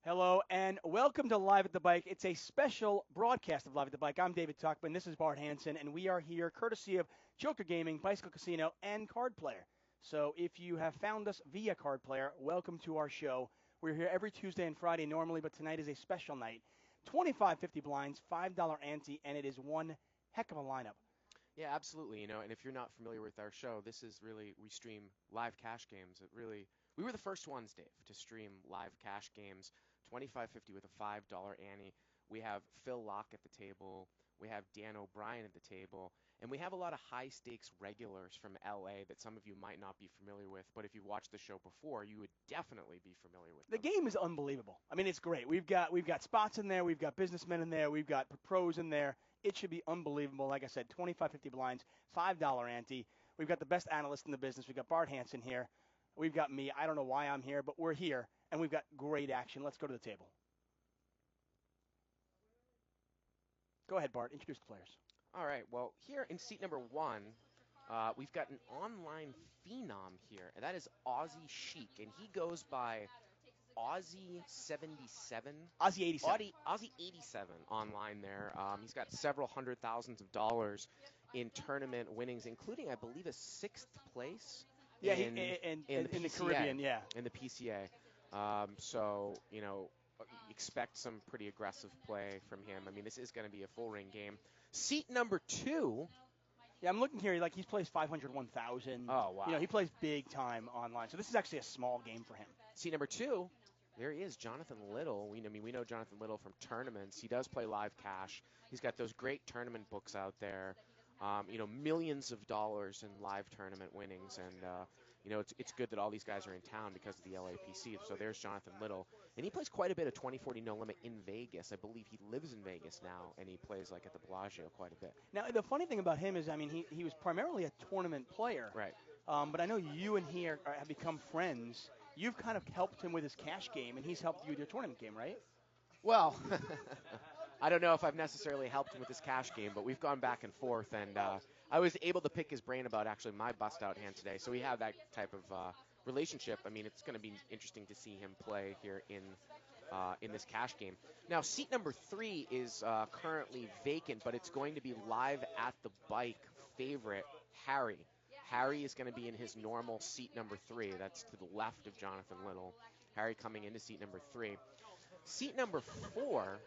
Hello and welcome to Live at the Bike. It's a special broadcast of Live at the Bike. I'm David Tuckman. This is Bart Hansen, and we are here courtesy of Joker Gaming, Bicycle Casino, and Card Player. So if you have found us via Card Player, welcome to our show. We're here every Tuesday and Friday normally, but tonight is a special night. 25.50 blinds, $5 ante, and it is one heck of a lineup. Yeah, absolutely. And if you're not familiar with our show, this is really, we stream live cash games. We were the first ones, Dave, to stream live cash games, 25.50 with a $5 ante. We have Phil Laak at the table. We have Dan O'Brien at the table. And we have a lot of high stakes regulars from LA that some of you might not be familiar with, but if you watched the show before, you would definitely be familiar with The them. game is unbelievable. I mean, it's great. We've got spots in there. We've got businessmen in there. We've got pros in there. It should be unbelievable. Like I said, 25.50 blinds, $5 ante. We've got the best analyst in the business. We've got Bart Hansen here. We've got me. I don't know why I'm here, but we're here, and we've got great action. Let's go to the table. Go ahead, Bart. Introduce the players. All right, well, here in seat number one, we've got an online phenom here, and that is Ozzy Sheik, and he goes by Ozzy77. Ozzy 87. Ozzy87 online there. He's got several hundred thousands of dollars in tournament winnings, including, I believe, a sixth place Yeah, in in the the PCA. Caribbean, yeah. In the PCA. Expect some pretty aggressive play from him. I mean, this is going to be a full ring game. Seat number two. Yeah, I'm looking here. Like, he's plays 500, 1,000. Oh, wow. He plays big time online. So this is actually a small game for him. Seat number two. There he is, Jonathan Little. We know Jonathan Little from tournaments. He does play live cash. He's got those great tournament books out there. Millions of dollars in live tournament winnings, and it's good that all these guys are in town because of the LAPC. So there's Jonathan Little, and he plays quite a bit of 2040 No Limit in Vegas. I believe he lives in Vegas now, and he plays like at the Bellagio quite a bit. Now, the funny thing about him is, I mean, he was primarily a tournament player. Right. But I know you and he have become friends. You've kind of helped him with his cash game, and he's helped you with your tournament game, right? Well, I don't know if I've necessarily helped him with his cash game, but we've gone back and forth, and I was able to pick his brain about actually my bust-out hand today. So we have that type of relationship. I mean, it's going to be interesting to see him play here in this cash game. Now, seat number three is currently vacant, but it's going to be live at the bike favorite, Harry. Harry is going to be in his normal seat number three. That's to the left of Jonathan Little. Harry coming into seat number three. Seat number four,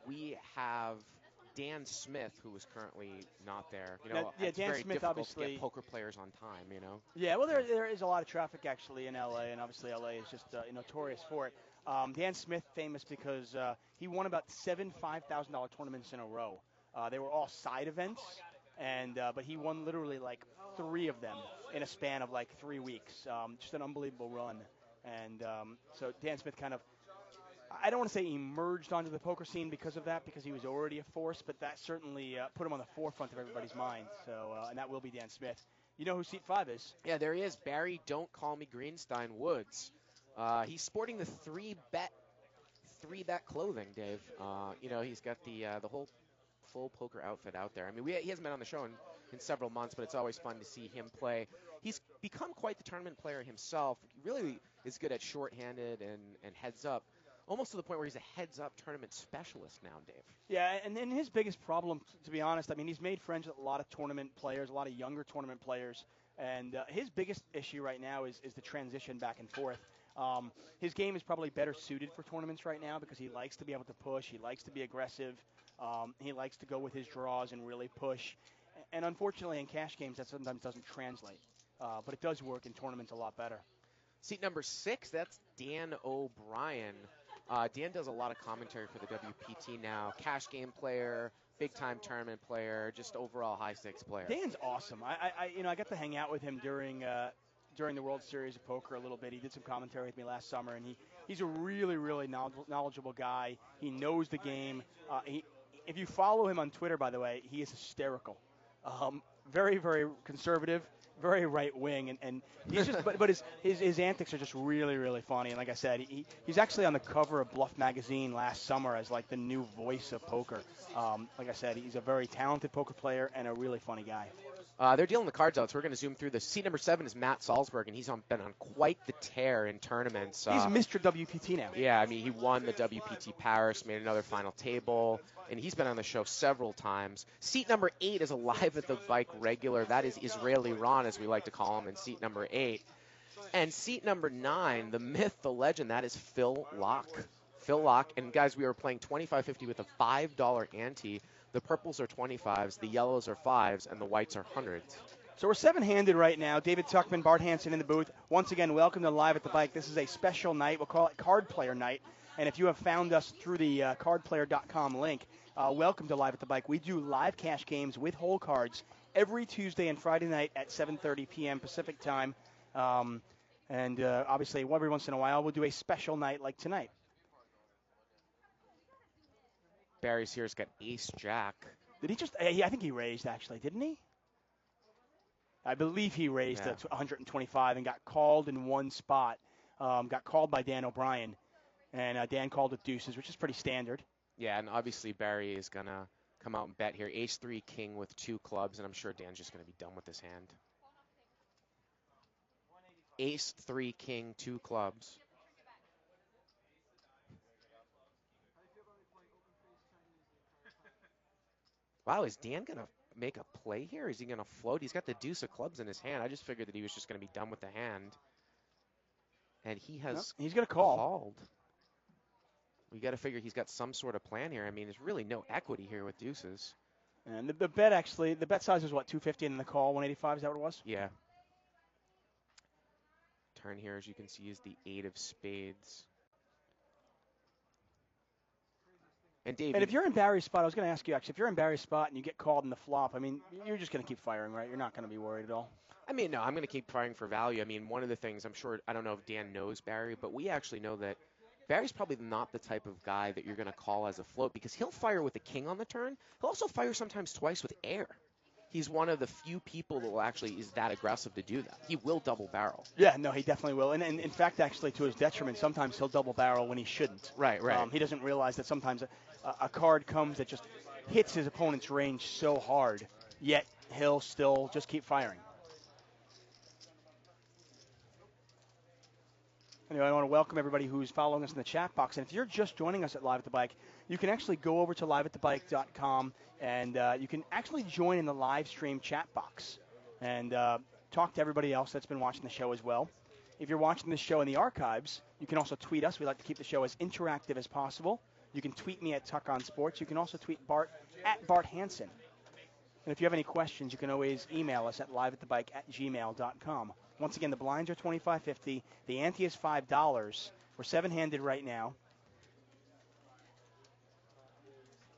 we have Dan Smith, who is currently not there. It's Dan very Smith difficult obviously to get poker players on time, Yeah, well, there is a lot of traffic actually in LA, and obviously LA is just notorious for it. Dan Smith, famous because he won about seven $5,000 tournaments in a row. They were all side events, and but he won literally like three of them in a span of like 3 weeks. Just an unbelievable run. And so Dan Smith kind of, I don't want to say emerged onto the poker scene because of that, because he was already a force, but that certainly put him on the forefront of everybody's mind. So, and that will be Dan Smith. You know who seat five is? Yeah, there he is, Barry Don't Call Me Greenstein Woods. He's sporting the three-bet clothing, Dave. He's got the whole full poker outfit out there. I mean, he hasn't been on the show in several months, but it's always fun to see him play. He's become quite the tournament player himself. He really is good at shorthanded and heads up, almost to the point where he's a heads-up tournament specialist now, Dave. Yeah, and his biggest problem, to be honest, I mean, he's made friends with a lot of tournament players, a lot of younger tournament players, and his biggest issue right now is the transition back and forth. His game is probably better suited for tournaments right now because he likes to be able to push, he likes to be aggressive, he likes to go with his draws and really push. And unfortunately, in cash games, that sometimes doesn't translate, but it does work in tournaments a lot better. Seat number six, that's Dan O'Brien. Dan does a lot of commentary for the WPT now. Cash game player, big-time tournament player, just overall high-stakes player. Dan's awesome. I got to hang out with him during the World Series of Poker a little bit. He did some commentary with me last summer, and he's a really, really knowledgeable guy. He knows the game. If you follow him on Twitter, by the way, he is hysterical. Very, very conservative, very right wing, and he's just but his antics are just really, really funny. And like I said, he's actually on the cover of Bluff magazine last summer as like the new voice of poker. Like I said, he's a very talented poker player and a really funny guy. They're dealing the cards out, so we're going to zoom through this. Seat number 7 is Matt Salsberg, and he's been on quite the tear in tournaments. He's Mr. WPT now. Yeah, I mean, he won the WPT Paris, made another final table, and he's been on the show several times. Seat number 8 is a Live at the Bike regular. That is Israeli Ron, as we like to call him, in seat number 8. And seat number 9, the myth, the legend, that is Phil Laak. Phil Laak, and guys, we are playing $25.50 with a $5 ante. The purples are 25s, the yellows are 5s, and the whites are 100s. So we're 7-handed right now. David Tuckman, Bart Hansen in the booth. Once again, welcome to Live at the Bike. This is a special night. We'll call it Card Player Night. And if you have found us through the cardplayer.com link, welcome to Live at the Bike. We do live cash games with whole cards every Tuesday and Friday night at 7:30 p.m. Pacific time. Obviously, every once in a while, we'll do a special night like tonight. Barry's here's got Ace-Jack. Did he just? I think he raised, actually, didn't he? I believe he raised at 125 and got called in one spot. Got called by Dan O'Brien, and Dan called it deuces, which is pretty standard. Yeah, and obviously Barry is going to come out and bet here. Ace-3 king with 2 clubs, and I'm sure Dan's just going to be done with this hand. Ace-3 king, 2 clubs. Wow, is Dan going to make a play here? Is he going to float? He's got the deuce of clubs in his hand. I just figured that he was just going to be done with the hand. And he has he's going to call. Called. We got to figure he's got some sort of plan here. I mean, there's really no equity here with deuces. And the bet, actually, the bet size was what, 250, and the call 185? Is that what it was? Yeah. Turn here, as you can see, is the 8 of spades. And Dave, and if you're in Barry's spot, I was going to ask you, actually, if you're in Barry's spot and you get called in the flop, I mean, you're just going to keep firing, right? You're not going to be worried at all. I mean, no, I'm going to keep firing for value. I mean, one of the things, I'm sure, I don't know if Dan knows Barry, but we actually know that Barry's probably not the type of guy that you're going to call as a float, because he'll fire with the king on the turn. He'll also fire sometimes twice with air. He's one of the few people that will actually is that aggressive to do that. He will double barrel. Yeah, no, he definitely will. And in fact, actually, to his detriment, sometimes he'll double barrel when he shouldn't. Right. He doesn't realize that sometimes a card comes that just hits his opponent's range so hard, yet he'll still just keep firing. Anyway, I want to welcome everybody who's following us in the chat box. And if you're just joining us at Live at the Bike, you can actually go over to liveatthebike.com, and you can actually join in the live stream chat box and talk to everybody else that's been watching the show as well. If you're watching this show in the archives, you can also tweet us. We like to keep the show as interactive as possible. You can tweet me at Tuck on Sports. You can also tweet Bart at Bart Hansen. And if you have any questions, you can always email us at liveatthebike@gmail.com. Once again, the blinds are $25.50. The ante is $5. We're 7-handed right now.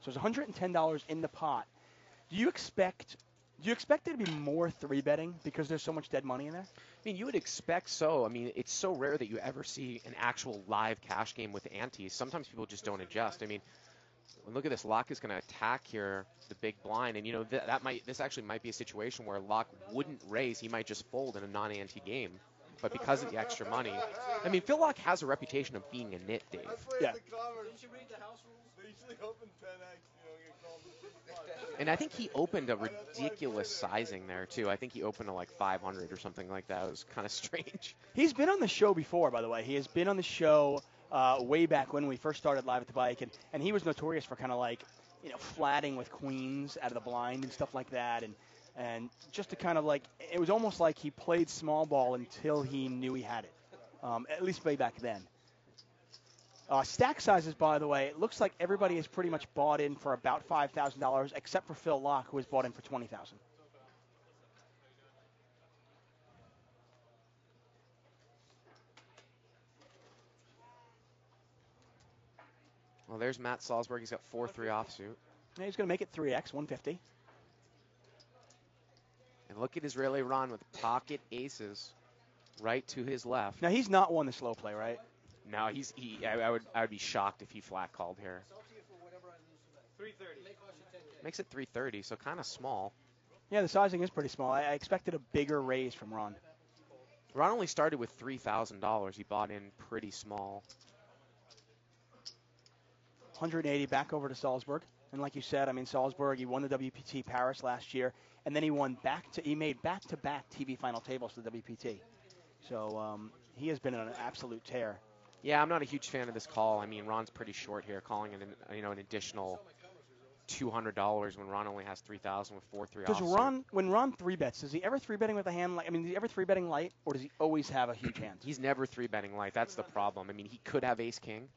So there's $110 in the pot. Do you expect there to be more 3-betting because there's so much dead money in there? I mean, you would expect so. I mean, it's so rare that you ever see an actual live cash game with antes. Sometimes people just don't adjust. I mean, look at this. Laak is going to attack here, the big blind, and you know this actually might be a situation where Laak wouldn't raise. He might just fold in a non-ante game. But because of the extra money, I mean, Phil Laak has a reputation of being a nit, Dave. Yeah. And I think he opened a ridiculous sizing there, too. I think he opened to like 500 or something like that. It was kind of strange. He's been on the show before, by the way. He has been on the show way back when we first started Live at the Bike, and he was notorious for kind of like, you know, flatting with queens out of the blind and stuff like that, and just to kind of like, it was almost like he played small ball until he knew he had it, at least way back then. Stack sizes, by the way, it looks like everybody is pretty much bought in for about $5,000, except for Phil Laak, who has bought in for $20,000. Well, there's Matt Salsberg. He's got 4-3 offsuit. Yeah, he's going to make it 3x, 150. And look at Israeli Ron with pocket aces right to his left. Now, he's not won the slow play, right? No, I would be shocked if he flat called here. 330. Makes it 330, so kind of small. Yeah, the sizing is pretty small. I expected a bigger raise from Ron. Ron only started with $3,000. He bought in pretty small. 180 back over to Salsberg. And like you said, I mean, Salsberg, he won the WPT Paris last year, and then he made back-to-back TV final tables for the WPT. So he has been on an absolute tear. Yeah, I'm not a huge fan of this call. I mean, Ron's pretty short here, calling it an additional $200 when Ron only has 3,000 with 4-3 Does offsuit. when Ron 3-bets, is he ever 3-betting with a hand like, I mean, is he ever 3-betting light, or does he always have a huge hand? He's never 3-betting light. That's the problem. I mean, he could have ace-king,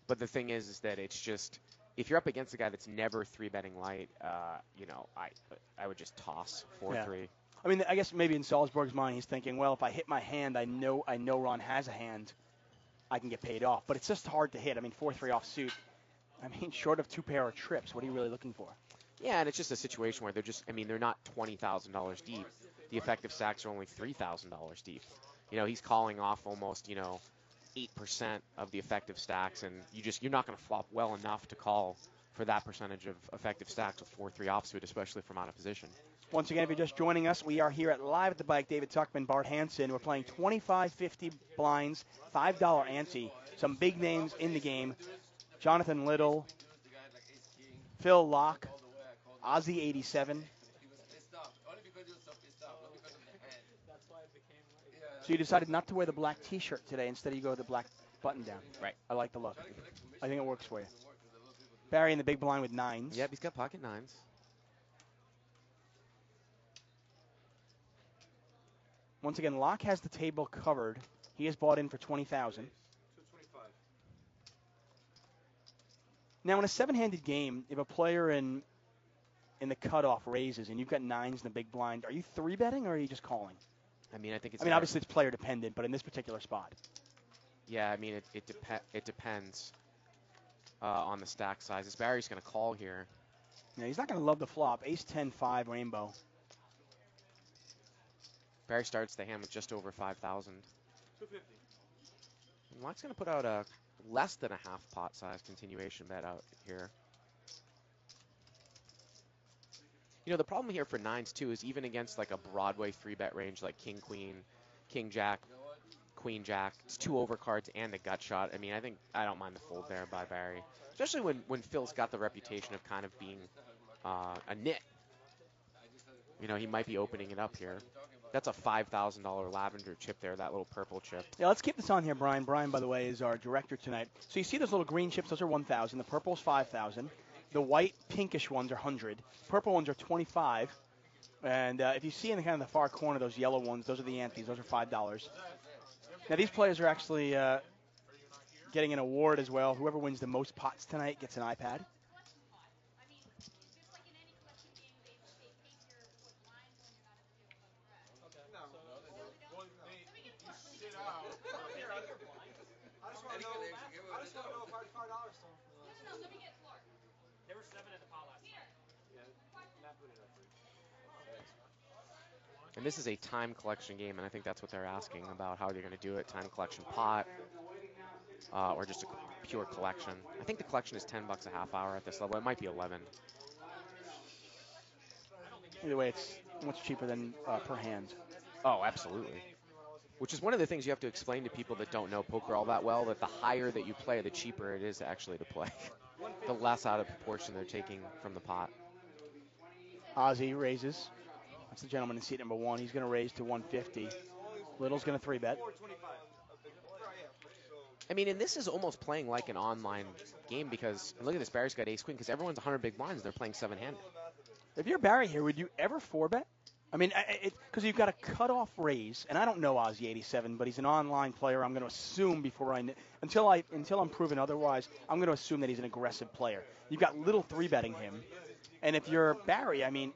but the thing is that it's just, if you're up against a guy that's never 3-betting light, I would just toss 4-3. Yeah. I mean, I guess maybe in Salzburg's mind, he's thinking, well, if I hit my hand, I know Ron has a hand, I can get paid off. But it's just hard to hit. I mean, 4-3 offsuit. I mean, short of 2 pair of trips, what are you really looking for? Yeah, and it's just a situation where they're not $20,000 deep. The effective stacks are only $3,000 deep. He's calling off almost, 8% of the effective stacks, and you're not going to flop well enough to call for that percentage of effective stacks with 4-3 offsuit, especially from out of position. Once again, if you're just joining us, we are here at Live at the Bike. David Tuckman, Bart Hansen. We're playing 25-50 blinds, $5 ante. Some big names in the game. Jonathan Little, Phil Laak, Ozzy 87. So you decided not to wear the black T-shirt today. Instead, you go with the black button down. Right. I like the look. I think it works for you. Barry in the big blind with 9s. Yep, he's got pocket 9s. Once again, Locke has the table covered. He has bought in for 20,000. Now, in a 7-handed game, if a player in the cutoff raises and you've got 9s in the big blind, are you 3-betting or are you just calling? I mean, obviously it's player dependent, but in this particular spot. Yeah, I mean, it depends on the stack sizes. Barry's going to call here. Yeah, he's not going to love the flop. Ace 10-5 rainbow. Barry starts the hand with just over 5,000. 250. Laak's going to put out a less than a half pot size continuation bet out here. The problem here for 9s too is even against like a Broadway 3-bet range like King Queen, King Jack, Queen Jack, it's 2 overcards and a gut shot. I mean, I don't mind the fold there by Barry, especially when Phil's got the reputation of kind of being a nit. He might be opening it up here. That's a $5,000 lavender chip there, that little purple chip. Yeah, let's keep this on here, Brian. Brian, by the way, is our director tonight. So you see those little green chips, those are 1,000. The purple's 5,000. The white pinkish ones are 100. Purple ones are 25. And if you see in the kind of the far corner, those yellow ones, those are the antes. Those are $5. Now, these players are actually getting an award as well. Whoever wins the most pots tonight gets an iPad. And this is a time collection game, and I think that's what they're asking about, how they're going to do it. Time collection pot, or just a pure collection. I think the collection is $10 a half hour at this level. It might be 11. Either way, it's much cheaper than per hand. Oh, absolutely. Which is one of the things you have to explain to people that don't know poker all that well, that the higher that you play, the cheaper it is actually to play. The less out of proportion they're taking from the pot. Ozzy raises. That's the gentleman in seat number 1. He's going to raise to 150. Little's going to 3-bet. I mean, and this is almost playing like an online game because, and look at this, Barry's got ace-queen because everyone's 100 big blinds. They're playing 7-handed. If you're Barry here, would you ever 4-bet? I mean, because you've got a cutoff raise, and I don't know Ozzy 87, but he's an online player. I'm going to assume until I'm proven otherwise, I'm going to assume that he's an aggressive player. You've got Little 3-betting him, and if you're Barry, I mean,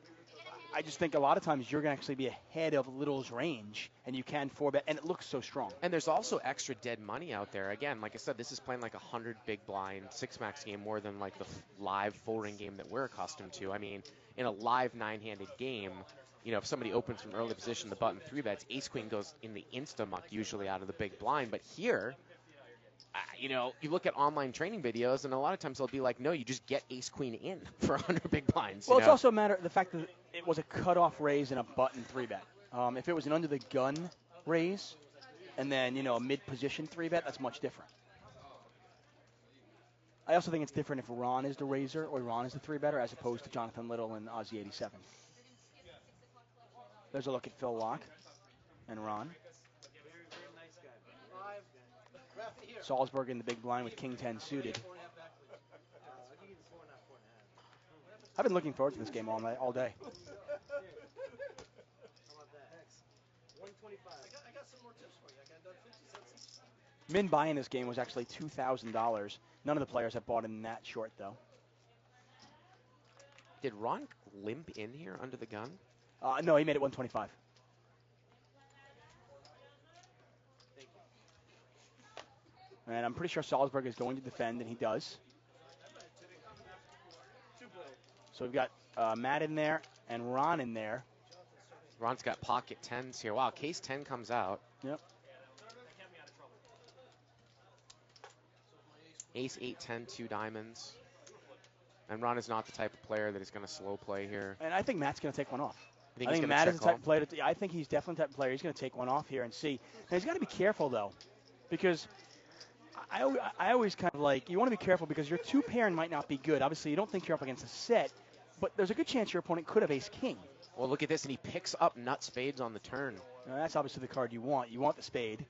I just think a lot of times you're going to actually be ahead of Little's range, and you can 4-bet, and it looks so strong. And there's also extra dead money out there. Again, like I said, this is playing like a 100 big blind 6-max game more than like the live full ring game that we're accustomed to. I mean, in a live 9-handed game, if somebody opens from early position, the button 3-bets, ace-queen goes in the insta-muck usually out of the big blind. But here, you look at online training videos, and a lot of times they'll be like, no, you just get ace-queen in for 100 big blinds. Well, it's also a matter of the fact that it was a cutoff raise and a button 3-bet. If it was an under-the-gun raise and then, a mid-position 3-bet, that's much different. I also think it's different if Ron is the raiser or Ron is the 3-better as opposed to Jonathan Little and Ozzy 87. There's a look at Phil Laak and Ron. Salsberg in the big blind with King 10 suited. I've been looking forward to this game all day. Min buy in this game was actually $2,000. None of the players have bought in that short, though. Did Ron limp in here under the gun? No, he made it 125. And I'm pretty sure Salsberg is going to defend, and he does. So we've got Matt in there and Ron in there. Ron's got pocket 10s here. Wow, case 10 comes out. Yep. Ace, 8, 10, 2 diamonds. And Ron is not the type of player that is going to slow play here. And I think Matt's going to take one off. I think Matt is the type of player. I think he's definitely the type of player. He's going to take one off here and see. Now, he's got to be careful, though, because I always kind of like, you want to be careful because your 2-pair might not be good. Obviously, you don't think you're up against a set, but there's a good chance your opponent could have ace-king. Well, look at this, and he picks up nut spades on the turn. Now, that's obviously the card you want. You want the spade.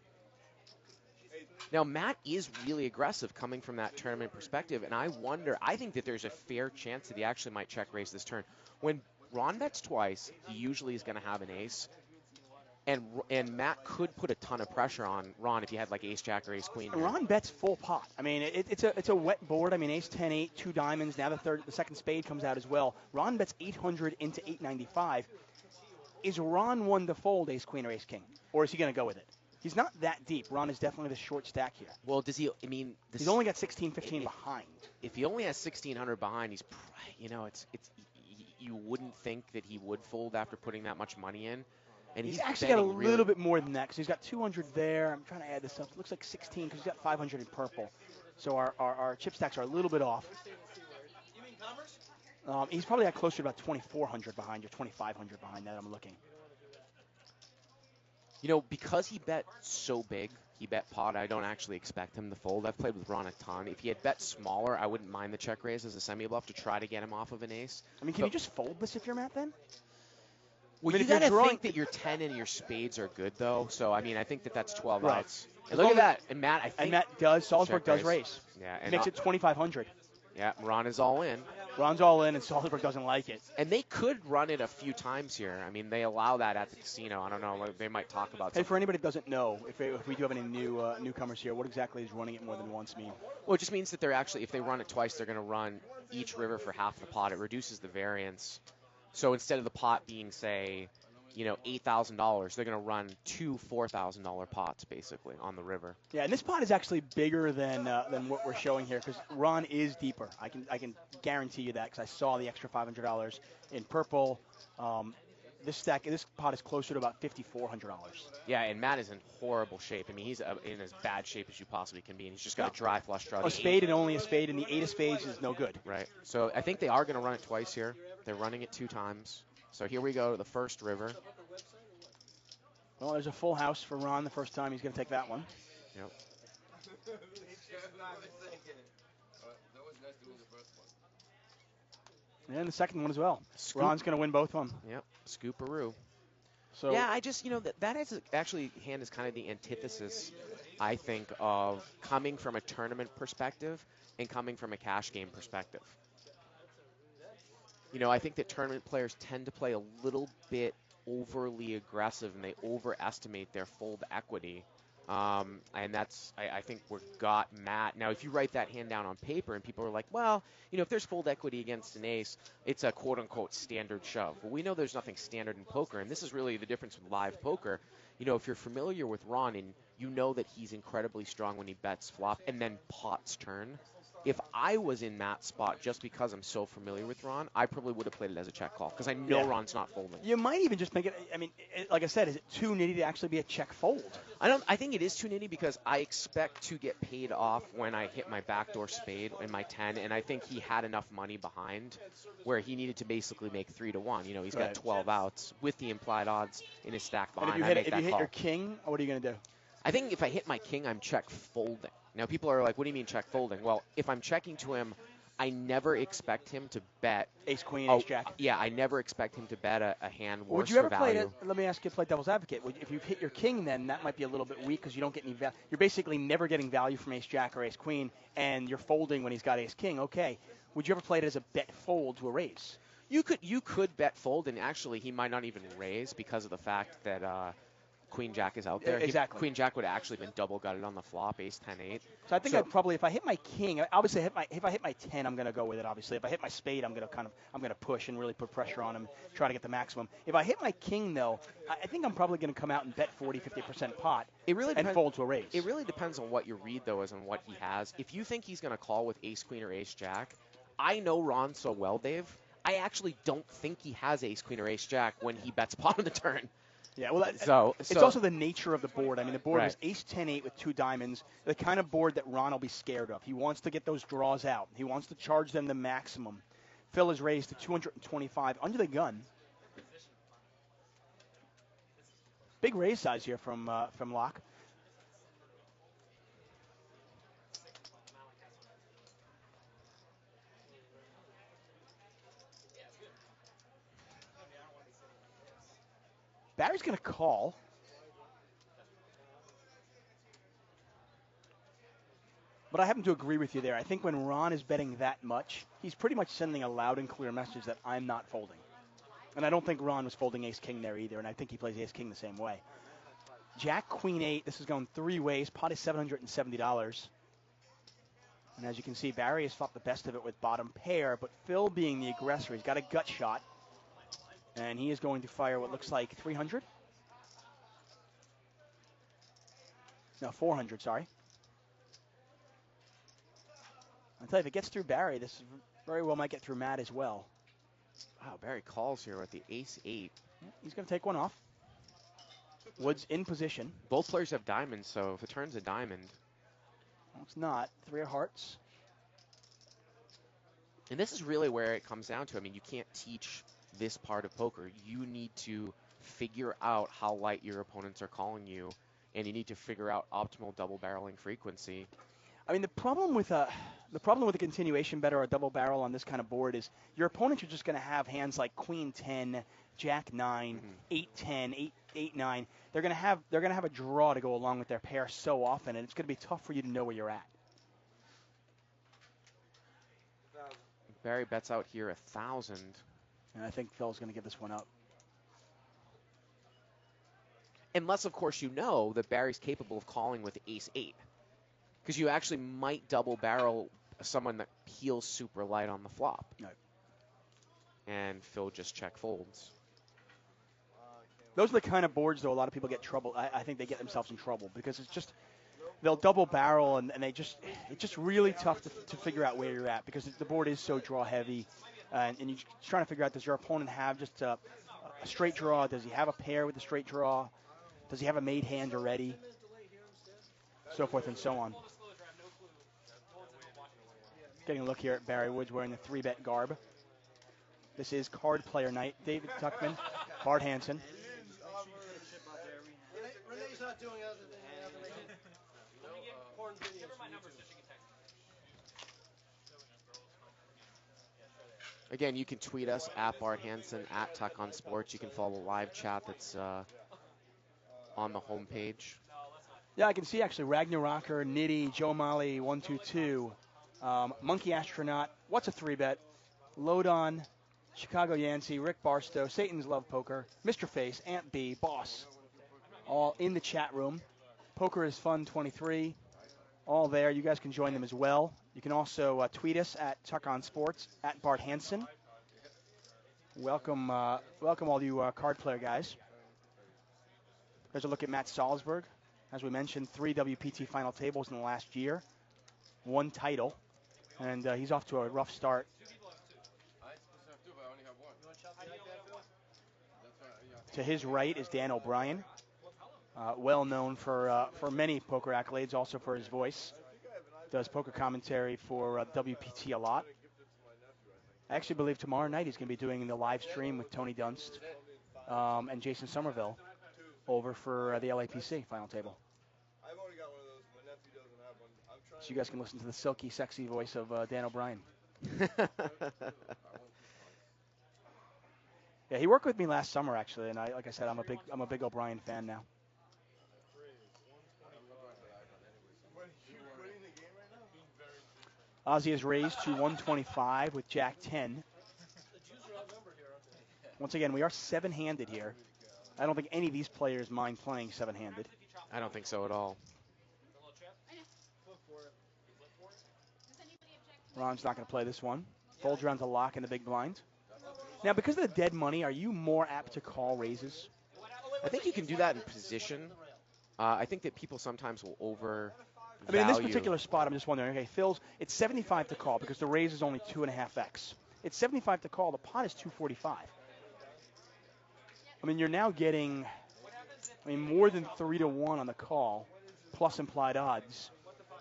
Now, Matt is really aggressive coming from that tournament perspective, and I think that there's a fair chance that he actually might check raise this turn. When Ron bets twice, he usually is going to have an ace, and Matt could put a ton of pressure on Ron if he had like ace-jack or ace-queen. Ron bets full pot. I mean, it's a wet board. I mean, ace 10, 8, 2 diamonds. Now the second spade comes out as well. Ron bets 800 into 895. Is Ron one to fold ace-queen or ace-king, or is he going to go with it? He's not that deep. Ron is definitely the short stack here. Well, does he? I mean, he's only got 16, 15 behind. If he only has 1,600 behind, it's you wouldn't think that he would fold after putting that much money in. And he's actually got a little bit more than that because he's got 200 there. I'm trying to add this stuff. It looks like 16 because he's got 500 in purple. So our chip stacks are a little bit off. He's probably got closer to about 2,400 behind or 2,500 behind now that I'm looking. You know, because he bet so big, he bet pot, I don't actually expect him to fold. I've played with Ron a ton. If he had bet smaller, I wouldn't mind the check raise as a semi-bluff to try to get him off of an ace. I mean, can you just fold this if you're Matt then? Well, I mean, you got to think that your 10 and your spades are good, though. So, I mean, I think that that's 12 right. outs. And look at that. And Matt, I think. And Matt does. Salsberg does raise. Yeah. And makes it 2,500. Yeah, Ron is all in. Ron's all in, and Salsberg doesn't like it. And they could run it a few times here. I mean, they allow that at the casino. I don't know. They might talk about Hey, for anybody that doesn't know, if we do have any newcomers here, what exactly does running it more than once mean? Well, it just means that they're actually, if they run it twice, they're going to run each river for half the pot. It reduces the variance. So instead of the pot being, say, $8,000, they're going to run 2 $4,000 pots basically on the river. Yeah, and this pot is actually bigger than what we're showing here because Ron is deeper. I can guarantee you that because I saw the extra $500 in purple. This pot is closer to about $5,400. Yeah, and Matt is in horrible shape. I mean, he's in as bad shape as you possibly can be, and he's just got a dry flush draw. A spade and only a spade, and the 8 of spades is no good. Right. So I think they are going to run it twice here. They're running it 2 times. So here we go to the first river. Well, there's a full house for Ron the first time. He's going to take that one. Yep. And the second one as well. Ron's going to win both of them. Yep. Scooparoo. So yeah, I just, that is actually, hand is kind of the antithesis, I think, of coming from a tournament perspective and coming from a cash game perspective. I think that tournament players tend to play a little bit overly aggressive and they overestimate their fold equity. And that's, I think, what got Matt. Now, if you write that hand down on paper and people are like, well, if there's fold equity against an ace, it's a quote-unquote standard shove. Well, we know there's nothing standard in poker, and this is really the difference with live poker. If you're familiar with Ron and you know that he's incredibly strong when he bets flop and then pots turn, if I was in Matt's spot just because I'm so familiar with Ron, I probably would have played it as a check call because I know Ron's not folding. You might even just make it, like I said, is it too nitty to actually be a check fold? I think it is too nitty because I expect to get paid off when I hit my backdoor spade in my 10, and I think he had enough money behind where he needed to basically make 3 to 1. He's got 12 outs with the implied odds in his stack behind. And if you hit your king, what are you going to do? I think if I hit my king, I'm check folding. Now, people are like, what do you mean check folding? Well, if I'm checking to him, I never expect him to bet. Ace, queen, Oh, ace, jack. yeah, I never expect him to bet a hand Would worse you for ever play value. it? Let me ask you, play devil's advocate. If you've hit your king, then that might be a little bit weak because you don't get any value. You're basically never getting value from ace jack or ace queen, and you're folding when he's got ace king. Okay. Would you ever play it as a bet fold to a raise? You could bet fold, and actually he might not even raise because of the fact that Queen Jack is out there. Exactly. Queen Jack would have actually been double gutted on the flop, ace 10-8. So I think I'd probably, if I hit my king, obviously if I hit my 10, I'm going to go with it. Obviously, if I hit my spade, I'm going to push and really put pressure on him, try to get the maximum. If I hit my king though, I think I'm probably going to come out and bet 40-50% pot. It really and fold to a raise. It really depends on what your read though is and what he has. If you think he's going to call with ace queen or ace jack, I know Ron so well, Dave. I actually don't think he has ace queen or ace jack when he bets pot on the turn. Yeah, well, it's also the nature of the board. I mean, the board was ace 10-8 with 2 diamonds, the kind of board that Ron will be scared of. He wants to get those draws out. He wants to charge them the maximum. Phil is raised to 225 under the gun. Big raise size here from Laak. Barry's going to call. But I happen to agree with you there. I think when Ron is betting that much, he's pretty much sending a loud and clear message that I'm not folding. And I don't think Ron was folding ace-king there either, and I think he plays ace-king the same way. Jack, queen, 8. This is going 3 ways. Pot is $770. And as you can see, Barry has fought the best of it with bottom pair, but Phil being the aggressor, he's got a gut shot. And he is going to fire what looks like 300. No, 400, sorry. I'll tell you, if it gets through Barry, this very well might get through Matt as well. Wow, Barry calls here with the ace-8. He's going to take one off. Woods in position. Both players have diamonds, so if the turn's a diamond. Well, it's not. 3 of hearts. And this is really where it comes down to. I mean, you can't teach this part of poker. You need to figure out how light your opponents are calling you, and you need to figure out optimal double barreling frequency. I mean, the problem with a continuation bet or a double barrel on this kind of board is your opponents are just going to have hands like queen 10, jack 9, 8 10, 8 9. They're going to have a draw to go along with their pair so often, and it's going to be tough for you to know where you're at. Barry bets out here 1,000. And I think Phil's going to give this one up. Unless, of course, you know that Barry's capable of calling with ace-8. Because you actually might double barrel someone that peels super light on the flop. Right. And Phil just check folds. Those are the kind of boards, though, a lot of people get trouble. I think they get themselves in trouble because it's just they'll double barrel and it's just really tough to figure out where you're at because the board is so draw heavy. And you're trying to figure out, does your opponent have just a straight draw? Does he have a pair with a straight draw? Does he have a made hand already? So forth and so on. Getting a look here at Barry Woods wearing the 3-bet garb. This is card player night. David Tuckman, Bart Hansen. Renee's not doing other than porn videos. Again, you can tweet us at Bart Hansen, at Tuck on Sports. You can follow the live chat that's on the homepage. Yeah, I can see actually Ragnarocker, Nitty, Joe Malley, 122, Monkey Astronaut, What's a 3-Bet, Lodon, Chicago Yancey, Rick Barstow, Satan's Love Poker, Mr. Face, Aunt B, Boss, all in the chat room. Poker is Fun 23, all there. You guys can join them as well. You can also tweet us at Tuck on Sports, at Bart Hansen. Welcome all you card player guys. There's a look at Matt Salsberg. As we mentioned, 3 WPT final tables in the last year, 1 title, and he's off to a rough start. To his right is Dan O'Brien, well known for many poker accolades, also for his voice. Does poker commentary for WPT a lot. I actually believe tomorrow night he's going to be doing the live stream with Tony Dunst and Jason Somerville over for the LAPC final table. I've already got one of those. My nephew doesn't have one. I'm so you guys can listen to the silky, sexy voice of Dan O'Brien. Yeah, he worked with me last summer actually, and like I said, I'm a big O'Brien fan now. Ozzy is raised to 125 with Jack 10. Once again, we are seven-handed here. I don't think any of these players mind playing seven-handed. I don't think so at all. Ron's not going to play this one. Folds around to lock in the big blind. Now, because of the dead money, are you more apt to call raises? I think you can do that in position. I think that people sometimes will overvalue. I mean, in this particular spot, I'm just wondering, okay, Phil's, it's 75 to call because the raise is only 2.5x. It's 75 to call. The pot is 245. I mean, you're now getting, more than 3 to 1 on the call, plus implied odds.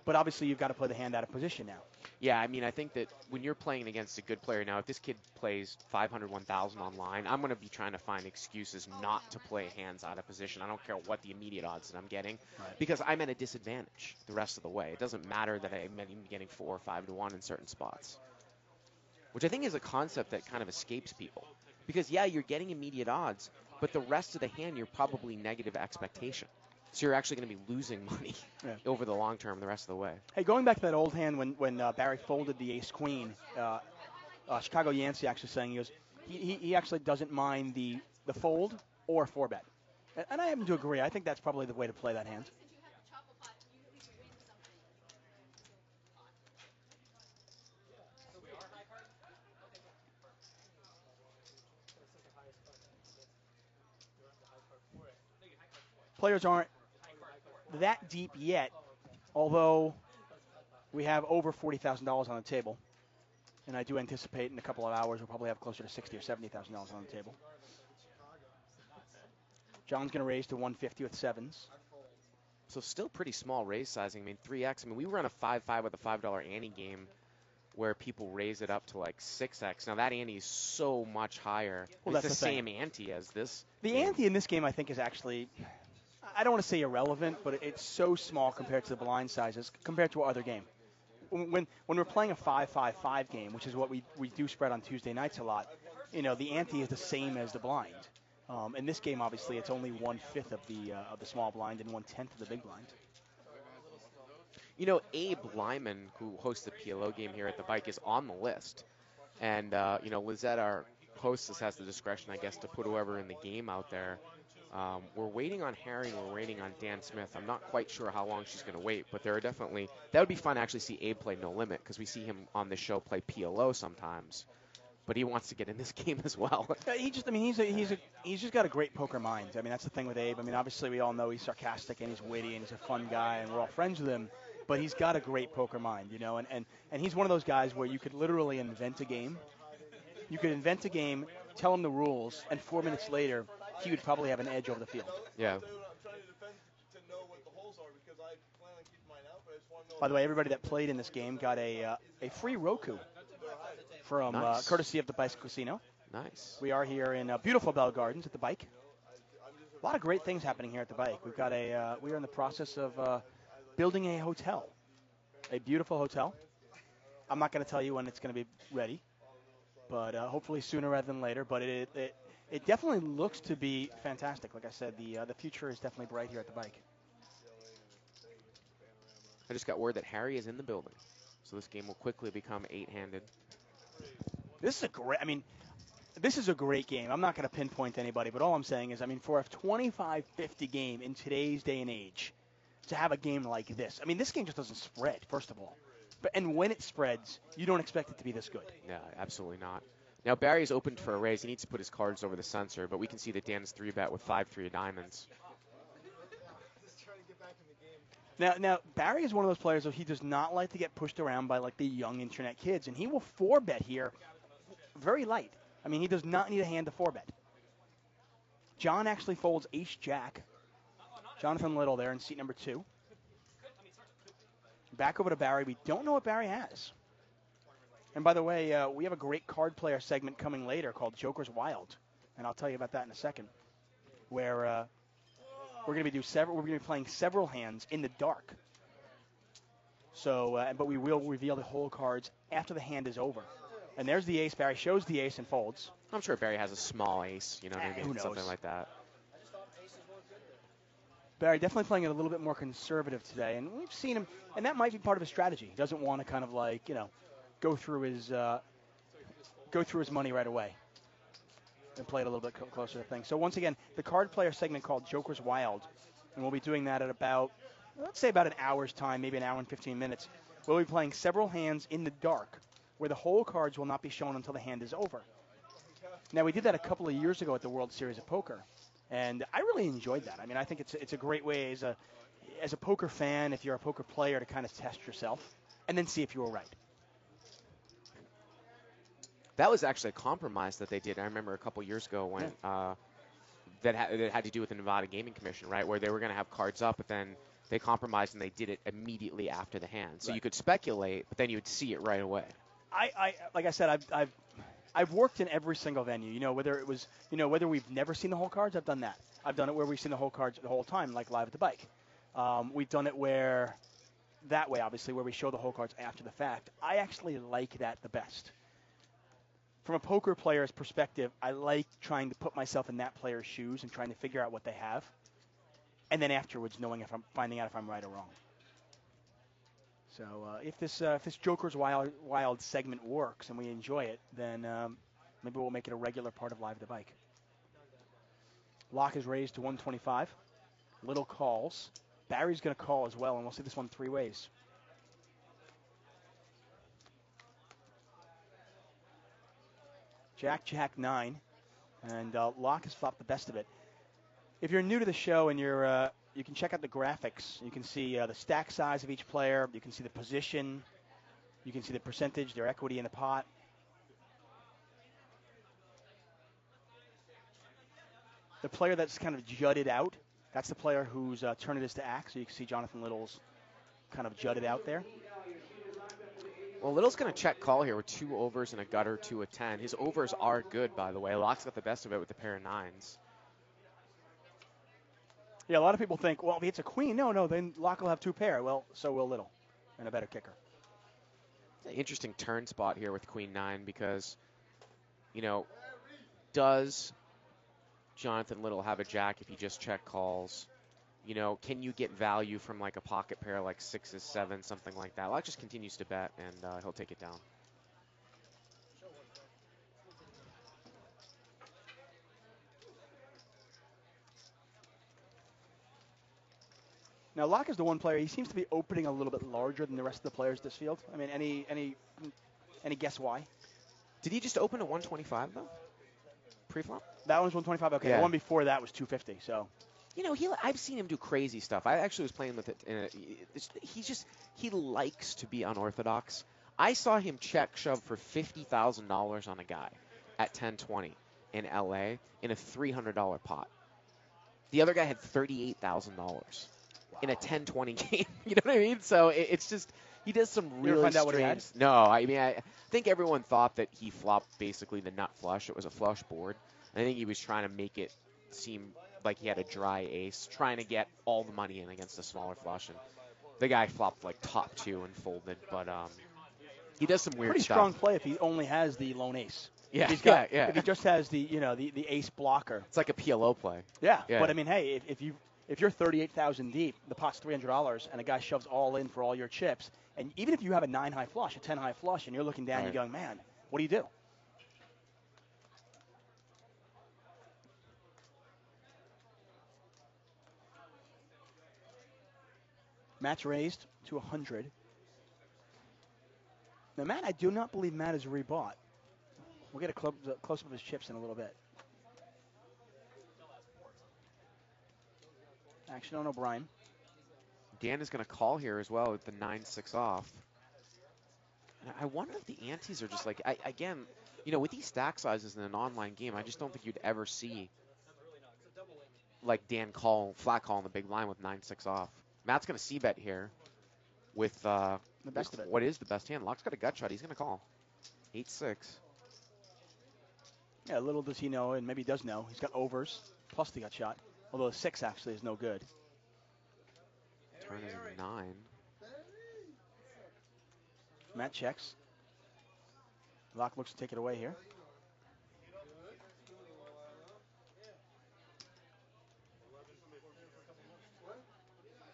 But obviously, you've got to play the hand out of position now. Yeah, I mean, I think that when you're playing against a good player now, if this kid plays 500, 1,000 online, I'm going to be trying to find excuses not to play hands out of position. I don't care what the immediate odds that I'm getting, because I'm at a disadvantage the rest of the way. It doesn't matter that I'm getting 4 or 5 to 1 in certain spots, which I think is a concept that kind of escapes people. Because, yeah, you're getting immediate odds, but the rest of the hand, you're probably negative expectation. So you're actually going to be losing money over the long term the rest of the way. Hey, going back to that old hand when Barry folded the ace-queen, Chicago Yancey actually saying he actually doesn't mind the fold or 4-bet. And I happen to agree. I think that's probably the way to play that hand. Players aren't that deep yet, although we have over $40,000 on the table. And I do anticipate in a couple of hours we'll probably have closer to $60,000 or $70,000 on the table. John's going to raise to 150 with sevens. So still pretty small raise sizing. I mean, 3x. I mean, we run a 5-5 with a $5 ante game where people raise it up to like 6x. Now, that ante is so much higher. Well, it's that's the the same ante as this. The ante in this game, I think, is actually, I don't want to say irrelevant, but it's so small compared to the blind sizes, compared to our other game. When we're playing a 5-5-5 game, which is what we do spread on Tuesday nights a lot, the ante is the same as the blind. In this game, obviously, it's only 1/5 of the small blind and 1/10 of the big blind. Abe Lyman, who hosts the PLO game here at the Bike, is on the list. And, Lizette, our hostess, has the discretion, I guess, to put whoever in the game out there. We're waiting on Harry, and we're waiting on Dan Smith. I'm not quite sure how long she's going to wait, but there are definitely, that would be fun to actually see Abe play No Limit, because we see him on this show play PLO sometimes. But he wants to get in this game as well. He's just got a great poker mind. I mean, that's the thing with Abe. I mean, obviously we all know he's sarcastic and he's witty and he's a fun guy and we're all friends with him. But he's got a great poker mind, and he's one of those guys where you could literally invent a game. You could invent a game, tell him the rules, and 4 minutes later, he would probably have an edge over the field. Yeah. By the way, everybody that played in this game got a free Roku from Nice. courtesy of the Bicycle Casino. Nice. We are here in beautiful Bell Gardens at the Bike. A lot of great things happening here at the Bike. We are in the process of building a hotel, a beautiful hotel. I'm not going to tell you when it's going to be ready, but hopefully sooner rather than later. But it definitely looks to be fantastic. Like I said, the future is definitely bright here at the Bike. I just got word that Harry is in the building, so this game will quickly become 8-handed. This is a great game. I'm not going to pinpoint anybody, but all I'm saying is, for a 25-50 game in today's day and age, to have a game like this. This game just doesn't spread, first of all. And when it spreads, you don't expect it to be this good. Yeah, absolutely not. Now, Barry's opened for a raise. He needs to put his cards over the sensor, but we can see that Dan is 3-bet with 5-3 of diamonds. Now, Barry is one of those players who he does not like to get pushed around by, the young internet kids, and he will 4-bet here very light. He does not need a hand to 4-bet. John actually folds ace-jack. Jonathan Little there in seat number 2. Back over to Barry. We don't know what Barry has. And by the way, we have a great card player segment coming later called Joker's Wild, and I'll tell you about that in a second, where we're going to be playing several hands in the dark. So, but we will reveal the hole cards after the hand is over. And there's the ace. Barry shows the ace and folds. I'm sure Barry has a small ace, you know what I Who mean? knows? Something like that. Barry definitely playing it a little bit more conservative today, and we've seen him, and that might be part of his strategy. He doesn't want to kind of like, go through his money right away and play it a little bit closer to things. So once again, the card player segment called Joker's Wild, and we'll be doing that at about, let's say about an hour's time, maybe an hour and 15 minutes. We'll be playing several hands in the dark, where the hole cards will not be shown until the hand is over. Now, we did that a couple of years ago at the World Series of Poker, and I really enjoyed that. I mean, I think it's a great way as a poker fan, if you're a poker player, to kind of test yourself and then see if you were right. That was actually a compromise that they did. I remember a couple years ago when that had to do with the Nevada Gaming Commission, right, where they were going to have cards up, but then they compromised and they did it immediately after the hand. So you could speculate, but then you would see it right away. I like I said, I've worked in every single venue. Whether it was, whether we've never seen the whole cards, I've done that. I've done it where we've seen the whole cards the whole time, like live at the bike. We've done it that way, obviously, where we show the whole cards after the fact. I actually like that the best. From a poker player's perspective, I like trying to put myself in that player's shoes and trying to figure out what they have, and then afterwards finding out if I'm right or wrong. So if this Joker's Wild segment works and we enjoy it, then maybe we'll make it a regular part of Live at the Bike. Laak is raised to 125. Little calls. Barry's going to call as well, and we'll see this one three ways. Jack, 9, and Laak has flopped the best of it. If you're new to the show and you can check out the graphics. You can see the stack size of each player. You can see the position. You can see the percentage, their equity in the pot. The player that's kind of jutted out, that's the player whose turn it is to act. So you can see Jonathan Little's kind of jutted out there. Well, Little's going to check call here with 2 overs and a gutter to a 10. His overs are good, by the way. Laak's got the best of it with a pair of 9s. Yeah, a lot of people think, well, if it's a queen, no, then Laak will have 2 pair. Well, so will Little, and a better kicker. It's an interesting turn spot here with queen 9 because, does Jonathan Little have a jack if he just check calls? Can you get value from like a pocket pair like 6s, 7s, something like that? Laak just continues to bet, and he'll take it down. Now, Laak is the one player, he seems to be opening a little bit larger than the rest of the players this field. I mean, any guess why? Did he just open at 125, though? Pre-flop? That one's 125? Okay, yeah. The one before that was 250, so. I've seen him do crazy stuff. I actually was playing with it. He likes to be unorthodox. I saw him check shove for $50,000 on a guy at 1020 in LA in a $300 pot. The other guy had $38,000 in a 1020 game. You know what I mean? So it's just, he does some really strange. No, I mean, I think everyone thought that he flopped basically the nut flush. It was a flush board. I think he was trying to make it seem like he had a dry ace, trying to get all the money in against a smaller flush, and the guy flopped like top 2 and folded. But he does some weird pretty stuff. Strong play if he only has the lone ace. Yeah, If he just has the the ace blocker, it's like a PLO play. Yeah. But I mean, hey, if you're 38,000 deep, the pot's $300, and a guy shoves all in for all your chips, and even if you have a 9 high flush, a 10 high flush, and you're looking down, right. You're going, man, what do you do? Matt's raised to 100. Now, Matt, I do not believe Matt is rebought. We'll get a close-up of his chips in a little bit. Action on O'Brien. Dan is going to call here as well with the 9-6 off. And I wonder if the antes are just like, again, with these stack sizes in an online game, I just don't think you'd ever see like Dan flat call in the big line with 9-6 off. Matt's going to c-bet here with the best of it. What is the best hand? Laak's got a gut shot. He's going to call. 8-6. Yeah, little does he know, and maybe he does know, he's got overs plus the gut shot. Although a 6 actually is no good. Turn is a 9. Matt checks. Laak looks to take it away here.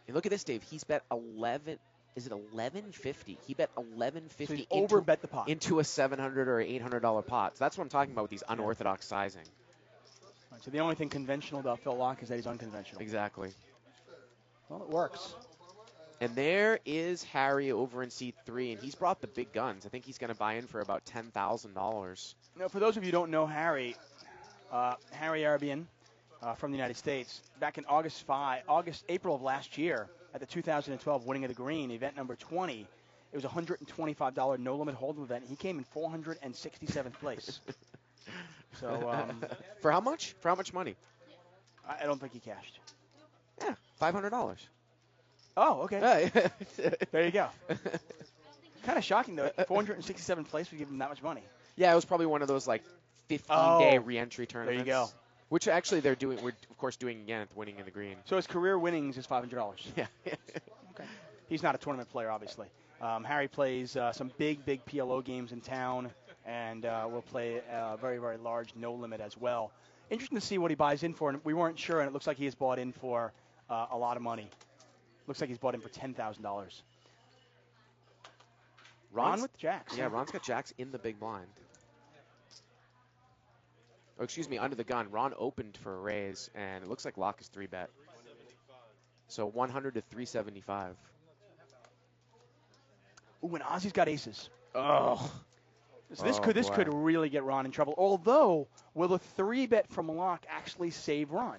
And look at this, Dave. He's bet 11. Is it 1150? He bet 1150 so he's over bet the pot into a $700 or $800 pot. So that's what I'm talking about with these unorthodox sizing. Right, so the only thing conventional about Phil Laak is that he's unconventional. Exactly. Well, it works. And there is Harry over in seat 3, and he's brought the big guns. I think he's going to buy in for about $10,000. Now, for those of you who don't know Harry, Arabian from the United States, back in April of last year, at the 2012 Winning of the Green, event number 20, it was a $125 no-limit hold'em event. He came in 467th place. So for how much? For how much money? I don't think he cashed. Yeah, $500. Oh, okay. There you go. Kind of shocking, though. 467th place would give him that much money. Yeah, it was probably one of those, like, 15-day re-entry tournaments. There you go. Which actually we're, of course, doing again at the Winning in the Green. So his career winnings is $500. Yeah. Okay. He's not a tournament player, obviously. Harry plays some big PLO games in town, and will play a very, very large no-limit as well. Interesting to see what he buys in for, and we weren't sure, and it looks like he has bought in for a lot of money. Looks like he's bought in for $10,000. Ron with jacks. Yeah, Ron's got jacks in the big blind. Oh, excuse me, under the gun. Ron opened for a raise, and it looks like Laak is 3-bet. So 100 to 375. Ooh, and Ozzy's got aces. Oh. So this could really get Ron in trouble. Although, will the 3-bet from Laak actually save Ron?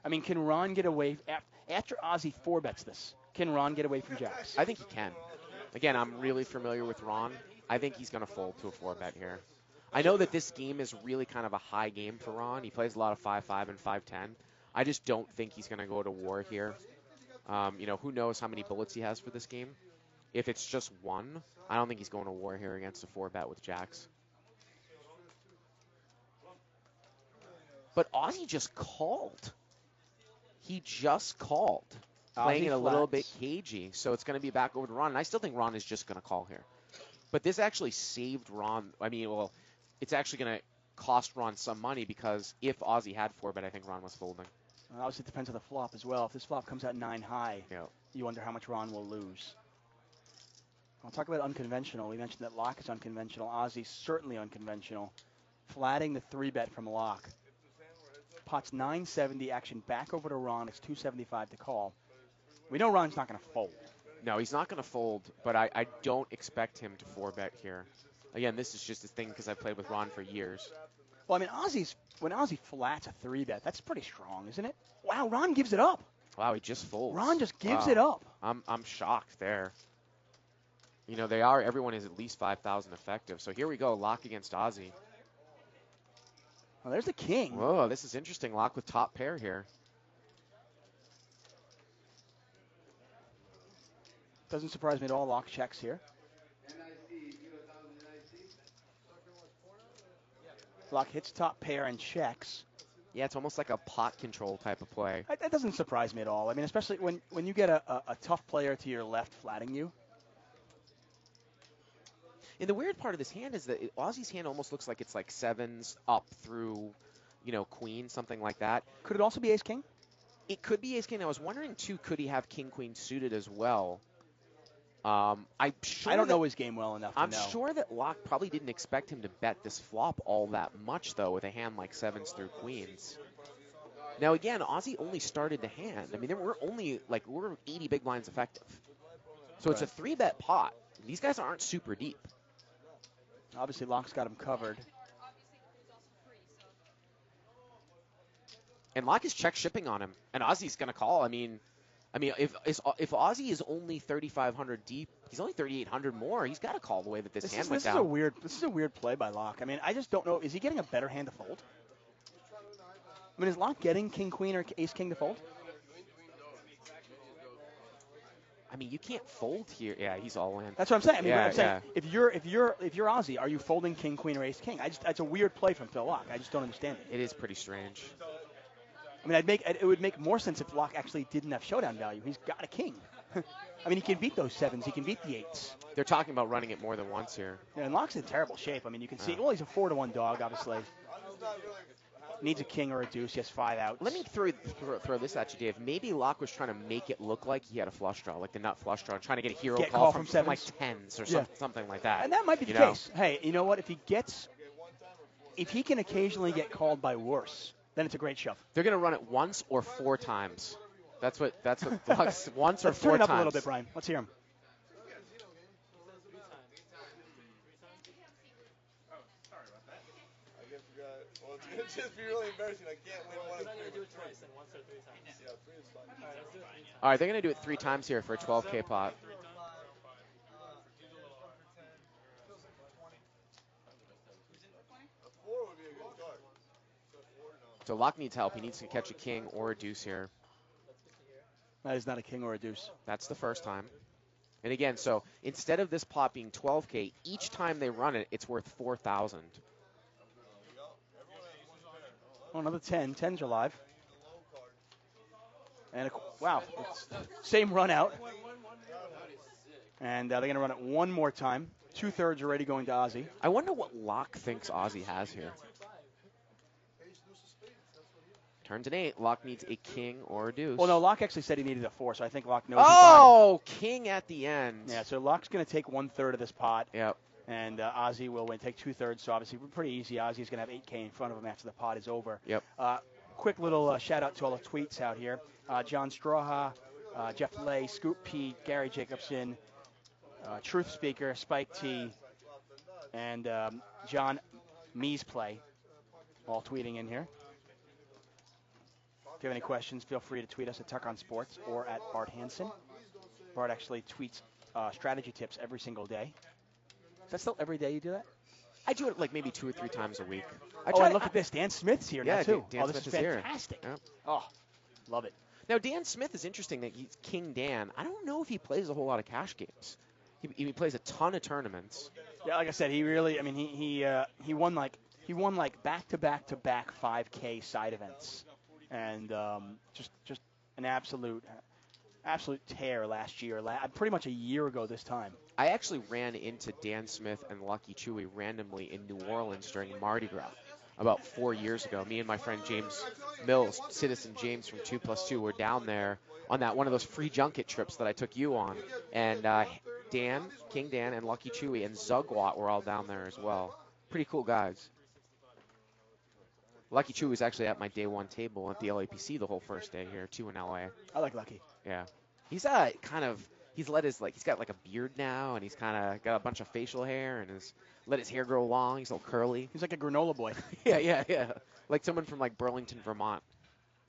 I mean, can Ron get away after Ozzy 4-bets this? Can Ron get away from jacks? I think he can. Again, I'm really familiar with Ron. I think he's going to fold to a 4-bet here. I know that this game is really kind of a high game for Ron. He plays a lot of 5-5 and 5-10. I just don't think he's going to go to war here. Who knows how many bullets he has for this game. If it's just one, I don't think he's going to war here against a 4-bet with jacks. But Ozzy just called. He just called. Playing it a little bit cagey. So it's going to be back over to Ron. And I still think Ron is just going to call here. But this actually saved Ron. It's actually going to cost Ron some money because if Ozzy had 4-bet, I think Ron was folding. Obviously, it depends on the flop as well. If this flop comes out 9 high, you wonder how much Ron will lose. I'll talk about unconventional. We mentioned that Laak is unconventional. Ozzy's certainly unconventional. Flatting the 3-bet from Laak. Pot's 970, action back over to Ron. It's 275 to call. We know Ron's not going to fold. No, he's not going to fold, but I don't expect him to 4-bet here. Again, this is just a thing because I've played with Ron for years. Well, I mean, when Ozzy flats a 3-bet, that's pretty strong, isn't it? Wow, Ron gives it up. Wow, he just folds. Ron just gives it up. I'm shocked there. Everyone is at least 5,000 effective. So here we go, Laak against Ozzy. Well, there's the king. Whoa, this is interesting. Laak with top pair here. Doesn't surprise me at all. Laak checks here. Laak hits top pair and checks. Yeah, it's almost like a pot control type of play. That doesn't surprise me at all. I mean, especially when you get a tough player to your left flatting you. And the weird part of this hand is that Ozzy's hand almost looks like it's like 7s up through, queen, something like that. Could it also be ace-king? It could be ace-king. I was wondering, too, could he have king-queen suited as well? I'm sure I don't know his game well enough to know. I'm sure that Laak probably didn't expect him to bet this flop all that much, though, with a hand like 7s through queens. Now, again, Ozzy only started the hand. I mean, we're 80 big blinds effective. So it's a 3-bet pot. These guys aren't super deep. Obviously, Laak's got him covered. And Laak is check shipping on him, and Ozzy's going to call. I mean, if Ozzy is only 3,500 deep, he's only 3,800 more. He's got to call the way that this hand went down. This is a weird play by Laak. I mean, I just don't know. Is he getting a better hand to fold? I mean, is Laak getting king queen or ace king to fold? I mean, you can't fold here. Yeah, he's all in. That's what I'm saying. I mean, yeah, I'm saying, if you're Ozzy, are you folding king queen or ace king? It's a weird play from Phil Laak. I just don't understand it. It is pretty strange. I mean, it would make more sense if Laak actually didn't have showdown value. He's got a king. I mean, he can beat those 7s. He can beat the 8s. They're talking about running it more than once here. Yeah, and Laak's in terrible shape. I mean, you can see. Well, he's a 4-to-1 dog, obviously. Needs a king or a deuce. He has 5 outs. Let me throw this at you, Dave. Maybe Laak was trying to make it look like he had a flush draw, like the nut flush draw, trying to get a hero call from like 10s or something like that. And that might be the case. Hey, you know what? If he can occasionally get called by worse, then it's a great shove. They're going to run it once or 4 times. That's what Laak's once or 4 times. Let's turn it up a little bit, Brian. Let's hear him. It's just be really embarrassing. I can't win one. We're going to do it twice, then once or 3 times. Yeah, 3 is fine. All right, let's do it 3 times. All right, they're going to do it 3 times here for a 12K pot. So Laak needs help. He needs to catch a king or a deuce here. That is not a king or a deuce. That's the first time. And again, so instead of this pot being 12K, each time they run it, it's worth 4,000. Oh, another 10. 10s are live. And wow, it's same run out. And they're going to run it one more time. 2/3 already going to Ozzy. I wonder what Laak thinks Ozzy has here. Turns an 8. Laak needs a king or a deuce. Well, no, Laak actually said he needed a 4, so I think Laak knows. Oh, king at the end. Yeah, so Laak's going to take 1/3 of this pot. Yep. And Ozzy will take 2/3, so obviously pretty easy. Ozzy's going to have 8K in front of him after the pot is over. Yep. Quick little shout out to all the tweets out here. John Strawha, Jeff Lay, Scoop P, Gary Jacobson, Truth Speaker, Spike T, and John Meesplay, all tweeting in here. If you have any questions, feel free to tweet us at Tuck on Sports or at Bart Hansen. Bart actually tweets strategy tips every single day. Is that still every day you do that? I do it like maybe 2 or 3 times a week. And look at this. Dan Smith's here now, too. Dan this Smith is is fantastic. Here. Yep. Oh, love it. Now, Dan Smith is interesting that he's King Dan. I don't know if he plays a whole lot of cash games. He plays a ton of tournaments. Yeah, like I said, he really, I mean, he won like back-to-back-to-back 5K side events. And just an absolute tear last year. Pretty much a year ago this time. I actually ran into Dan Smith and Lucky Chewy randomly in New Orleans during Mardi Gras about 4 years ago. Me and my friend James Mills, Citizen James from 2+2, were down there on that one of those free junket trips that I took you on. And Dan, King Dan, and Lucky Chewy and Zugwat were all down there as well. Pretty cool guys. Lucky Chewy was actually at my day one table at the LAPC the whole first day here, too, in LA. I like Lucky. Yeah. He's he's got like a beard now, and he's kind of got a bunch of facial hair, and let his hair grow long. He's all curly. He's like a granola boy. yeah. Like someone from like Burlington, Vermont.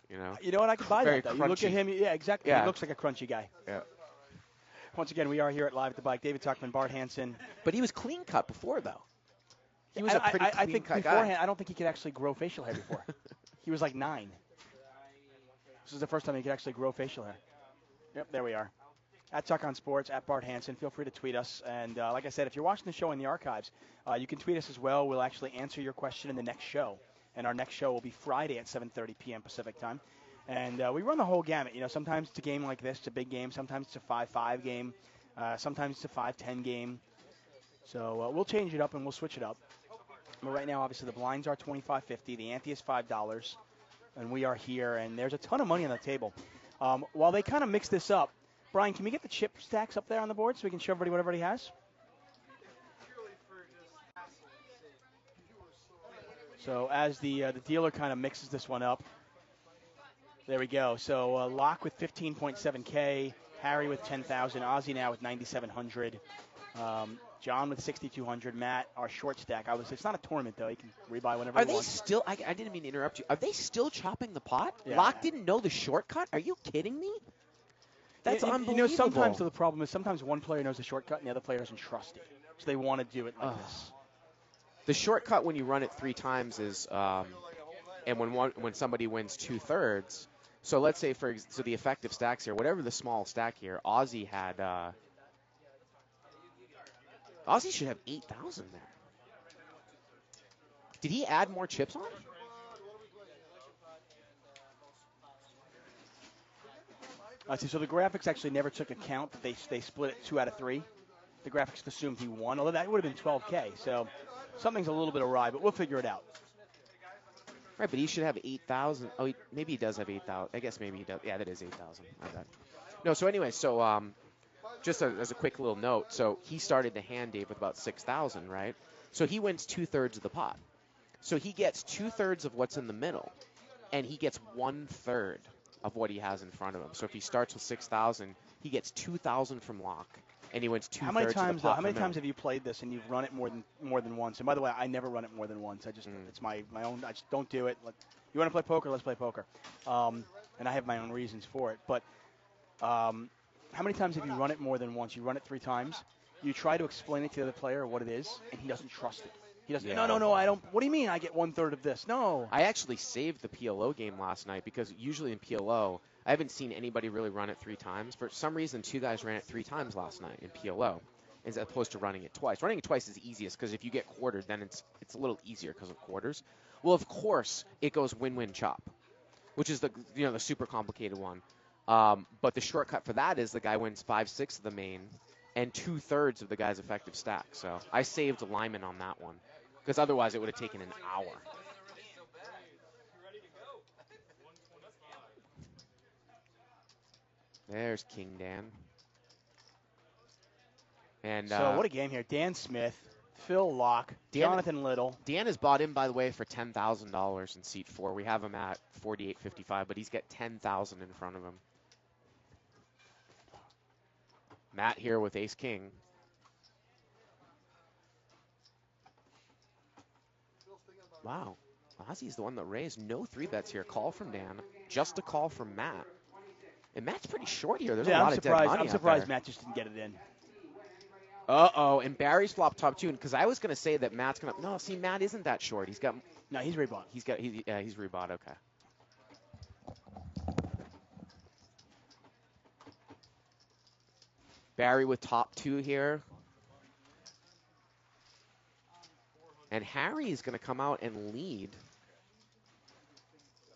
You know. You know what? I could buy Very that. Though. Crunchy. You look at him. Yeah, exactly. Yeah. He looks like a crunchy guy. Yeah. Once again, we are here at Live at the Bike. David Tuckman, Bart Hansen. But he was clean cut before, though. He was a pretty I think clean cut beforehand, guy. I don't think he could actually grow facial hair before. He was like 9. This is the first time he could actually grow facial hair. Yep, there we are. At Tuck on Sports, at Bart Hansen. Feel free to tweet us. And like I said, if you're watching the show in the archives, you can tweet us as well. We'll actually answer your question in the next show. And our next show will be Friday at 7:30 p.m. Pacific time. And we run the whole gamut. You know, sometimes it's a game like this, it's a big game. Sometimes it's a 5-5 game. Sometimes it's a 5-10 game. So we'll change it up and we'll switch it up. But right now, obviously, the blinds are $25.50. The ante is $5. And we are here, and there's a ton of money on the table. While they kind of mix this up, Brian, can we get the chip stacks up there on the board so we can show everybody what everybody has? So as the dealer kind of mixes this one up, there we go. So Laak with 15.7K, Harry with 10,000, Ozzy now with 9,700, John with 6,200, Matt, our short stack. It's not a tournament though. You can rebuy whenever Are you they want. still? I didn't mean to interrupt you. Are they still chopping the pot? Yeah. Laak didn't know the shortcut. Are you kidding me? That's unbelievable. You know, sometimes the problem is sometimes one player knows the shortcut and the other player doesn't trust it, so they want to do it like this. The shortcut when you run it 3 times is, and when somebody wins 2/3. So let's say so the effective stacks here, whatever the small stack here, Ozzy had. Ozzy should have 8,000 there. Did he add more chips on? So the graphics actually never took account that they split it 2 out of 3. The graphics assumed he won, although that would have been 12K. So something's a little bit awry, but we'll figure it out. Right, but he should have 8,000. Oh, maybe he does have 8,000. I guess maybe he does. Yeah, that is 8,000. My bad. No, so anyway, just as a quick little note, so he started the hand, Dave, with about 6,000, right? So he wins 2/3 of the pot. So he gets 2/3 of what's in the middle, and he gets 1/3 of what he has in front of him. So if he starts with 6,000, he gets 2,000 from Laak, and he wins 2/3 How many of the times? pot How many from times him. have you played this and you've run it more than once? And by the way, I never run it more than once. I just it's my own. I just don't do it. You want to play poker? Let's play poker. And I have my own reasons for it. But how many times have you run it more than once? You run it 3 times. You try to explain it to the other player what it is, and he doesn't trust it. He doesn't. Yeah. No, I don't. What do you mean? I get 1/3 of this? No. I actually saved the PLO game last night because usually in PLO, I haven't seen anybody really run it 3 times. For some reason, 2 guys ran it 3 times last night in PLO, as opposed to running it twice. Running it twice is easiest because if you get quartered, then it's a little easier because of quarters. Well, of course, it goes win-win chop, which is the super complicated one. But the shortcut for that is the guy wins 5/6 of the main and 2/3 of the guy's effective stack. So I saved Lyman on that one because otherwise it would have taken an hour. There's King Dan. And So what a game here. Dan Smith, Phil Laak, Jonathan Little. Dan is bought in, by the way, for $10,000 in seat 4. We have him at 48.55, but he's got 10,000 in front of him. Matt here with Ace King. Wow. Ozzy's the one that raised. No 3-bets here. Call from Dan. Just a call from Matt. And Matt's pretty short here. There's a lot of dead money I'm out surprised there. Matt just didn't get it in. Uh-oh, and Barry's flopped top 2, because I was going to say that Matt's going to... No, see, Matt isn't that short. He's got... No, he's rebought. He's rebought, okay. Barry with top 2 here. And Harry is going to come out and lead.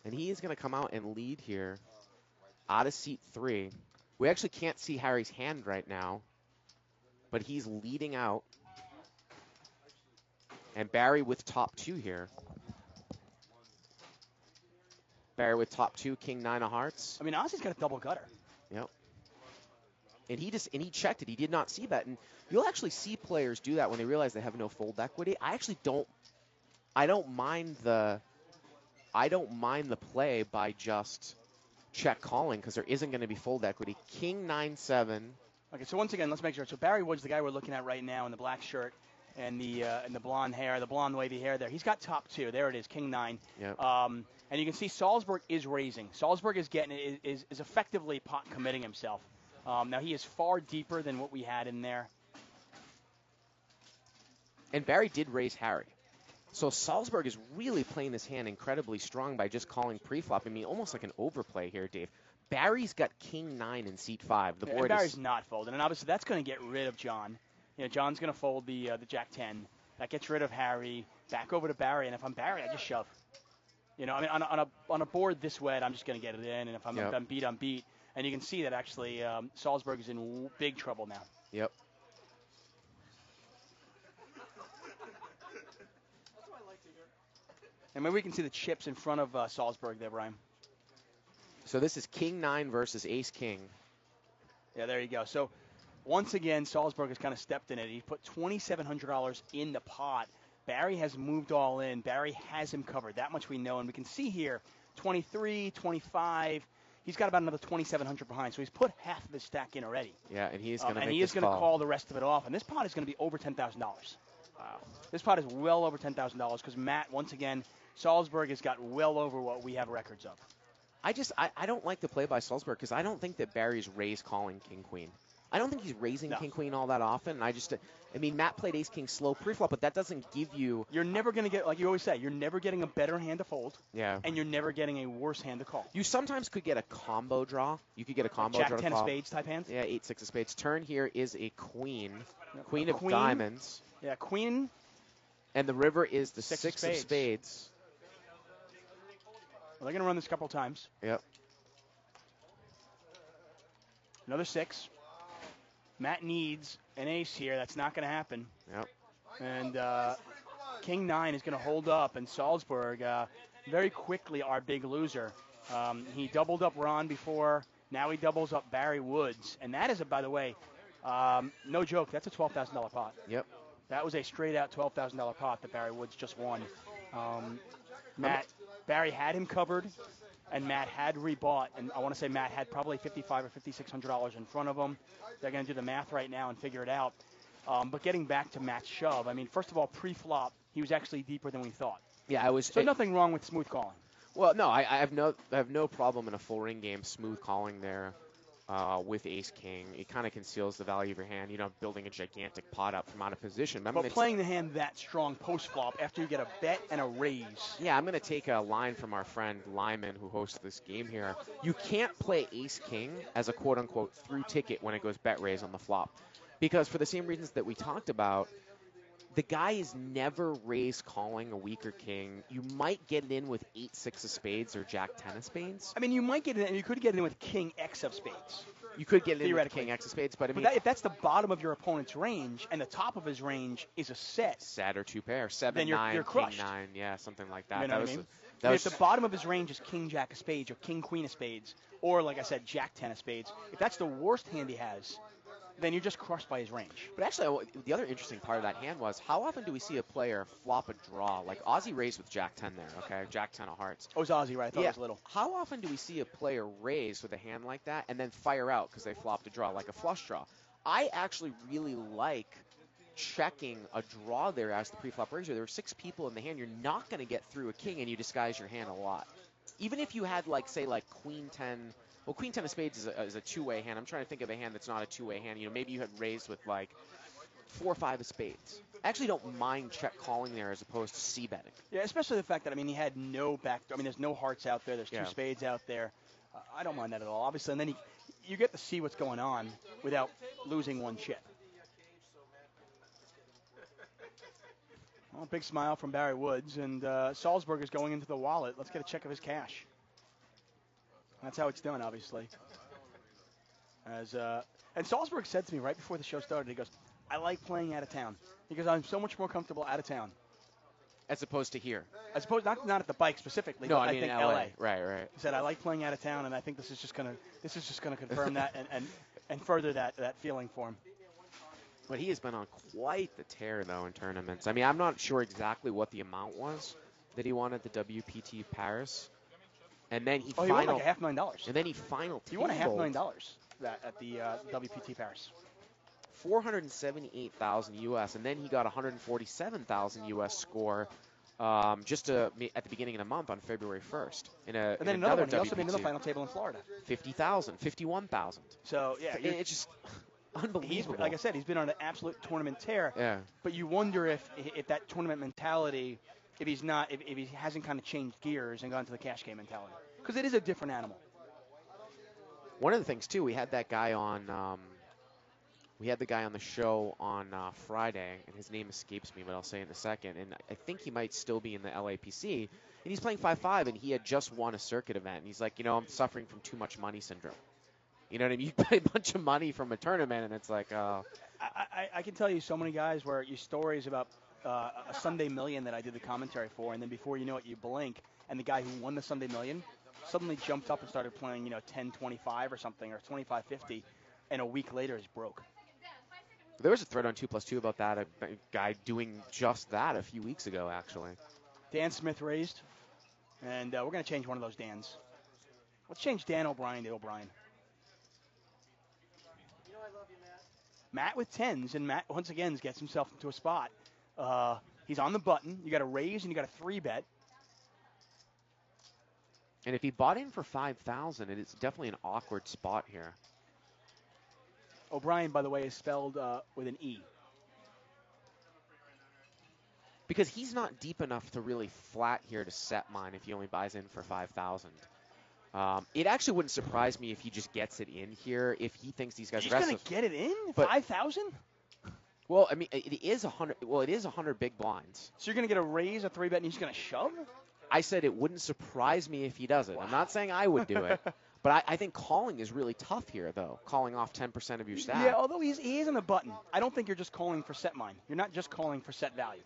And he is going to come out and lead here out of seat 3. We actually can't see Harry's hand right now, but he's leading out. And Barry with top 2 here. Barry with top 2, King 9 of hearts. I mean, Ozzy's got a double gutter. Yep. And he checked it. He did not see that. And you'll actually see players do that when they realize they have no fold equity. I actually don't mind the play by just check calling because there isn't going to be fold equity. King 9-7. Okay, so once again, let's make sure. So Barry Wood's the guy we're looking at right now in the black shirt and the blonde hair, the blonde wavy hair there. He's got top 2. There it is, King 9. Yep. And you can see Salsberg is raising. Salsberg is is effectively pot committing himself. Now he is far deeper than what we had in there. And Barry did raise Harry. So Salsberg is really playing this hand incredibly strong by just calling pre-flop. I mean, almost like an overplay here, Dave. Barry's got King 9 in seat 5. The board and Barry's not folding, and obviously that's going to get rid of John. John's going to fold the Jack 10. That gets rid of Harry. Back over to Barry, and if I'm Barry, I just shove. I mean, on a board this wet, I'm just going to get it in, and if I'm beat, I'm beat. And you can see that actually Salsberg is in big trouble now. Yep. And maybe we can see the chips in front of Salsberg there, Brian. So this is King 9 versus Ace King. Yeah, there you go. So once again, Salsberg has kind of stepped in it. He put $2,700 in the pot. Barry has moved all in. Barry has him covered. That much we know. And we can see here, 23, 25. He's got about another 2,700 behind. So he's put half of his stack in already. Yeah, and he is going to make And he is this going to call. call the rest of it off. And this pot is going to be over $10,000. Wow. This pot is well over $10,000 because Matt, once again, Salsberg has got well over what we have records of. I don't like the play by Salsberg because I don't think that Barry's raise calling King Queen. I don't think he's raising King Queen all that often. I mean, Matt played Ace King slow preflop, but that doesn't give you. You're never going to get, like you always say, you're never getting a better hand to fold. Yeah. And you're never getting a worse hand to call. You sometimes could get a combo draw. You could get a combo Jack draw. Jack 10 of spades type hands. Yeah, 8-6 of spades. Turn here is a queen. Yep. Queen of diamonds. Yeah, queen. And the river is the 6 of spades. Well, they're going to run this a couple times. Yep. Another 6. Matt needs an ace here. That's not going to happen. Yep. And King 9 is going to hold up, and Salsberg, very quickly our big loser. He doubled up Ron before. Now he doubles up Barry Woods. And that is, by the way, no joke, that's a $12,000 pot. Yep. That was a straight-out $12,000 pot that Barry Woods just won. Barry had him covered, and Matt had rebought. And I want to say Matt had probably $5,500 or $5,600 in front of him. They're going to do the math right now and figure it out. But getting back to Matt's shove, I mean, first of all, pre-flop, he was actually deeper than we thought. Yeah, I was. So nothing wrong with smooth calling. Well, no, I have no problem in a full ring game smooth calling there with Ace King. It kind of conceals the value of your hand. You know, building a gigantic pot up from out of position. But playing the hand that strong post flop after you get a bet and a raise. Yeah, I'm going to take a line from our friend Lyman, who hosts this game here. You can't play Ace King as a quote unquote through ticket when it goes bet raise on the flop, because for the same reasons that we talked about. The guy is never raise calling a weaker king. You might get it in with 8-6 of spades or Jack 10 of spades. I mean, you might get it in. You could get it in with King X of spades. You could get it in with King X of spades, but I mean, if that's the bottom of your opponent's range and the top of his range is a set or 2 pair, 7, then 9, you're crushed. King 9, yeah, something like that. You know what I mean? If the bottom of his range is King Jack of spades or King Queen of spades, or like I said, Jack 10 of spades, if that's the worst hand he has, then you're just crushed by his range. But actually, the other interesting part of that hand was, how often do we see a player flop a draw? Like Ozzy raised with Jack 10 there, okay? Jack 10 of hearts. Oh, it was Ozzy, right? I thought it was little. How often do we see a player raise with a hand like that and then fire out because they flopped a draw, like a flush draw? I actually really like checking a draw there as the pre-flop raiser. There were 6 people in the hand. You're not going to get through a king, and you disguise your hand a lot. Even if you had, like, say, like Queen 10... Well, Queen 10 of spades is a two-way hand. I'm trying to think of a hand that's not a two-way hand. You know, maybe you had raised with, like, 4 or 5 of spades. I actually don't mind check calling there as opposed to c-betting. Yeah, especially the fact that, I mean, he had no back. I mean, there's no hearts out there. There's 2 spades out there. I don't mind that at all, obviously. And then you get to see what's going on without losing one chip. Well, big smile from Barry Woods. And Salsberg is going into the wallet. Let's get a check of his cash. That's how it's done, obviously. And Salsberg said to me right before the show started, he goes, I like playing out of town. Because I'm so much more comfortable out of town. As opposed to here. As opposed, not at the bike specifically, no, but I mean think LA. Right. He said, I like playing out of town, and I think this is just gonna confirm that and further that feeling for him. But he has been on quite the tear, though, in tournaments. I mean, I'm not sure exactly what the amount was that he won at the WPT Paris. And then he won like $500,000. And then he final He won $500,000 at the WPT Paris. $478,000 US, and then he got $147,000 US score just at the beginning of the month on February 1st. And then another one. He also made another final table in Florida. $50,000, $51,000. So yeah, it's just unbelievable. Like I said, he's been on an absolute tournament tear. Yeah. But you wonder if that tournament mentality, if he hasn't kind of changed gears and gone to the cash game mentality, because it is a different animal. One of the things too, we had that guy on. We had the guy on the show on Friday, and his name escapes me, but I'll say in a second. And I think he might still be in the LAPC. And he's playing 5-5, and he had just won a circuit event. And he's like, I'm suffering from too much money syndrome. You know what I mean? You pay a bunch of money from a tournament, and it's like, I can tell you so many guys where your stories about a Sunday Million that I did the commentary for, and then before you know it, you blink, and the guy who won the Sunday Million suddenly jumped up and started playing, 10-25 or something, or 25-50, and a week later is broke. There was a thread on 2+2 about that, a guy doing just that a few weeks ago, actually. Dan Smith raised, and we're going to change one of those Dans. Let's change Dan O'Brien to O'Brien. Matt with 10s, and Matt once again gets himself into a spot. He's on the button. You got a raise and you got a 3-bet. And if he bought in for 5,000, it is definitely an awkward spot here. O'Brien, by the way, is spelled with an E. Because he's not deep enough to really flat here to set mine if he only buys in for 5,000. It actually wouldn't surprise me if he just gets it in here if he thinks these guys are aggressive. He's going to get it in? 5,000? Well, I mean, it is 100. Well, it is 100 big blinds. So you're going to get a raise, a 3-bet, and he's going to shove? I said it wouldn't surprise me if he does it. Wow. I'm not saying I would do it, But I think calling is really tough here, though. Calling off 10% of your stack. Yeah, although he is on a button. I don't think you're just calling for set mine. You're not just calling for set value.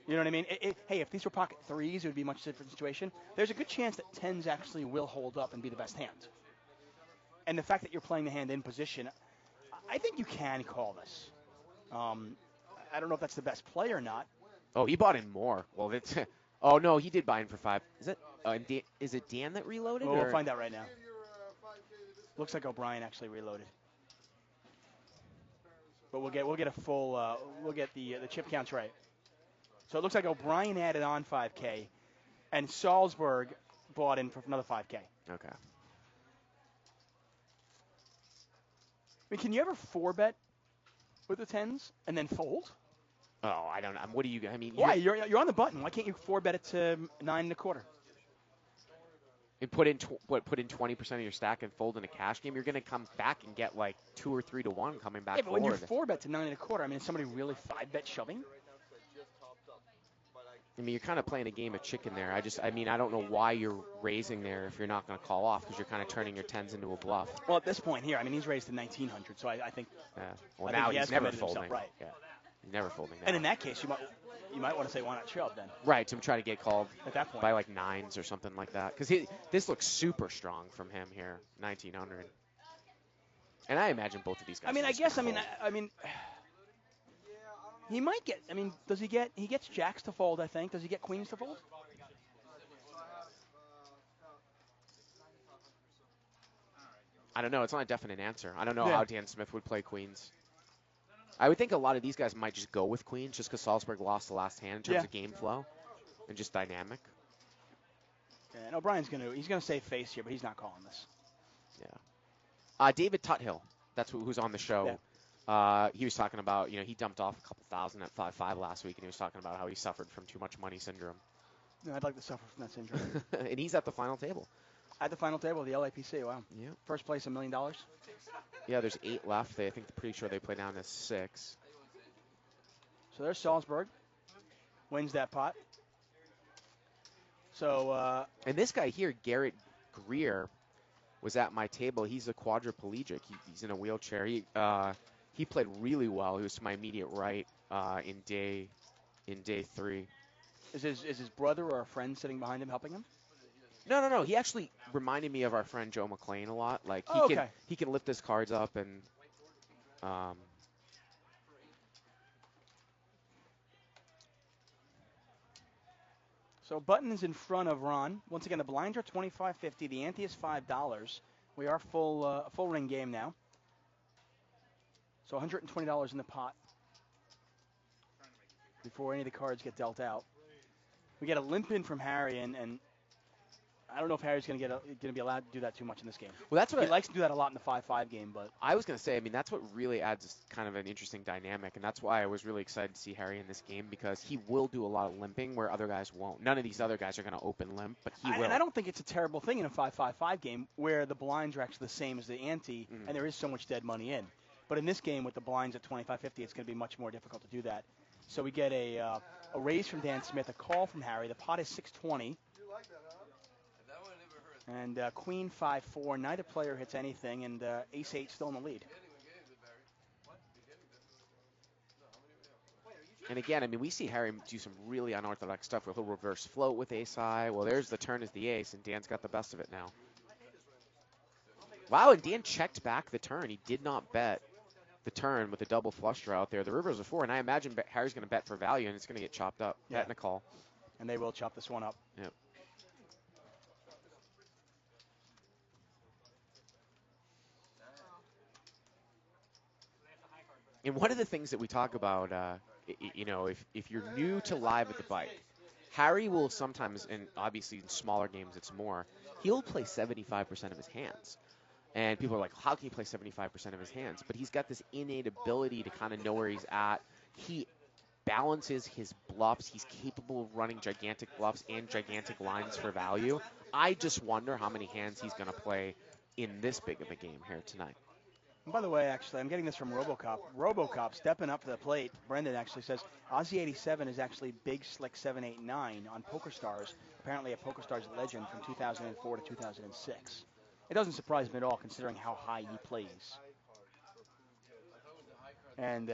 You know what I mean? Hey, if these were pocket threes, it would be a much different situation. There's a good chance that tens actually will hold up and be the best hand. And the fact that you're playing the hand in position, I think you can call this. I don't know if that's the best play or not. Oh, he bought in more. Well, it's. Oh no, he did buy in for 5. Is it? Is it Dan that reloaded? Well, we'll find out right now. Looks like O'Brien actually reloaded. But we'll get a full. We'll get the chip counts right. So it looks like O'Brien added on 5K, and Salsberg bought in for another 5K. Okay. I mean, can you ever 4-bet with the tens and then fold? Oh, I don't know. What do you? I mean, Why? You're on the button. Why can't you 4-bet it to 9.25? And put in 20% of your stack and fold in a cash game. You're going to come back and get like 2 or 3 to 1 coming back. Yeah, but forward. when you're 4-bet to 9.25, I mean, is somebody really 5-bet shoving? I mean, you're kind of playing a game of chicken there. I mean, I don't know why you're raising there if you're not going to call off because you're kind of turning your tens into a bluff. Well, at this point here, I mean, he's raised to 1,900, so I think. Yeah. Well, I now think he he's has never committed himself, folding. right? Yeah. He's never folding. Now. And in that case, you might want to say, why not shove then? Right, to try to get called at that point by like 9s or something like that. Because this looks super strong from him here, 1,900. And I imagine both of these guys. I mean, he might get. I mean, does he get? He gets jacks to fold. I think. Does he get queens to fold? I don't know. It's not a definite answer. I don't know how Dan Smith would play queens. I would think a lot of these guys might just go with queens just because Salsberg lost the last hand in terms of game flow and just dynamic. Yeah, and O'Brien's he's gonna save face here, but he's not calling this. Yeah. David Tuthill, that's who's on the show. Yeah. He was talking about, he dumped off a couple thousand at 5-5 last week, and he was talking about how he suffered from too much money syndrome. No, I'd like to suffer from that syndrome. And he's at the final table. At the final table, the LAPC. Wow. Yeah. First place, $1 million. Yeah, there's 8 left. I think pretty sure they play down to 6. So there's Salsberg. Wins that pot. So. And this guy here, Garrett Greer, was at my table. He's a quadriplegic. He's in a wheelchair. He played really well. He was to my immediate right in day 3. Is his brother or a friend sitting behind him helping him? No. He actually reminded me of our friend Joe McLean a lot. Like he can lift his cards up and. So Button is in front of Ron. Once again, the blinds are $25.50. The ante is $5. We are full ring game now. So $120 in the pot before any of the cards get dealt out. We get a limp in from Harry, and I don't know if Harry's going to be allowed to do that too much in this game. Well, that's what he likes to do that a lot in the 5-5 game, but I was going to say. I mean, that's what really adds kind of an interesting dynamic, and that's why I was really excited to see Harry in this game because he will do a lot of limping where other guys won't. None of these other guys are going to open limp, but he will. And I don't think it's a terrible thing in a 5-5-5 game where the blinds are actually the same as the ante, and there is so much dead money in. But in this game with the blinds at $25.50, it's going to be much more difficult to do that. So we get a raise from Dan Smith, a call from Harry. The pot is $620. And Queen 5-4, neither player hits anything, and Ace-8 still in the lead. And again, I mean, we see Harry do some really unorthodox stuff where he'll reverse float with ace-high. Well, there's the turn as the ace, and Dan's got the best of it now. Wow, and Dan checked back the turn. He did not bet the turn with the double flush draw out there. The river's a 4, and I imagine Harry's going to bet for value, and it's going to get chopped up. Bet and a call. And they will chop this one up. Yep. And one of the things that we talk about, if you're new to Live at the Bike, Harry will sometimes, and obviously in smaller games it's more, he'll play 75% of his hands. And people are like, how can he play 75% of his hands? But he's got this innate ability to kind of know where he's at. He balances his bluffs. He's capable of running gigantic bluffs and gigantic lines for value. I just wonder how many hands he's going to play in this big of a game here tonight. And by the way, actually, I'm getting this from RoboCop. RoboCop stepping up to the plate. Brendan actually says Ozzy 87 is actually Big Slick 789 on PokerStars. Apparently a PokerStars legend from 2004 to 2006. It doesn't surprise me at all, considering how high he plays. And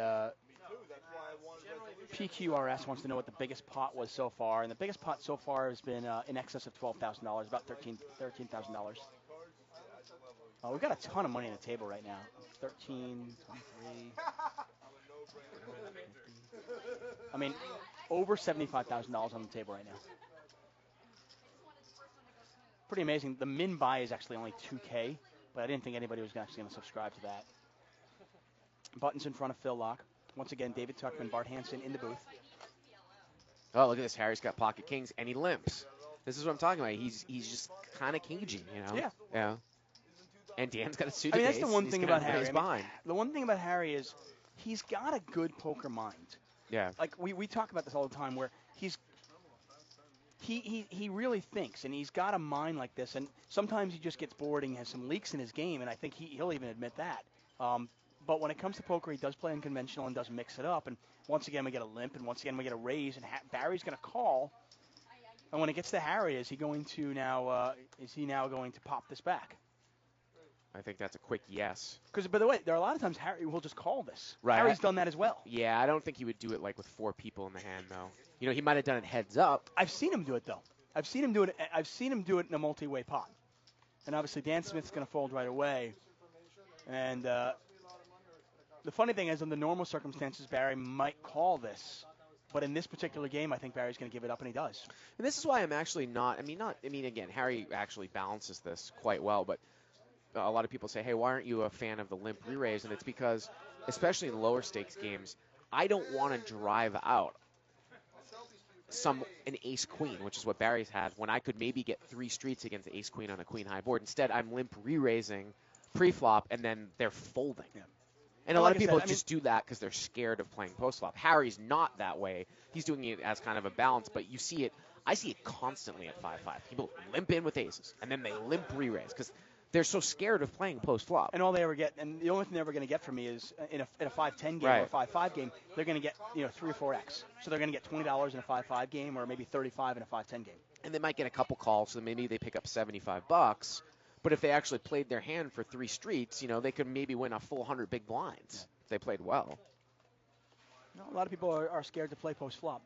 PQRS wants to know what the biggest pot was so far, and the biggest pot so far has been in excess of $12,000, about $13,000. We've got a ton of money on the table right now. 13, 23. I mean, over $75,000 on the table right now. Pretty amazing. The min buy is actually only 2K, but I didn't think anybody was actually going to subscribe to that. Buttons in front of Phil Laak. Once again, David Tuckman, Bart Hansen in the booth. Oh, look at this. Harry's got pocket kings, and he limps. This is what I'm talking about. He's just kind of cagey, you know? Yeah. Yeah. And Dan's got a suited I mean, that's ace. the one thing about Harry. The one thing about Harry is he's got a good poker mind. Yeah. Like, we talk about this all the time, where he really thinks, and he's got a mind like this, and sometimes he just gets bored and has some leaks in his game, and I think he'll even admit that. But when it comes to poker, he does play unconventional and does mix it up, and once again we get a limp, and once again we get a raise, and Barry's going to call, and when it gets to Harry, is he going to now going to pop this back? I think that's a quick yes. Because, by the way, there are a lot of times Harry will just call this. Right. Harry's done that as well. Yeah, I don't think he would do it like with 4 people in the hand, though. You know, he might have done it heads up. I've seen him do it, though. I've seen him do it in a multi-way pot. And obviously Dan Smith's going to fold right away. And the funny thing is, in the normal circumstances, Barry might call this. But in this particular game, I think Barry's going to give it up, and he does. And this is why I'm actually not. I mean, again, Harry actually balances this quite well, but a lot of people say, hey, why aren't you a fan of the limp re-raise? And it's because, especially in lower stakes games, I don't want to drive out an ace-queen, which is what Barry's had, when I could maybe get 3 streets against ace-queen on a queen-high board. Instead, I'm limp re-raising pre-flop, and then they're folding. Yeah. And a lot of people just do that because they're scared of playing post-flop. Harry's not that way. He's doing it as kind of a balance, but you see it. I see it constantly at 5-5. People limp in with aces, and then they limp re-raise because they're so scared of playing post-flop. And all they ever get, and the only thing they're ever going to get from me is in a 5-10 game or a 5-5 game, they're going to get 3 or 4x. So they're going to get $20 in a 5-5 game or maybe $35 in a 5-10 game. And they might get a couple calls, so maybe they pick up $75. But if they actually played their hand for 3 streets, they could maybe win a full 100 big blinds if they played well. A lot of people are scared to play post-flop.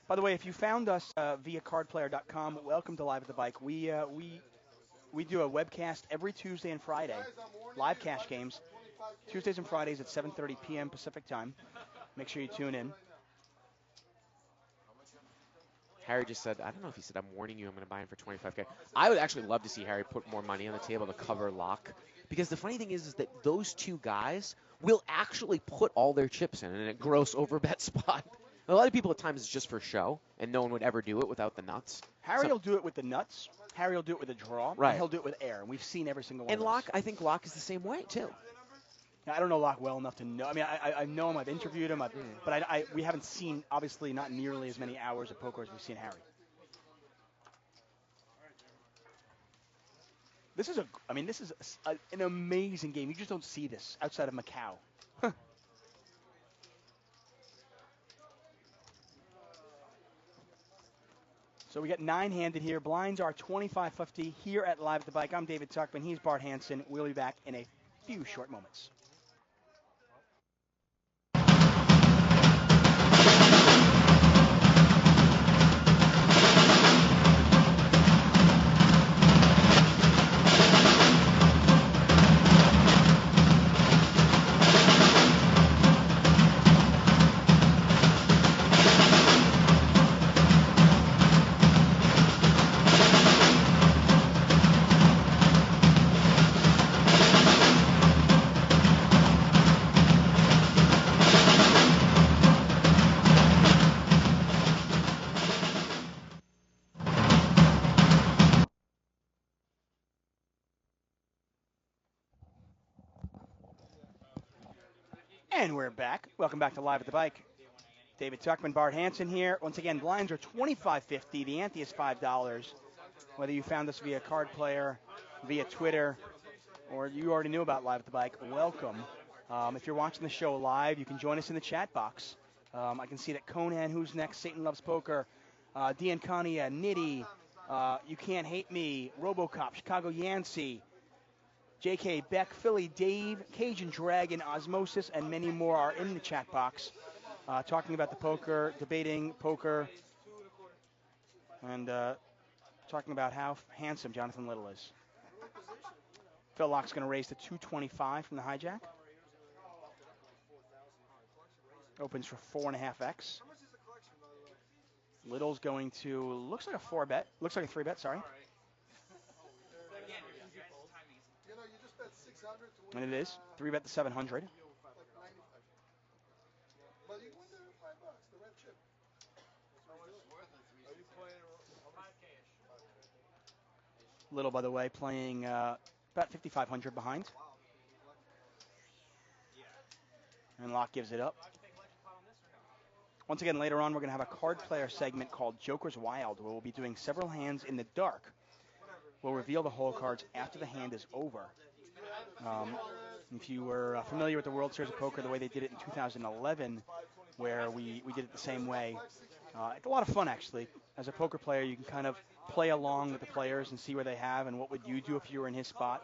By the way, if you found us via cardplayer.com, welcome to Live at the Bike. We do a webcast every Tuesday and Friday, live cash games, Tuesdays and Fridays at 7:30 p.m. Pacific time. Make sure you tune in. Harry just said, I don't know if he said, I'm warning you, I'm going to buy him for $25K. I would actually love to see Harry put more money on the table to cover Laak, because the funny thing is that those 2 guys will actually put all their chips in a gross overbet spot. A lot of people at times it's just for show, and no one would ever do it without the nuts. Harry will do it with the nuts. Harry will do it with a draw. Right. And he'll do it with air. And we've seen every single one and of Laak, those. I think Laak is the same way, too. I don't know Laak well enough to know. I mean, I know him. I've interviewed him. But we haven't seen, obviously, not nearly as many hours of poker as we've seen Harry. This is an amazing game. You just don't see this outside of Macau. So we got 9-handed here. Blinds are $25.50 here at Live at the Bike. I'm David Tuckman. He's Bart Hansen. We'll be back in a few short moments. And we're back. Welcome back to Live at the Bike. David Tuckman, Bart Hansen here. Once again, blinds are $25.50. The ante is $5. Whether you found us via Card Player, via Twitter, or you already knew about Live at the Bike, welcome. If you're watching the show live, you can join us in the chat box. I can see that Conan, Who's Next, Satan Loves Poker, Diancania, Nitty, You Can't Hate Me, Robocop, Chicago Yancey, J.K. Beck, Philly Dave, Cajun Dragon, Osmosis, and many more are in the chat box talking about the poker, debating poker, and talking about how handsome Jonathan Little is. Phil Laak's going to raise to 225 from the hijack. Opens for 4.5x. Little's going to, looks like a 4-bet. Looks like a 3-bet, sorry. And it is. 3-bet to 700. Little, by the way, playing about 5,500 behind. And Laak gives it up. Once again, later on, we're going to have a card player segment called Joker's Wild, where we'll be doing several hands in the dark. We'll reveal the hole cards after the hand is over. If you were familiar with the World Series of Poker, the way they did it in 2011, where we did it the same way, it's a lot of fun, actually. As a poker player, you can kind of play along with the players and see where they have and what would you do if you were in his spot.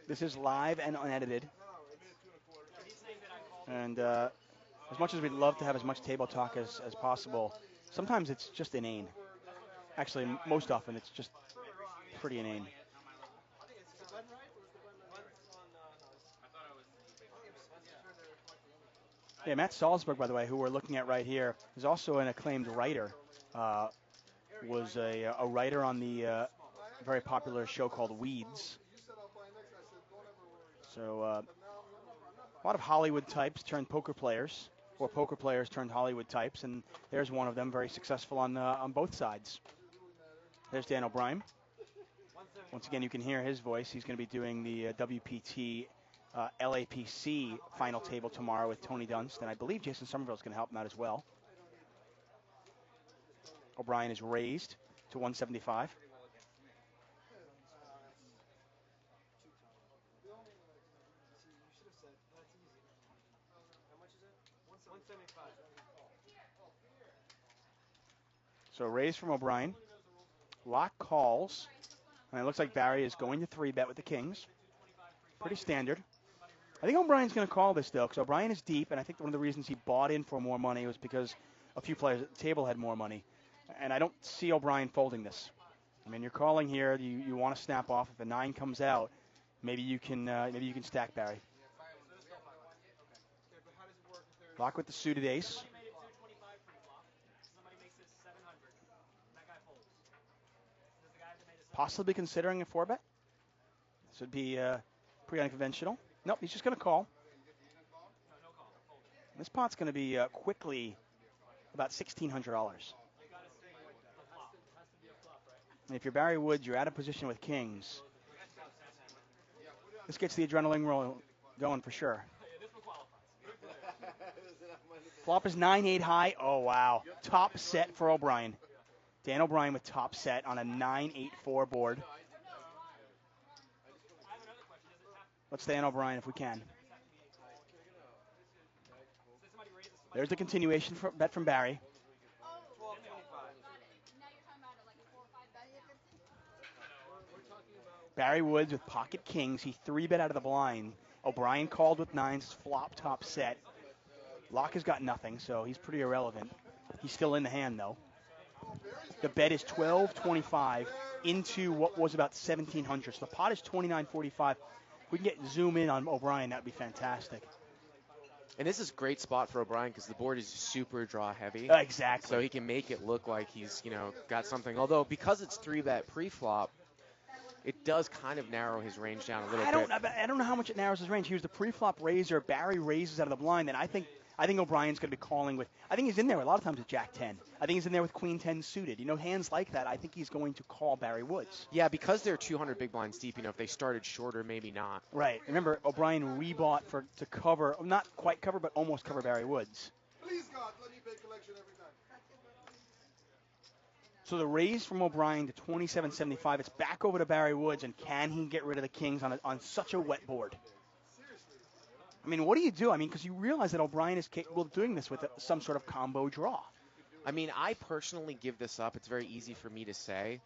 This is live and unedited. And as much as we'd love to have as much table talk as possible, sometimes it's just inane. Actually, most often it's just pretty inane. Yeah, Matt Salsberg, by the way, who we're looking at right here, is also an acclaimed writer. Was a writer on the very popular show called Weeds. So a lot of Hollywood types turned poker players, or poker players turned Hollywood types, and there's one of them, very successful on both sides. There's Dan O'Brien. Once again, you can hear his voice. He's going to be doing the WPT LAPC final table tomorrow with Tony Dunst, and I believe Jason Somerville's going to help him out as well. O'Brien is raised to 175. So raised from O'Brien. Laak calls, and it looks like Barry is going to 3-bet with the kings. Pretty standard. I think O'Brien's going to call this, though, because O'Brien is deep, and I think one of the reasons he bought in for more money was because a few players at the table had more money. And I don't see O'Brien folding this. I mean, you're calling here. You want to snap off. If a 9 comes out, maybe you can stack Barry. Laak with the suited ace. Possibly considering a 4-bet. This would be pretty unconventional. Nope, he's just going to call. This pot's going to be quickly about $1,600. And if you're Barry Woods, you're out of position with kings. This gets the adrenaline roll going for sure. Flop is 9-8 high. Oh, wow. Top set for O'Brien. Dan O'Brien with top set on a 9-8-4 board. Let's Dan O'Brien if we can. There's the continuation bet from Barry. Barry Woods with pocket kings. He 3-bet out of the blind. O'Brien called with 9s, flop top set. Laak has got nothing, so he's pretty irrelevant. He's still in the hand, though. The bet is $12.25 into what was about $1,700. So the pot is $29.45. If we can zoom in on O'Brien, that would be fantastic. And this is a great spot for O'Brien because the board is super draw heavy. Exactly. So he can make it look like he's, got something. Although because it's 3-bet pre-flop, it does kind of narrow his range down a little bit. I don't know how much it narrows his range. He was the pre-flop raiser. Barry raises out of the blind, and I think O'Brien's going to be calling with. I think he's in there a lot of times with Jack 10. I think he's in there with Queen 10 suited. Hands like that. I think he's going to call Barry Woods. Yeah, because they're 200 big blinds deep. If they started shorter, maybe not. Right. Remember, O'Brien rebought to cover, not quite cover, but almost cover Barry Woods. Please God, let me pay collection every time. So the raise from O'Brien to 27.75. It's back over to Barry Woods, and can he get rid of the Kings on such a wet board? I mean, what do you do? I mean, because you realize that O'Brien is capable of doing this with some sort of combo draw. I mean, I personally give this up. It's very easy for me to say,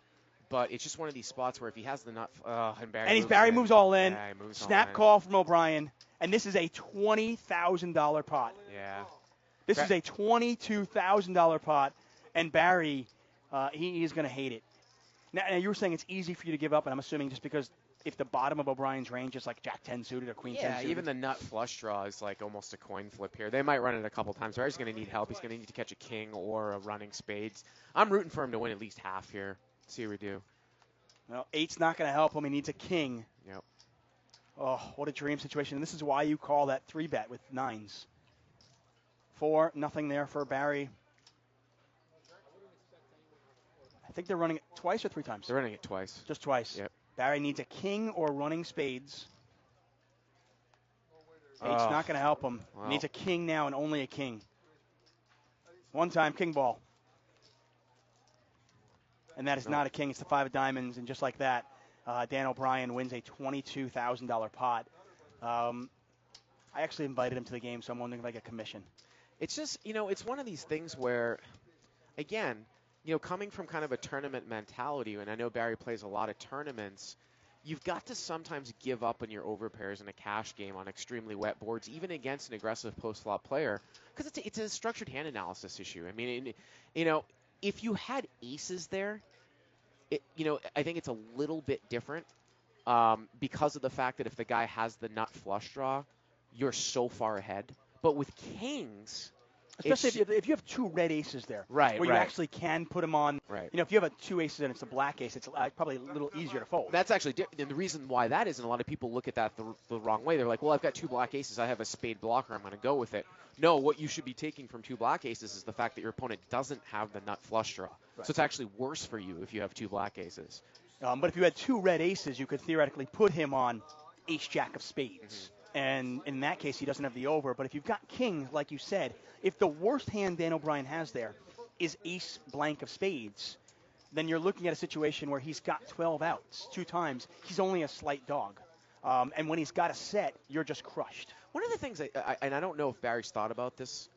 but it's just one of these spots where if he has the nut, and Barry moves all in. Yeah, he moves Snap all in. call from O'Brien, and this is a $20,000 pot. Yeah. This is a $22,000 pot, and Barry, he is going to hate it. Now, you were saying it's easy for you to give up, and I'm assuming just because if the bottom of O'Brien's range is like Jack 10 suited or Queen 10 suited. Yeah, even the nut flush draw is like almost a coin flip here. They might run it a couple times. Barry's going to need help. He's going to need to catch a king or a running spades. I'm rooting for him to win at least half here. See what we do. Well, 8's not going to help him. He needs a king. Yep. Oh, what a dream situation. And this is why you call that 3-bet with 9s. 4, nothing there for Barry. I think they're running it twice or 3 times? They're running it twice. Just twice. Yep. Barry needs a king or running spades. 8's not going to help him. Wow. He needs a king now and only a king. One time, king ball. And that is not a king. It's the 5 of diamonds. And just like that, Dan O'Brien wins a $22,000 pot. I actually invited him to the game, so I'm wondering if I get commission. It's just, it's one of these things where, again, coming from kind of a tournament mentality, and I know Barry plays a lot of tournaments, you've got to sometimes give up on your overpairs in a cash game on extremely wet boards, even against an aggressive post-flop player, because it's a structured hand analysis issue. I mean, if you had aces there, I think it's a little bit different because of the fact that if the guy has the nut flush draw, you're so far ahead. But with kings, especially if you have 2 red aces there, right, where you actually can put them on. Right. If you have 2 aces and it's a black ace, it's probably a little easier to fold. That's actually and the reason why that is, and a lot of people look at that the wrong way. They're like, well, I've got 2 black aces. I have a spade blocker. I'm going to go with it. No, what you should be taking from 2 black aces is the fact that your opponent doesn't have the nut flush draw. Right. So it's actually worse for you if you have 2 black aces. But if you had 2 red aces, you could theoretically put him on ace-jack of spades. Mm-hmm. And in that case, he doesn't have the over. But if you've got king, like you said, if the worst hand Dan O'Brien has there is ace blank of spades, then you're looking at a situation where he's got 12 outs 2 times. He's only a slight dog. And when he's got a set, you're just crushed. One of the things, and I don't know if Barry's thought about this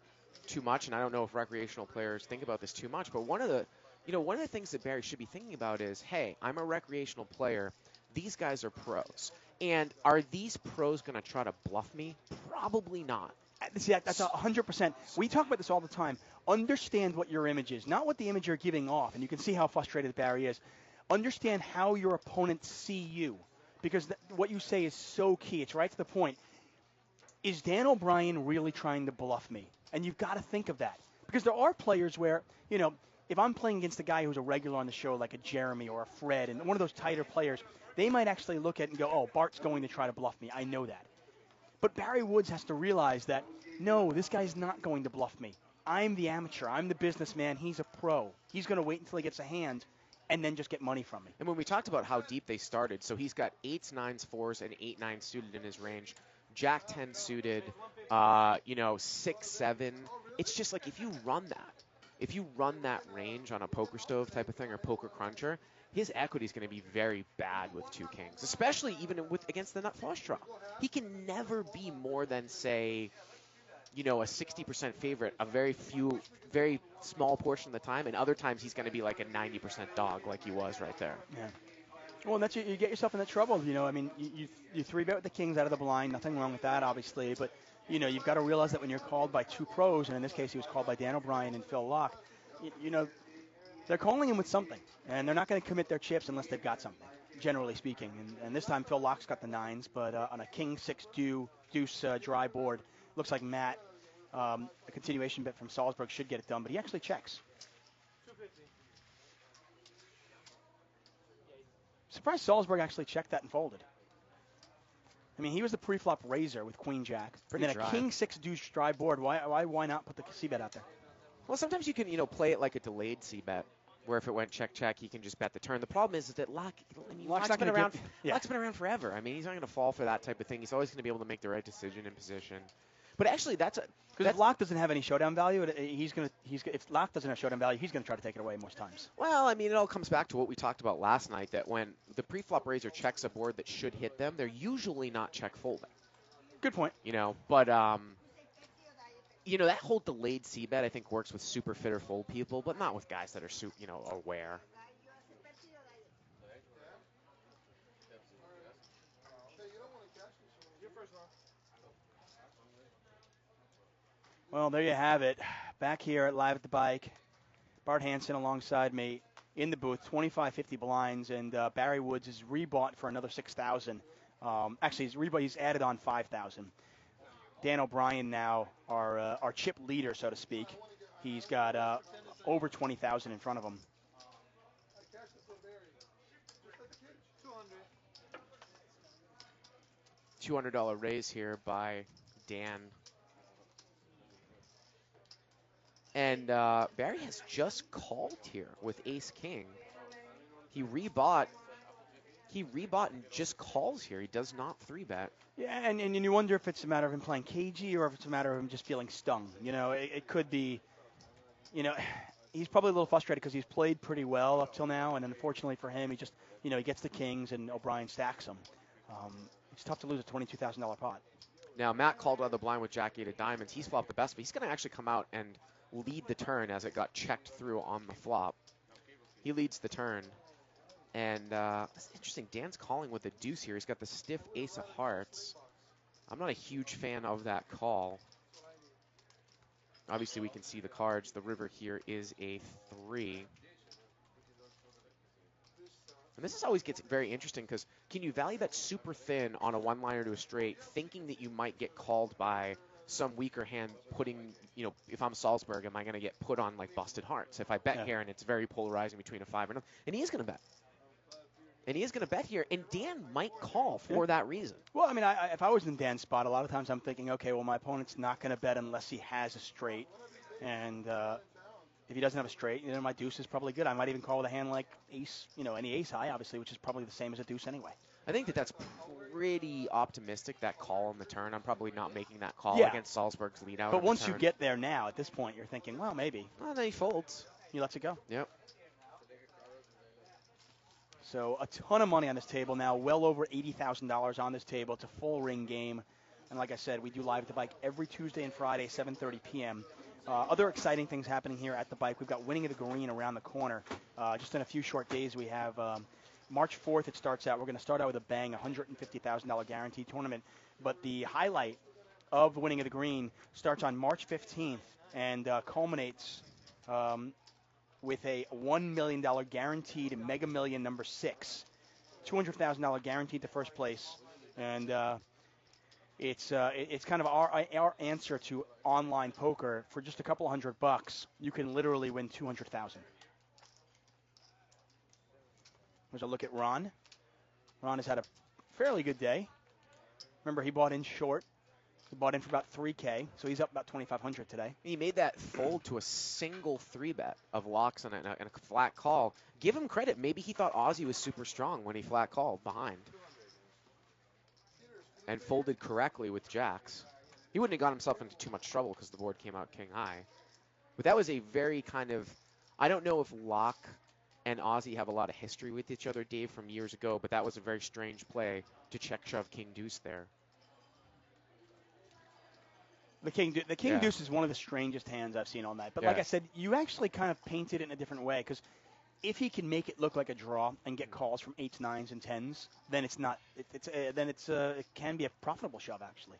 too much, and I don't know if recreational players think about this too much, but one of the things that Barry should be thinking about is, hey, I'm a recreational player. These guys are pros. And are these pros going to try to bluff me? Probably not. See, that's 100%. We talk about this all the time. Understand what your image is, not what the image you're giving off. And you can see how frustrated Barry is. Understand how your opponents see you, because what you say is so key. It's right to the point. Is Dan O'Brien really trying to bluff me? And you've got to think of that. Because there are players where, if I'm playing against a guy who's a regular on the show, like a Jeremy or a Fred, and one of those tighter players, they might actually look at it and go, oh, Bart's going to try to bluff me. I know that. But Barry Woods has to realize that, no, this guy's not going to bluff me. I'm the amateur. I'm the businessman. He's a pro. He's going to wait until he gets a hand and then just get money from me. And when we talked about how deep they started, so he's got 8s, 9s, 4s, and 8-9 suited in his range. Jack 10 suited, 6, 7. It's just like if you run that range on a poker stove type of thing or poker cruncher, his equity is going to be very bad with 2 kings, especially even against the nut flush draw. He can never be more than, say, a 60% favorite a very small portion of the time, and other times he's going to be like a 90% dog like he was right there. Yeah. Well, and that's you get yourself in that trouble. I mean, you 3-bet with the kings out of the blind. Nothing wrong with that, obviously. But, you've got to realize that when you're called by 2 pros, and in this case he was called by Dan O'Brien and Phil Laak, they're calling him with something. And they're not going to commit their chips unless they've got something, generally speaking. And this time Phil Laak's got the 9s, but on a king 6 deuce dry board, looks like Matt, a continuation bet from Salsberg, should get it done. But he actually checks. Surprised Salsberg actually checked that and folded. I mean, he was the pre-flop raiser with Queen Jack. Pretty and then dry. a king 6 deuce dry board. Why not put the c-bet out there? Well, sometimes you can, play it like a delayed c-bet, where if it went check, he can just bet the turn. The problem is that Laak's been around. Laak's been around forever. I mean, he's not going to fall for that type of thing. He's always going to be able to make the right decision in position. But actually, that's Because if Laak doesn't have any showdown value, if Laak doesn't have showdown value, he's gonna try to take it away most times. well, I mean, it all comes back to what we talked about last night. That when the pre-flop raiser checks a board that should hit them, they're usually not check folding. Good point. But that whole delayed c-bet I think works with super fit or fold people, but not with guys that are aware. Well, there you have it. Back here at Live at the Bike, Bart Hansen alongside me in the booth, 25-50 blinds, and Barry Woods is rebought for another 6,000. Actually, he's added on 5,000. Dan O'Brien now, our chip leader, so to speak. He's got over 20,000 in front of him. $200 raise here by Dan. And Barry has just called here with ace-king. He rebought and just calls here. He does not 3-bet. Yeah, and you wonder if it's a matter of him playing cagey or if it's a matter of him just feeling stung. It could be, he's probably a little frustrated because he's played pretty well up till now, and unfortunately for him, he just, he gets the kings and O'Brien stacks him. It's tough to lose a $22,000 pot. Now, Matt called out of the blind with Jack-8 of diamonds. He's flopped the best, but he's going to actually come out and lead the turn as it got checked through on the flop. He leads the turn. And it's interesting. Dan's calling with a deuce here. He's got the stiff ace of hearts. I'm not a huge fan of that call. Obviously, we can see the cards. The river here is a 3. And this always gets very interesting because can you value bet super thin on a one-liner to a straight, thinking that you might get called by some weaker hand putting, if I'm Salsberg, am I going to get put on like busted hearts if I bet here and it's very polarizing between a 5 and a... And he is going to bet. And he is going to bet here, and Dan might call for that reason. Well, I mean, if I was in Dan's spot, a lot of times I'm thinking, okay, well, my opponent's not going to bet unless he has a straight. And if he doesn't have a straight, my deuce is probably good. I might even call with a hand like ace, any ace high, obviously, which is probably the same as a deuce anyway. I think that's pretty optimistic, that call on the turn. I'm probably not making that call against Salzburg's lead out. But once you get there now, at this point, you're thinking, well, maybe. Well, then he folds. He lets it go. Yep. So a ton of money on this table now, well over $80,000 on this table. It's a full ring game. And like I said, we do Live at the Bike every Tuesday and Friday, 7:30 p.m. Other exciting things happening here at the Bike. We've got Winning of the Green around the corner. Just in a few short days, we have March 4th it starts out. We're going to start out with a bang, $150,000 guaranteed tournament. But the highlight of Winning of the Green starts on March 15th and culminates with a $1 million guaranteed Mega Million number 6. $200,000 guaranteed to first place. And it's kind of our answer to online poker. For just a couple $100, you can literally win $200,000. There's a look at Ron. Ron has had a fairly good day. Remember, he bought in short. He bought in for about $3K, so he's up about $2,500 today. He made that fold to a single 3-bet of locks and a flat call. Give him credit. Maybe he thought Ozzy was super strong when he flat called behind. And folded correctly with jacks. He wouldn't have got himself into too much trouble because the board came out king high. But that was a very kind of, I don't know if Laak and Ozzy have a lot of history with each other, Dave, from years ago, but that was a very strange play to check shove king deuce there. The king deuce is one of the strangest hands I've seen all night. But like I said, you actually kind of painted it in a different way because if he can make it look like a draw and get calls from 8s, 9s, and 10s, then it's not. It can be a profitable shove actually.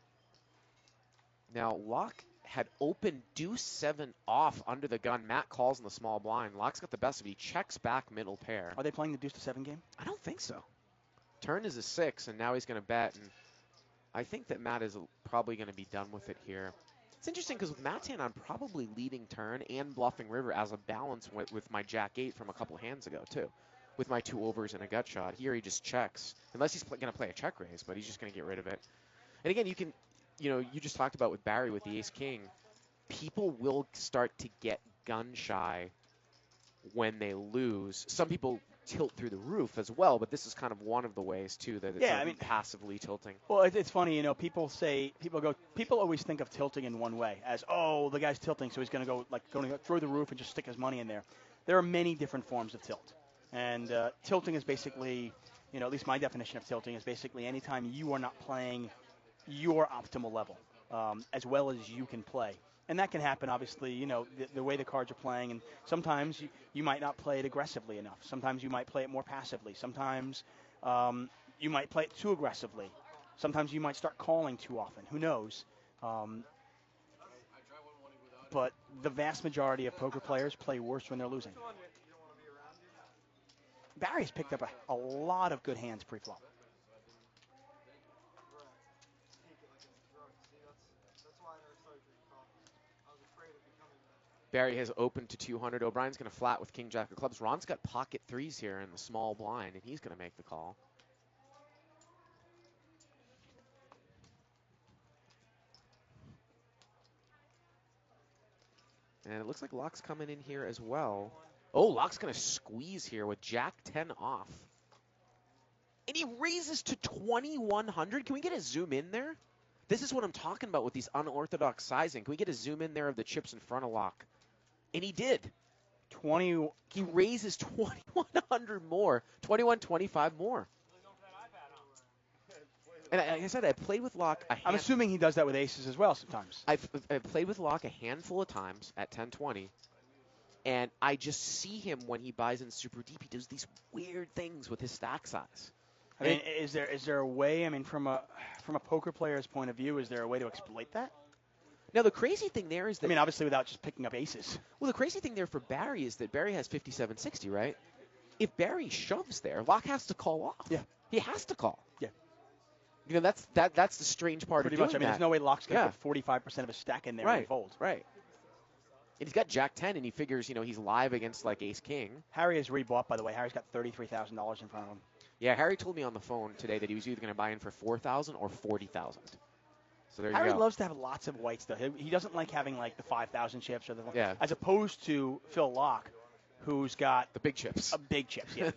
Now Laak had open deuce 7 off under the gun. Matt calls in the small blind. Laak's got the best of it. He checks back middle pair. Are they playing the deuce to 7 game? I don't think so. Turn is a 6, and now he's going to bet. And I think that Matt is probably going to be done with it here. It's interesting because with Matt's hand, I'm probably leading turn and bluffing river as a balance with my jack-8 from a couple hands ago, too. With my 2 overs and a gut shot. Here he just checks. Unless he's going to play a check raise, but he's just going to get rid of it. And again, you can, you just talked about with Barry with the ace-king. People will start to get gun-shy when they lose. Some people tilt through the roof as well, but this is kind of one of the ways, too, that it's passively tilting. Well, it's funny, people always think of tilting in one way, as, oh, the guy's tilting, so he's going to go through the roof and just stick his money in there. There are many different forms of tilt. And tilting is basically, at least my definition of tilting is basically anytime you are not playing your optimal level as well as you can play. And that can happen, obviously, the way the cards are playing. And sometimes you might not play it aggressively enough. Sometimes you might play it more passively. Sometimes you might play it too aggressively. Sometimes you might start calling too often. Who knows? But the vast majority of poker players play worse when they're losing. Barry's picked up a lot of good hands pre-flop. Barry has opened to 200. O'Brien's going to flat with king jack of clubs. Ron's got pocket threes here in the small blind, and he's going to make the call. And it looks like Laak's coming in here as well. Oh, Laak's going to squeeze here with jack 10 off. And he raises to 2,100. Can we get a zoom in there? This is what I'm talking about with these unorthodox sizing. Can we get a zoom in there of the chips in front of Laak? And he did. He raises 2,100 more, 2,125 more. And like I said, I played with Laak. I'm assuming he does that with aces as well sometimes. I've played with Laak a handful of times at 10-20, and I just see him when he buys in super deep. He does these weird things with his stack size. I mean, is there a way? I mean, from a poker player's point of view, is there a way to exploit that? Now, the crazy thing there is that... I mean, obviously without just picking up aces. Well, the crazy thing there for Barry is that Barry has 5760, right? If Barry shoves there, Laak has to call off. Yeah. He has to call. Yeah. That's the strange part Pretty of doing much. I mean, that. there's no way Laak's going to put 45% of his stack in there and fold. Right. And he's got jack 10, and he figures, he's live against, like, ace-king. Harry has rebought, by the way. Harry's got $33,000 in front of him. Yeah, Harry told me on the phone today that he was either going to buy in for $4,000 or $40,000. So there you go. Harry loves to have lots of whites, though. He doesn't like having, like, the 5,000 chips or the as opposed to Phil Laak, who's got the big chips. Big chips, yeah.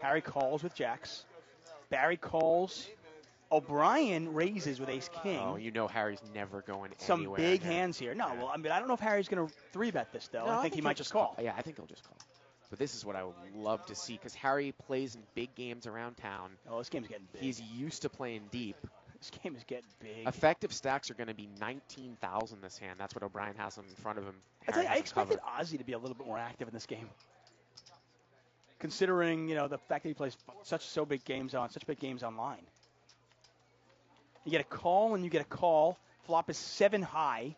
Harry calls with jacks. Barry calls. O'Brien raises with ace-king. Oh, Harry's never going anywhere. Some big hands here. No, well, I mean, I don't know if Harry's going to 3-bet this, though. No, I think he might just call. Yeah, I think he'll just call. But this is what I would love to see, because Harry plays in big games around town. Oh, this game's getting big. He's used to playing deep. This game is getting big. Effective stacks are going to be 19,000 this hand. That's what O'Brien has in front of him. I expected Ozzy to be a little bit more active in this game. Considering, the fact that he plays such big games online. You get a call and you get a call. Flop is 7 high.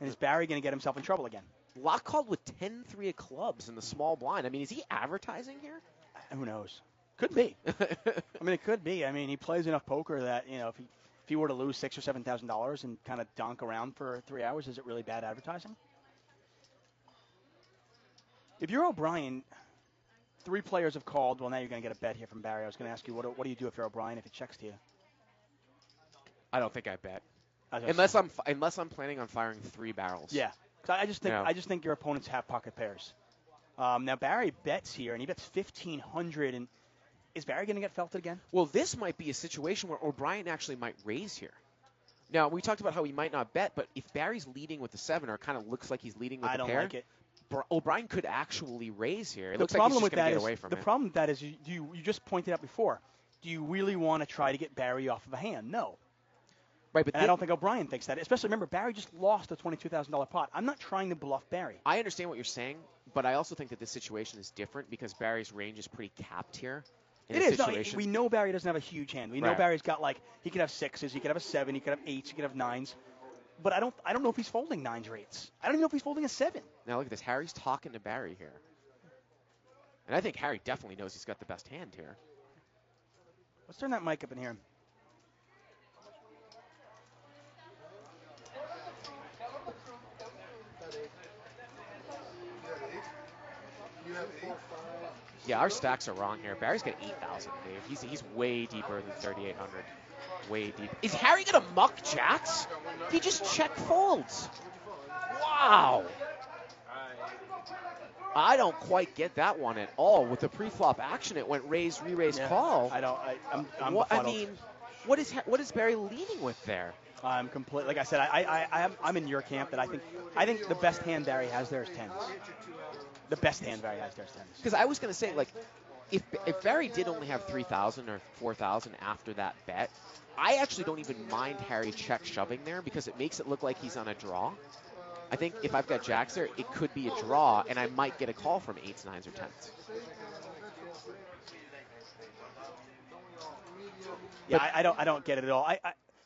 And is Barry going to get himself in trouble again? Laak called with 10-3 of clubs in the small blind. I mean, is he advertising here? Who knows? Could be. I mean, it could be. I mean, he plays enough poker that, if he were to lose $6,000 or $7,000 and kind of donk around for 3 hours, is it really bad advertising? If you're O'Brien, 3 players have called. Well, now you're going to get a bet here from Barry. I was going to ask you, what do you do if you're O'Brien if it checks to you? I don't think I bet. Unless I'm planning on firing 3 barrels. Yeah. I just think your opponents have pocket pairs. Now Barry bets here, and he bets 1,500. And is Barry going to get felted again? Well, this might be a situation where O'Brien actually might raise here. Now we talked about how he might not bet, but if Barry's leading with the 7, or it kind of looks like he's leading with the pair, I don't like it. O'Brien could actually raise here. It looks like he's just going to get away from it. The problem with that is you just pointed out before. Do you really want to try to get Barry off of a hand? No. Right, but I don't think O'Brien thinks that. Especially, remember, Barry just lost a $22,000 pot. I'm not trying to bluff Barry. I understand what you're saying, but I also think that this situation is different because Barry's range is pretty capped here. It is. No, we know Barry doesn't have a huge hand. We know Barry's got, like, he could have 6s, he could have a 7, he could have 8s, he could have 9s. But I don't know if he's folding 9s or 8s. I don't even know if he's folding a 7. Now look at this. Harry's talking to Barry here. And I think Harry definitely knows he's got the best hand here. Let's turn that mic up in here. Yeah, our stacks are wrong here. Barry's got 8,000, Dave. He's way deeper than 3,800. Way deep. Is Harry going to muck jacks? He just check folds. Wow. I don't quite get that one at all. With the pre-flop action, it went raise, re-raise, call. I don't. I'm What, I befuddled. mean, what is Barry leading with there? I'm complete. Like I said, I'm in your camp that I think the best hand Barry has there is tens. The best hand Barry has there is tens. Because I was going to say, like, if Barry did only have 3,000 or 4,000 after that bet, I actually don't even mind Harry check shoving there because it makes it look like he's on a draw. I think if I've got jacks there, it could be a draw, and I might get a call from 8s, 9s, or 10s. Yeah, I don't get it at all.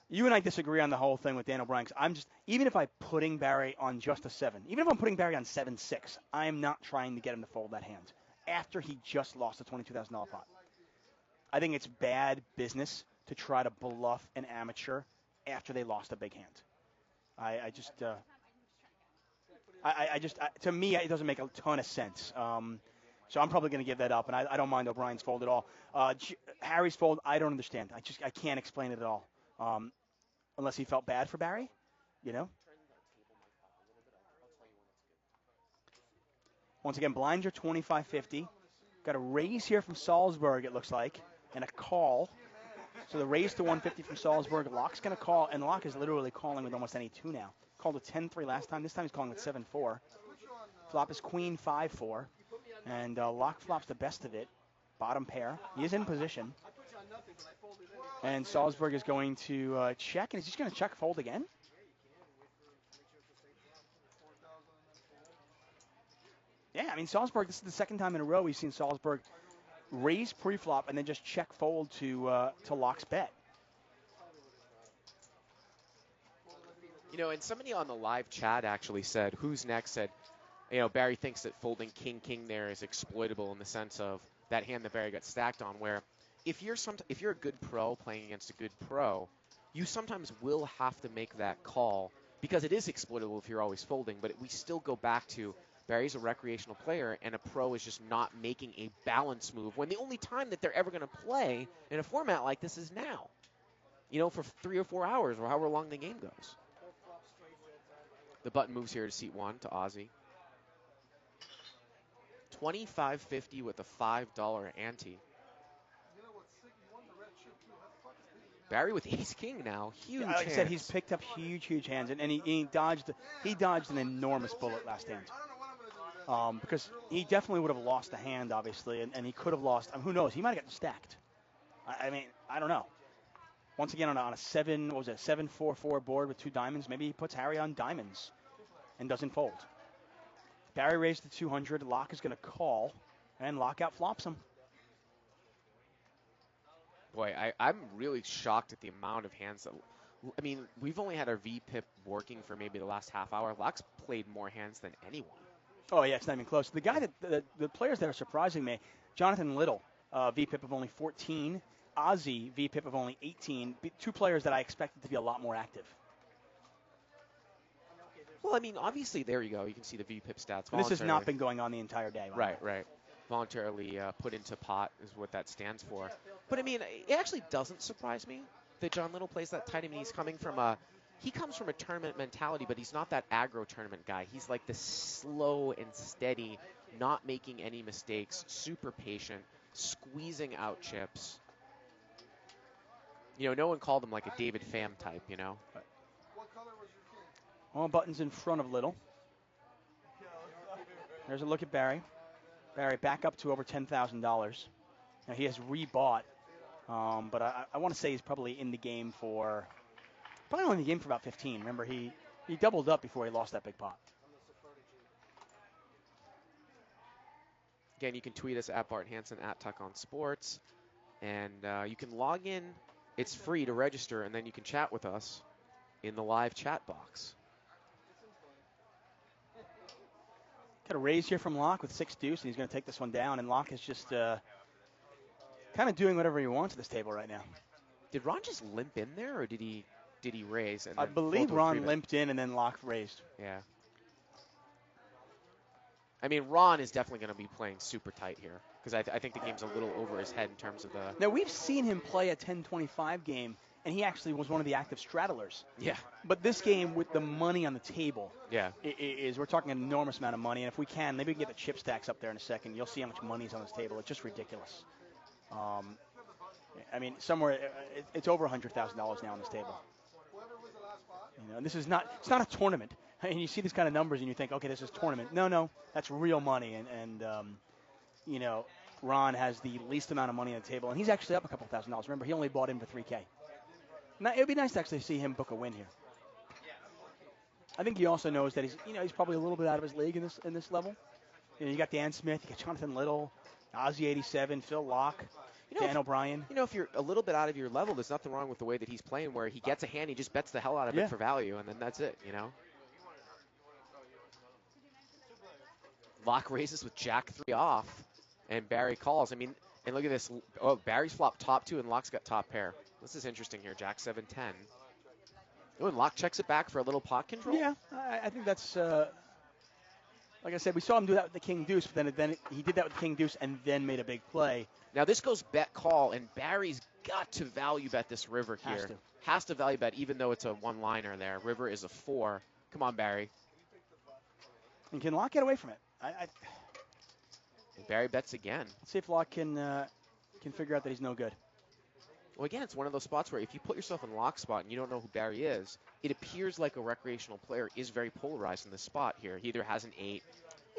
You and I disagree on the whole thing with Dan O'Brien. I'm just, even if I'm putting Barry on just a 7, even if I'm putting Barry on 7-6, I'm not trying to get him to fold that hand after he just lost a $22,000 pot. I think it's bad business to try to bluff an amateur after they lost a big hand. To me, it doesn't make a ton of sense. So I'm probably going to give that up, and I don't mind O'Brien's fold at all. Harry's fold, I don't understand. I can't explain it at all. Unless he felt bad for Barry, you know. Once again, blinds are 25-50. Got a raise here from Salsberg, it looks like, and a call. So the raise to 150 from Salsberg. Laak's going to call, and Laak is literally calling with almost any 2 now. Called a 10-3 last time. This time he's calling with 7-4. Flop is queen 5-4. And Laak flops the best of it. Bottom pair. He is in position. And Salsberg is going to check, and is he just going to check fold again? Yeah, I mean, Salsberg, this is the second time in a row we've seen Salsberg raise pre-flop and then just check fold to Laak's bet. You know, and somebody on the live chat actually said, who's next, said, you know, Barry thinks that folding king there is exploitable in the sense of that hand that Barry got stacked on, where if you're a good pro playing against a good pro, you sometimes will have to make that call because it is exploitable if you're always folding, but we still go back to Barry's a recreational player and a pro is just not making a balance move when the only time that they're ever going to play in a format like this is now, you know, for 3 or 4 hours or however long the game goes. The button moves here to seat 1 to Ozzy. $25.50 with a $5 ante. Barry with ace-king now, huge Like hands. I said, he's picked up huge hands, and he dodged an enormous bullet last hand. Because he definitely would have lost the hand, obviously, and he could have lost. I mean, who knows? He might have gotten stacked. I mean, I don't know. Once again, on a 7-4-4 board with 2 diamonds, maybe he puts Harry on diamonds and doesn't fold. Barry raised to 200. Laak is going to call, and Laak out flops him. Boy, I'm really shocked at the amount of hands that. I mean, we've only had our VPIP working for maybe the last half hour. Laak's played more hands than anyone. Oh, yeah, it's not even close. The guy the players that are surprising me, Jonathan Little, VPIP of only 14. Ozzy, VPIP of only 18. 2 players that I expected to be a lot more active. Well, I mean, obviously, there you go. You can see the VPIP stats. This has not been going on the entire day. Right. Voluntarily put into pot is what that stands for. But, I mean, it actually doesn't surprise me that John Little plays that tight. I mean, he comes from a tournament mentality, but he's not that aggro tournament guy. He's like the slow and steady, not making any mistakes, super patient, squeezing out chips. You know, no one called him like a David Pham type, you know. All buttons in front of Little. There's a look at Barry. Barry back up to over $10,000. Now he has rebought, but I want to say he's probably in the game for only in the game for about 15. Remember, he doubled up before he lost that big pot. Again, you can tweet us at Bart Hansen, at Tuck on Sports, and you can log in. It's free to register, and then you can chat with us in the live chat box. Got a raise here from Laak with 6 deuce, and he's going to take this one down. And Laak is just kind of doing whatever he wants at this table right now. Did Ron just limp in there, or did he raise? And I believe Ron limped in and then Laak raised. Yeah. I mean, Ron is definitely going to be playing super tight here because I think the game's a little over his head in terms of the. Now we've seen him play a 10-25 game and he actually was one of the active straddlers. Yeah. But this game with the money on the table Yeah. is we're talking an enormous amount of money. And if we can, maybe we can get the chip stacks up there in a second. You'll see how much money's on this table. It's just ridiculous. I mean, somewhere it's over $100,000 now on this table. You know, and this is not, it's not a tournament. And you see these kind of numbers and you think, okay, this is tournament. No, that's real money. And you know, Ron has the least amount of money on the table, and he's actually up a couple $1,000s. Remember, he only bought in for $3K. Now, it would be nice to actually see him book a win here. I think he also knows that he's probably a little bit out of his league in this level. You know, you got Dan Smith, you got Jonathan Little, Ozzy 87, Phil Laak, Dan O'Brien. You know, if you're a little bit out of your level, there's nothing wrong with the way that he's playing, where he gets a hand, he just bets the hell out of it for value, and then that's it, you know. Laak raises with Jack 3 off, and Barry calls. I mean, and look at this. Oh, Barry's flopped top 2, and Laak's got top pair. This is interesting here. Jack 7-10. Oh, and Laak checks it back for a little pot control? Yeah, I think that's, like I said, we saw him do that with the King Deuce, but then he did that with the King Deuce and then made a big play. Now, this goes bet call, and Barry's got to value bet this river here. Has to value bet, even though it's a one-liner there. River is a 4. Come on, Barry. And can Laak get away from it? And Barry bets again. Let's see if Laak can figure out that he's no good. Well, again, it's one of those spots where if you put yourself in Laak's spot and you don't know who Barry is, it appears like a recreational player is very polarized in this spot here. He either has an 8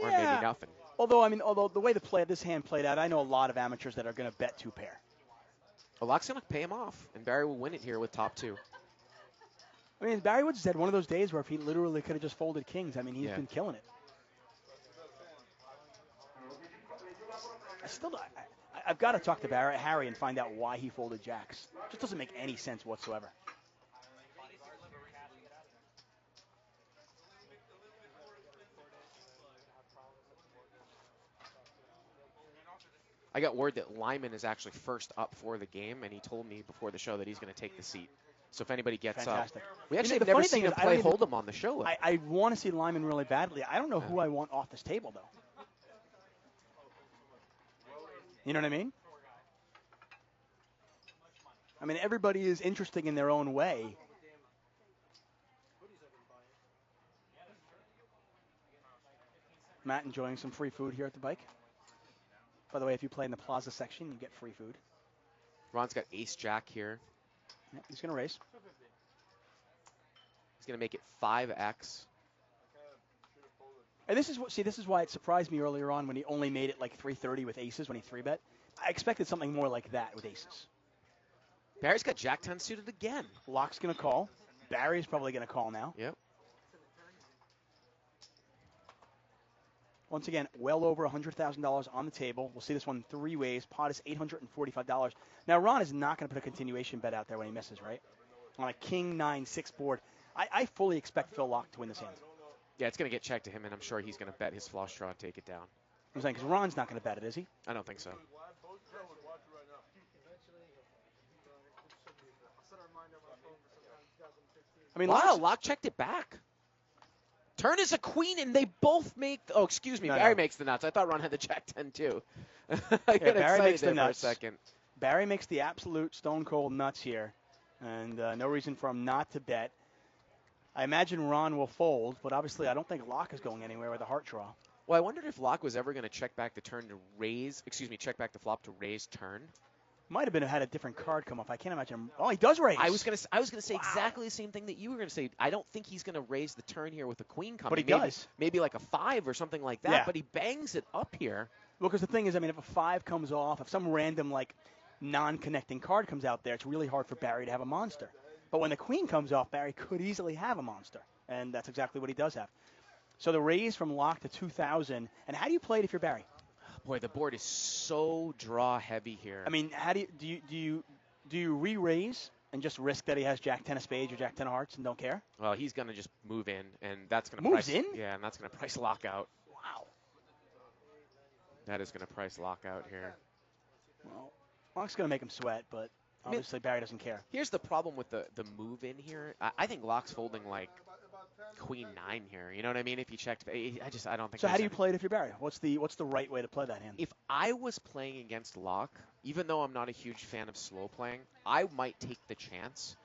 or maybe nothing. Although the way this hand played out, I know a lot of amateurs that are going to bet 2 pair. Well, Laak's going to pay him off, and Barry will win it here with top 2. I mean, Barry Woods had one of those days where if he literally could have just folded kings, I mean, he's been killing it. I've got to talk to Harry and find out why he folded jacks. It just doesn't make any sense whatsoever. I got word that Lyman is actually first up for the game, and he told me before the show that he's going to take the seat. So if anybody gets up. We actually have never seen him play Hold'em on the show. I want to see Lyman really badly. I don't know who I want off this table, though. You know what I mean? I mean, everybody is interesting in their own way. Matt enjoying some free food here at the bike. By the way, if you play in the plaza section, you get free food. Ron's got ace-jack here. Yeah, he's going to raise. He's going to make it 5x. And this is why it surprised me earlier on when he only made it like 330 with aces when he 3-bet. I expected something more like that with aces. Barry's got Jack 10 suited again. Laak's going to call. Barry's probably going to call now. Yep. Once again, well over $100,000 on the table. We'll see this one 3 ways. Pot is $845. Now, Ron is not going to put a continuation bet out there when he misses, right? On a king 9-6 board. I fully expect Phil Laak to win this hand. Yeah, it's going to get checked to him, and I'm sure he's going to bet his flush draw and take it down. I'm saying, because Ron's not going to bet it, is he? I don't think so. I mean, wow, Laak checked it back. Turn is a queen, and they both make. Oh, excuse me. Barry makes the nuts. I thought Ron had the Jack 10 too. I got Barry makes the nuts for a second. Barry makes the absolute stone cold nuts here, and no reason for him not to bet. I imagine Ron will fold, but obviously I don't think Laak is going anywhere with a heart draw. Well, I wondered if Laak was ever going to check back the turn to raise. Excuse me, check back the flop to raise turn. Might have been had a different card come up. I can't imagine him. Oh, he does raise. I was gonna say exactly the same thing that you were gonna say. I don't think he's gonna raise the turn here with a queen coming. But he does. Maybe like a 5 or something like that. Yeah. But he bangs it up here. Well, because the thing is, I mean, if a 5 comes off, if some random like non-connecting card comes out there, it's really hard for Barry to have a monster. But when the queen comes off, Barry could easily have a monster, and that's exactly what he does have. So the raise from Laak to 2,000. And how do you play it if you're Barry? Boy, the board is so draw heavy here. I mean, how do you re-raise and just risk that he has Jack 10 of spades or Jack 10 of hearts and don't care? Well, he's gonna just move in, and that's gonna moves in. Yeah, and that's gonna price Laak out. Wow. That is gonna price Laak out here. Well, Laak's gonna make him sweat, but obviously Barry doesn't care. Here's the problem with the move in here. I think Laak's folding like Queen 9 here. You know what I mean? If you checked, I don't think. So how there's do you any- play it if you're Barry? What's the right way to play that hand? If I was playing against Laak, even though I'm not a huge fan of slow playing, I might take the chance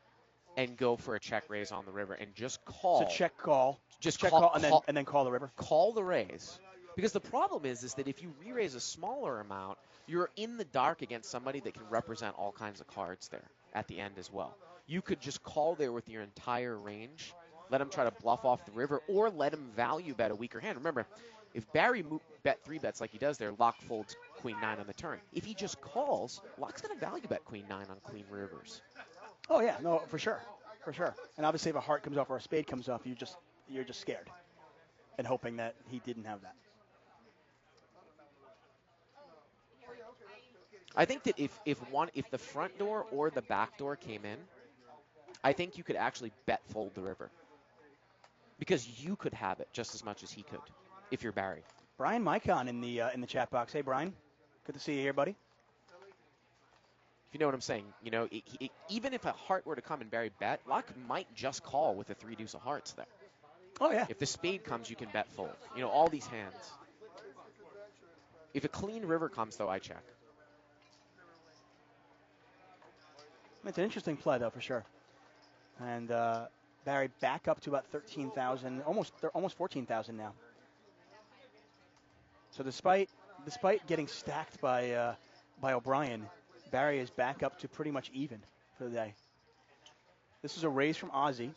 and go for a check raise on the river and just call. So check call. Just check call, and then call the river. Call the raise. Because the problem is that if you re-raise a smaller amount, you're in the dark against somebody that can represent all kinds of cards there at the end as well. You could just call there with your entire range, let him try to bluff off the river, or let him value bet a weaker hand. Remember, if Barry bet 3-bets like he does there, Laak folds Queen 9 on the turn. If he just calls, Laak's going to value bet Queen 9 on clean rivers. Oh yeah, no, for sure. And obviously, if a heart comes off or a spade comes off, you're just scared and hoping that he didn't have that. I think that if the front door or the back door came in, I think you could actually bet fold the river because you could have it just as much as he could if you're Barry. Brian Micon in the chat box. Hey Brian, good to see you here, buddy. If you know what I'm saying, you know, even if a heart were to come and Barry bet, Laak might just call with a 3 deuce of hearts there. Oh yeah. If the spade comes, you can bet fold. You know, all these hands. If a clean river comes, though, I check. It's an interesting play, though, for sure. And Barry back up to about 13,000, almost 14,000 now. So despite getting stacked by O'Brien, Barry is back up to pretty much even for the day. This is a raise from Ozzy.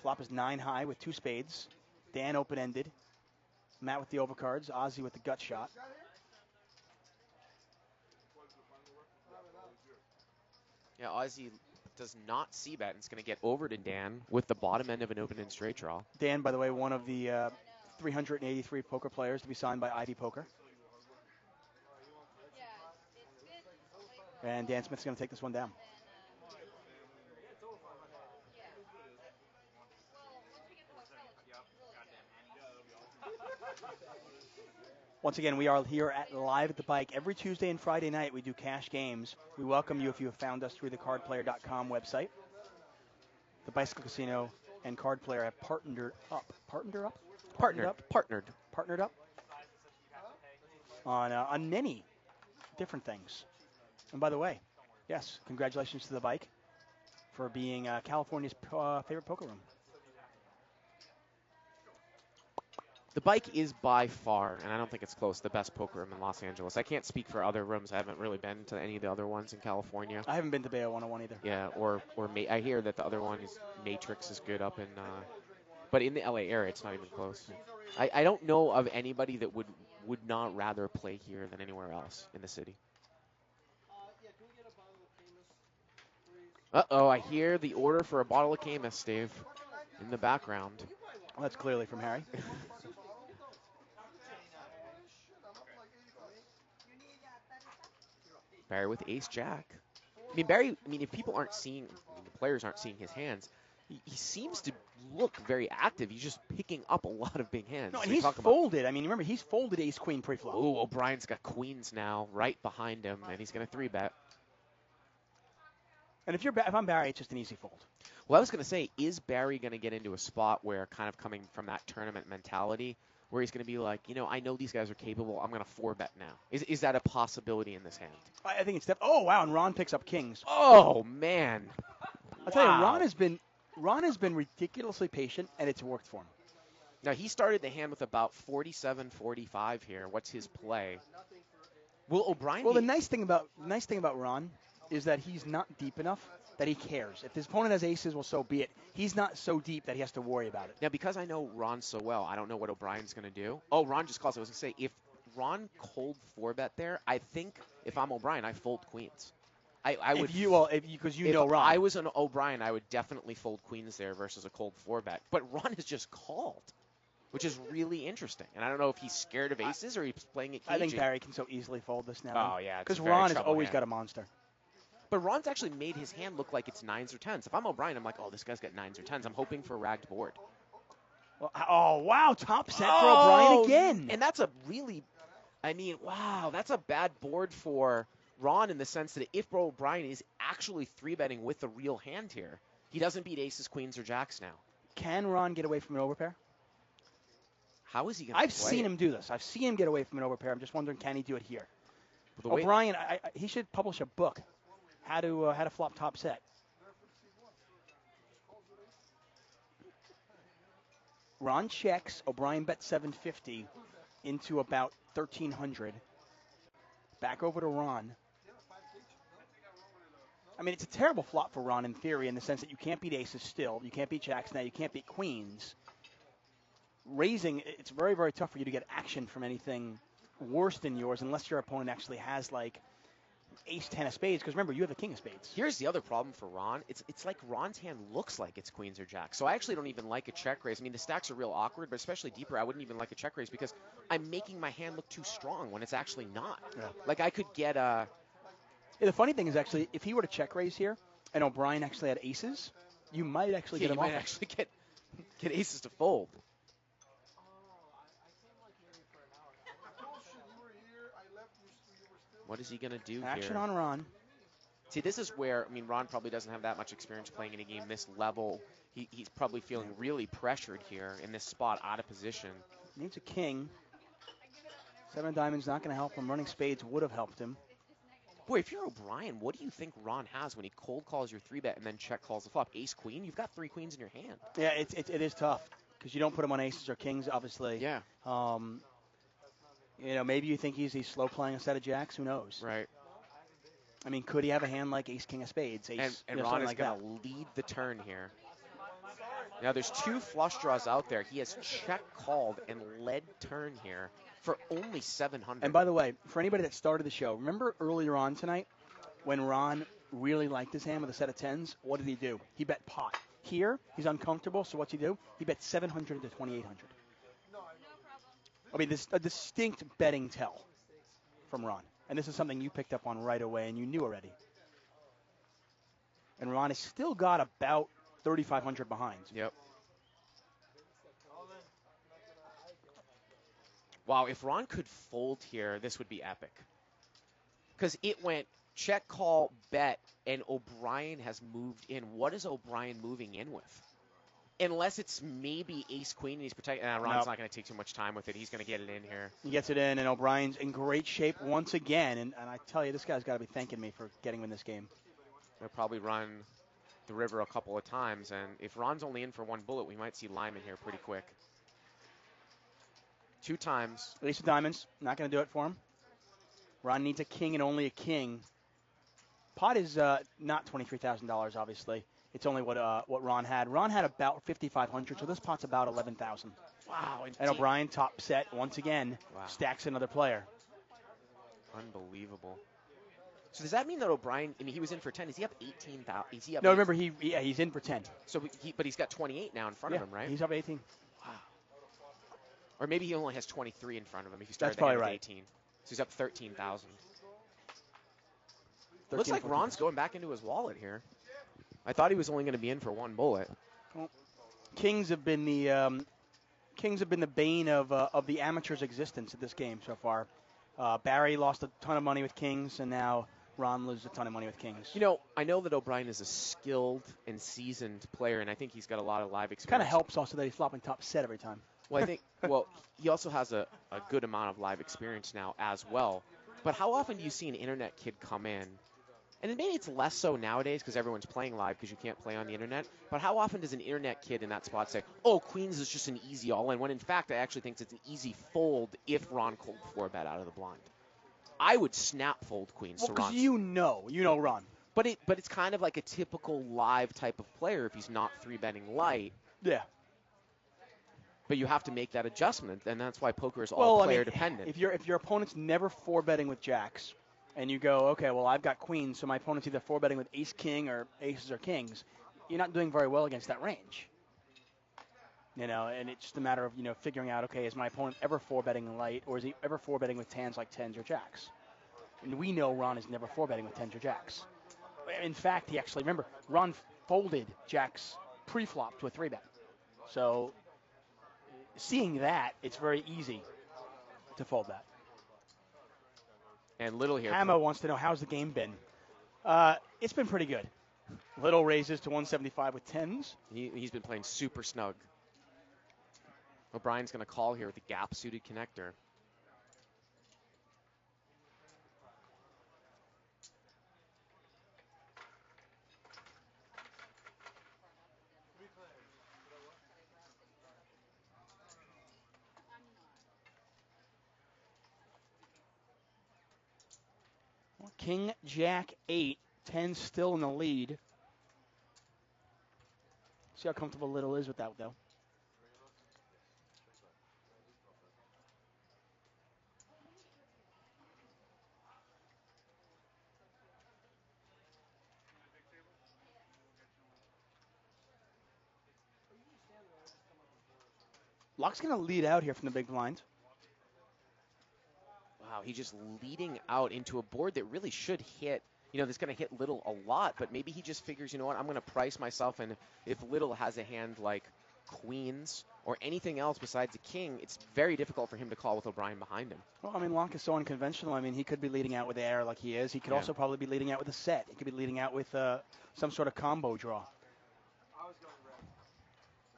Flop is 9 high with 2 spades. Dan open-ended. Matt with the overcards. Ozzy with the gut shot. Yeah, Ozzy does not see bet and is going to get over to Dan with the bottom end of an open-end straight draw. Dan, by the way, one of the 383 poker players to be signed by Ivy Poker. And Dan Smith's going to take this one down. Once again, we are here at Live at the Bike. Every Tuesday and Friday night, we do cash games. We welcome you if you have found us through the cardplayer.com website. The Bicycle Casino and Card Player have partnered up on many different things. And by the way, yes, congratulations to the Bike for being California's favorite poker room. The Bike is by far, and I don't think it's close, the best poker room in Los Angeles. I can't speak for other rooms. I haven't really been to any of the other ones in California. I haven't been to Bay 101 either. Yeah, I hear that the other one is Matrix is good up in, but in the LA area, it's not even close. I don't know of anybody that would not rather play here than anywhere else in the city. Uh-oh, I hear the order for a bottle of Camus, Dave, in the background. Well, that's clearly from Harry. Barry with ace-jack. Barry, if people aren't seeing, the players aren't seeing his hands, he seems to look very active. He's just picking up a lot of big hands. No, and he's folded. Remember, he's folded ace-queen pre-flop. Oh, O'Brien's got queens now right behind him, and he's going to 3-bet. And if I'm Barry, it's just an easy fold. Well, I was going to say, is Barry going to get into a spot where, kind of coming from that tournament mentality, where he's going to be like, I know these guys are capable. I'm going to 4-bet now. Is that a possibility in this hand? I think it's oh wow, and Ron picks up kings. Oh man, I'll tell you, Ron has been ridiculously patient, and it's worked for him. Now he started the hand with about 47-45 here. What's his play? Will O'Brien? Well, the nice thing about Ron is that he's not deep enough that he cares. If his opponent has aces, well, so be it. He's not so deep that he has to worry about it. Now, because I know Ron so well, I don't know what O'Brien's going to do. Oh, Ron just calls. I was going to say, if Ron cold 4-bet there, I think if I'm O'Brien, I fold queens. I would. Because you know Ron. If I was an O'Brien, I would definitely fold queens there versus a cold 4-bet. But Ron has just called, which is really interesting. And I don't know if he's scared of aces or he's playing it cagey. I think Barry can so easily fold this now. Oh, yeah. Because Ron has always got a monster. But Ron's actually made his hand look like it's 9s or 10s. If I'm O'Brien, I'm like, oh, this guy's got 9s or 10s. I'm hoping for a ragged board. Well, oh, wow, top set for O'Brien again. And that's a really, wow, that's a bad board for Ron in the sense that if O'Brien is actually 3-betting with the real hand here, he doesn't beat aces, queens, or jacks now. Can Ron get away from an overpair? How is he going to I've seen him do this. I've seen him get away from an overpair. I'm just wondering, can he do it here? O'Brien, he should publish a book, how to flop top set. Ron checks. O'Brien bet 750 into about 1,300. Back over to Ron. I mean, it's a terrible flop for Ron in theory, in the sense that you can't beat aces still. You can't beat jacks now. You can't beat queens. Raising, it's very, very tough for you to get action from anything worse than yours, unless your opponent actually has, like, ace 10 of spades, because remember, you have the king of spades. Here's the other problem for Ron. It's like Ron's hand looks like it's queens or jacks. So I actually don't even like a check raise. I mean, the stacks are real awkward, but especially deeper, I wouldn't even like a check raise because I'm making my hand look too strong when it's actually not. Yeah. Like, I could get a... Yeah, the funny thing is, actually, if he were to check raise here, and O'Brien actually had aces, you might actually get him off. You might actually get aces to fold. What is he going to do Action here? on Ron. See, this is where, I mean, Ron probably doesn't have that much experience playing in a game this level. He's probably feeling really pressured here in this spot, out of position. Needs a king. 7 of diamonds not going to help him. Running spades would have helped him. Boy, if you're O'Brien, what do you think Ron has when he cold calls your 3-bet and then check calls the flop? Ace queen? You've got 3 queens in your hand. Yeah, it is tough because you don't put him on aces or kings, obviously. Yeah. You know, maybe you think he's slow playing a set of jacks. Who knows? Right. I mean, could he have a hand like ace, king of spades? Ace, And Ron is going to lead the turn here. Now, there's 2 flush draws out there. He has check called and led turn here for only 700. And by the way, for anybody that started the show, remember earlier on tonight when Ron really liked his hand with a set of 10s? What did he do? He bet pot. Here, he's uncomfortable, so what's he do? He bet 700 to 2,800. I mean, this a distinct betting tell from Ron. And this is something you picked up on right away and you knew already. And Ron has still got about 3,500 behind. Yep. Wow, if Ron could fold here, this would be epic. Because it went check, call, bet, and O'Brien has moved in. What is O'Brien moving in with? Unless it's maybe ace-queen and he's protecting. Ron's not going to take too much time with it. He's going to get it in here. He gets it in, and O'Brien's in great shape once again. And I tell you, this guy's got to be thanking me for getting in this game. They'll probably run the river a couple of times. And if Ron's only in for 1 bullet, we might see Lyman here pretty quick. 2 times. Ace of diamonds, not going to do it for him. Ron needs a king and only a king. Pot is not $23,000, obviously. It's only what Ron had. Ron had about 5,500, so this pot's about 11,000. Wow. And O'Brien, top set, once again, stacks another player. Unbelievable. So does that mean that O'Brien, I mean, he was in for 10. Is he up 18,000? No, remember, he's in for 10. So but he's got 28 now in front of him, right? He's up 18. Wow. Or maybe he only has 23 in front of him if he started That's probably with right. 18. So he's up 13,000. 13, Looks like 14. Ron's going back into his wallet here. I thought he was only going to be in for 1 bullet. Well, Kings have been the bane of the amateur's existence at this game so far. Barry lost a ton of money with kings, and now Ron loses a ton of money with kings. You know, I know that O'Brien is a skilled and seasoned player, and I think he's got a lot of live experience. Kind of helps also that he's flopping top set every time. Well, I think, he also has a good amount of live experience now as well. But how often do you see an internet kid come in? And maybe it's less so nowadays because everyone's playing live because you can't play on the internet. But how often does an internet kid in that spot say, oh, queens is just an easy all-in, when in fact I actually think it's an easy fold if Ron cold 4-bet out of the blind. I would snap fold queens to Ron. Because you know Ron. But it's kind of like a typical live type of player if he's not 3-betting light. Yeah. But you have to make that adjustment, and that's why poker is all player dependent. If your opponent's never 4-betting with jacks, and you go, okay, well, I've got queens, so my opponent's either 4-betting with ace-king or aces or kings, you're not doing very well against that range. You know, and it's just a matter of, figuring out, okay, is my opponent ever 4-betting light, or is he ever 4-betting with hands like 10s or jacks? And we know Ron is never 4-betting with 10s or jacks. In fact, remember, Ron folded jacks pre-flop to a 3-bet. So, seeing that, it's very easy to fold that. And Little here. Hamo wants to know, how's the game been? It's been pretty good. Little raises to 175 with 10s. He's been playing super snug. O'Brien's going to call here with the gap-suited connector. King, Jack, 8. 10 still in the lead. See how comfortable Little is with that, though. Laak's going to lead out here from the big blind. Wow, he's just leading out into a board that really should hit, that's going to hit Little a lot, but maybe he just figures, you know what, I'm going to price myself, and if Little has a hand like queens or anything else besides a king, it's very difficult for him to call with O'Brien behind him. Well, I mean, Laak is so unconventional. I mean, he could be leading out with air like he is. He could also probably be leading out with a set. He could be leading out with some sort of combo draw.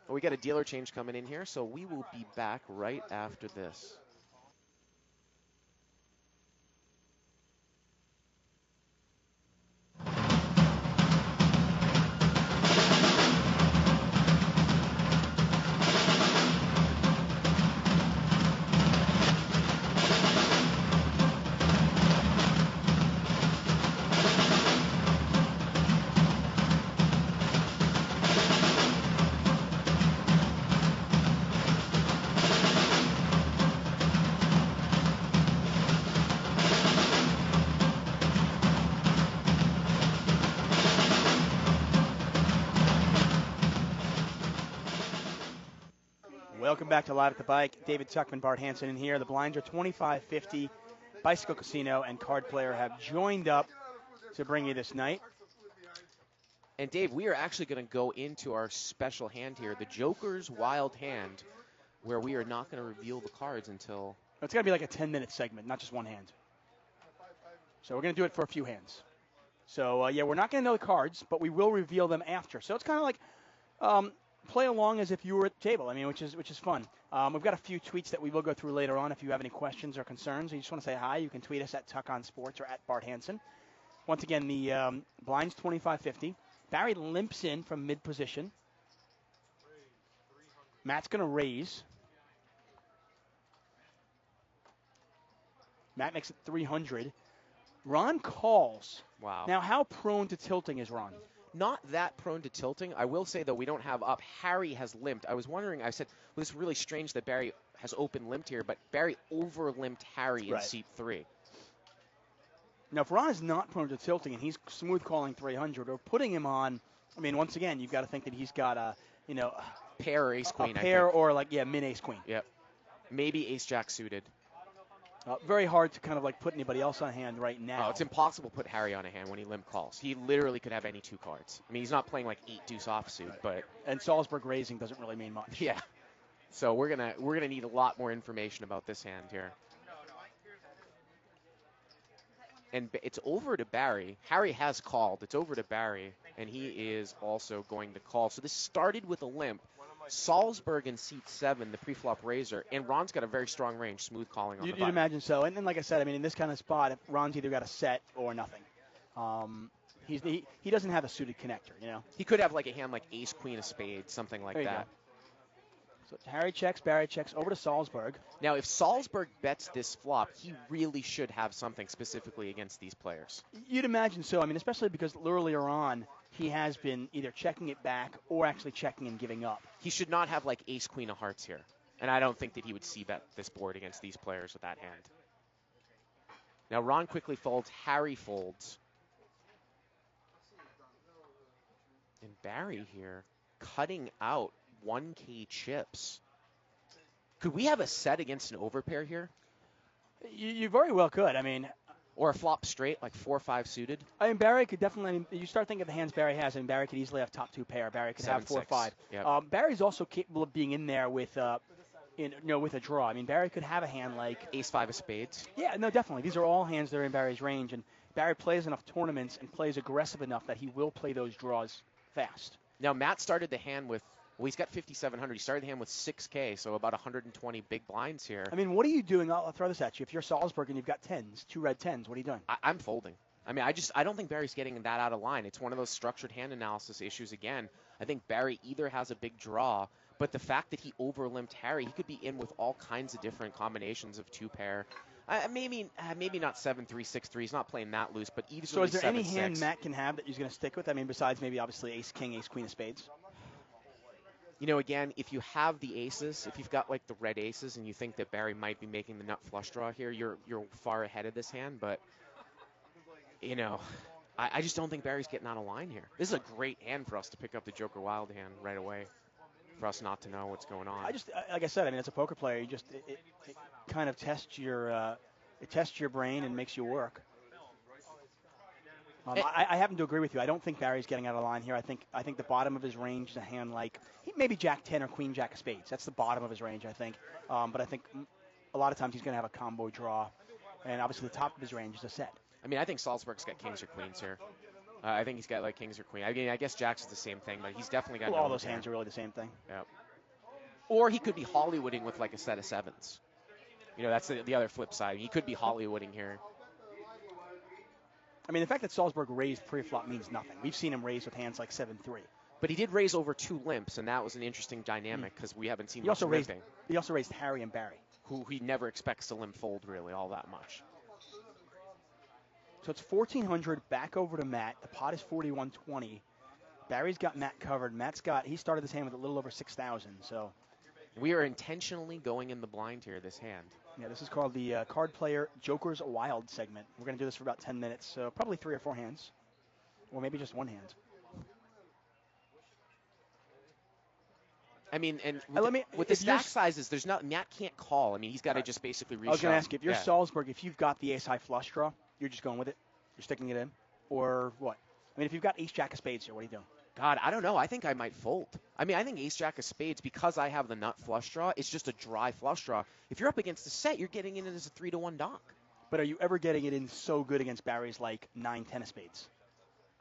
Well, we got a dealer change coming in here, so we will be back right after this. Welcome back to Live at the Bike. David Tuckman, Bart Hansen in here. The blinds are 25-50. Bicycle Casino and Card Player have joined up to bring you this night. And Dave, we are actually going to go into our special hand here, the Joker's Wild Hand, where we are not going to reveal the cards until... It's got to be like a 10-minute segment, not just one hand. So we're going to do it for a few hands. So, yeah, we're not going to know the cards, but we will reveal them after. So it's kind of like... play along as if you were at the table, I mean, which is fun. We've got a few tweets that we will go through later on. If you have any questions or concerns, or you just want to say hi, you can tweet us at Tuck on Sports or at Bart Hansen. Once again, the blind's 25-50. Barry limps in from mid-position. Matt's going to raise. Matt makes it 300. Ron calls. Wow. Now, how prone to tilting is Ron? Not that prone to tilting. I will say, though, we don't have up. Harry has limped. I was wondering, I said, well, this is really strange that Barry has open limped here, but Barry over-limped Harry in seat 3. Now, if Ron is not prone to tilting and he's smooth calling 300 or putting him on, I mean, once again, you've got to think that he's got a, pair or ace-queen, a pair or min-ace-queen. Yep. Maybe ace-jack suited. Very hard to kind of put anybody else on hand right now. Oh, it's impossible to put Harry on a hand when he limp calls. He literally could have any 2 cards. I mean, he's not playing 8 deuce offsuit, but... And Salsberg raising doesn't really mean much. Yeah. So we're gonna need a lot more information about this hand here. And it's over to Barry. Harry has called. It's over to Barry, and he is also going to call. So this started with a limp. Salsberg in seat 7, the preflop raiser, and Ron's got a very strong range, smooth calling on the button. You'd imagine so. And then, like I said, I mean, in this kind of spot, if Ron's either got a set or nothing. He doesn't have a suited connector, He could have a hand like ace, queen of spades, something like that. So Harry checks, Barry checks, over to Salsberg. Now, if Salsberg bets this flop, he really should have something specifically against these players. You'd imagine so. I mean, especially because earlier on, he has been either checking it back or actually checking and giving up. He should not have ace, queen of hearts here. And I don't think that he would c-bet this board against these players with that hand. Now, Ron quickly folds, Harry folds. And Barry here cutting out 1K chips. Could we have a set against an overpair here? You very well could. I mean... Or a flop straight, 4-5 suited. I mean, Barry could definitely. You start thinking of the hands Barry has, and Barry could easily have top 2 pair. Barry could have 4-5. Yep. Barry's also capable of being in there with, with a draw. I mean, Barry could have a hand like ace-5 of spades. Yeah, no, definitely. These are all hands that are in Barry's range, and Barry plays enough tournaments and plays aggressive enough that he will play those draws fast. Now, Matt started the hand with, well, he's got 5,700. He started the hand with 6K, so about 120 big blinds here. I mean, what are you doing? I'll throw this at you. If you're Salsberg and you've got 10s, 2 red 10s, what are you doing? I'm folding. I mean, I don't think Barry's getting that out of line. It's one of those structured hand analysis issues again. I think Barry either has a big draw, but the fact that he overlimped Harry, he could be in with all kinds of different combinations of 2-pair. Maybe not 7-3, 6-3. He's not playing that loose, but easily 7-6. So is there any hand Matt can have that he's going to stick with? I mean, besides maybe obviously ace, king, ace, queen of spades? You know, again, if you have the aces, if you've got like the red aces and you think that Barry might be making the nut flush draw here, you're far ahead of this hand. But, you know, I just don't think Barry's getting out of line here. This is a great hand for us to pick up the Joker Wild hand right away, for us not to know what's going on. Like I said, I mean, as a poker player, you just it kind of tests your brain and makes you work. I happen to agree with you. I don't think Barry's getting out of line here. I think the bottom of his range is a hand like maybe Jack 10 or Queen Jack of spades. That's the bottom of his range, I think. But I think a lot of times he's going to have a combo draw, and obviously the top of his range is a set. I mean, I think Salzburg's got kings or queens here. I think he's got like kings or queen. I mean, I guess Jack's is the same thing, but he's definitely got. All those hands are really the same thing. Yeah. Or he could be Hollywooding with like a set of sevens. You know, that's the other flip side. He could be Hollywooding here. I mean, the fact that Salsberg raised pre-flop means nothing. We've seen him raise with hands like 7-3. But he did raise over 2 limps, and that was an interesting dynamic because we haven't seen much limping. He also raised Harry and Barry, who he never expects to limp fold really all that much. So it's 1,400 back over to Matt. The pot is 4,120. Barry's got Matt covered. He started this hand with a little over 6,000. So we are intentionally going in the blind here, this hand. Yeah, this is called the Card Player Joker's Wild segment. We're going to do this for about 10 minutes, so probably 3 or 4 hands, or maybe just 1 hand. I mean, and with the stack sizes, Matt can't call. I mean, he's got to just basically reshove. I was going to ask you, if you're Salsberg, if you've got the ace-high flush draw, you're just going with it? You're sticking it in? Or what? I mean, if you've got ace-jack of spades here, what are you doing? God, I don't know. I think I might fold. I mean, I think ace-jack of spades, because I have the nut flush draw, it's just a dry flush draw. If you're up against a set, you're getting in as a 3-1 donk. But are you ever getting it in so good against Barry's like 9-10 of spades?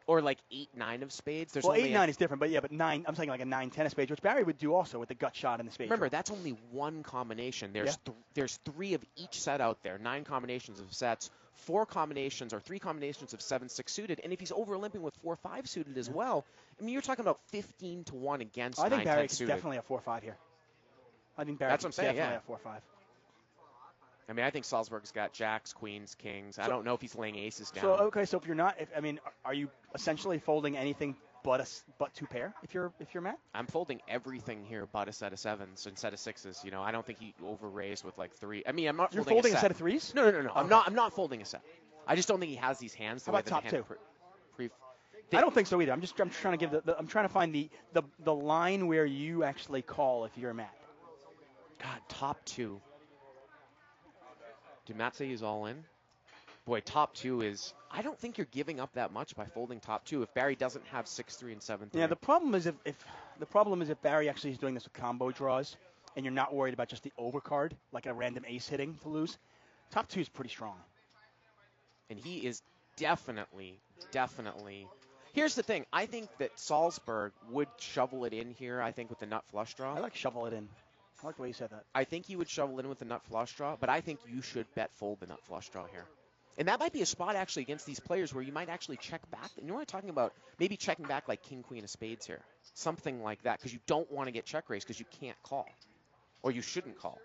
Or like 8-9 of spades? Well, 8-9 is different, but 9, I'm saying like a 9-10 of spades, which Barry would do also with the gut shot in the spades. Remember, that's only one combination. There's 3 of each set out there, 9 combinations of sets, 4 combinations or 3 combinations of 7-6 suited, and if he's overlimping with 4-5 suited as well, I mean, you're talking about 15-1 against 9-10 suited. I think Barry could definitely have 4-5 here. I think Barry that's what I'm saying, definitely have 4-5. I mean, I think Salzburg's got jacks, queens, kings. I don't know if he's laying aces down. So if you're not, are you essentially folding anything but 2 pair if you're Matt? I'm folding everything here but a set of 7s and set of 6s. You know, I don't think he over-raised with like 3. I mean, I'm not. You're folding a set of 3s? No. Okay. I'm not folding a set. I just don't think he has these hands. How about top 2? I don't think so either. I'm trying to give I'm trying to find the line where you actually call if you're Matt. God, top 2. Did Matt say he's all in? Boy, top 2 is. I don't think you're giving up that much by folding top 2 if Barry doesn't have 6-3 and 7-3. Yeah, the problem is if Barry actually is doing this with combo draws, and you're not worried about just the overcard, like a random ace hitting to lose. Top 2 is pretty strong. And he is definitely. Here's the thing. I think that Salzburg would shovel it in here, I think, with the nut flush draw. I like shovel it in. I like the way you said that. I think he would shovel in with the nut flush draw, but I think you should bet fold the nut flush draw here. And that might be a spot actually against these players where you might actually check back. And you know what I'm talking about? Maybe checking back like king, queen of spades here. Something like that, because you don't want to get check raised because you can't call. Or you shouldn't call.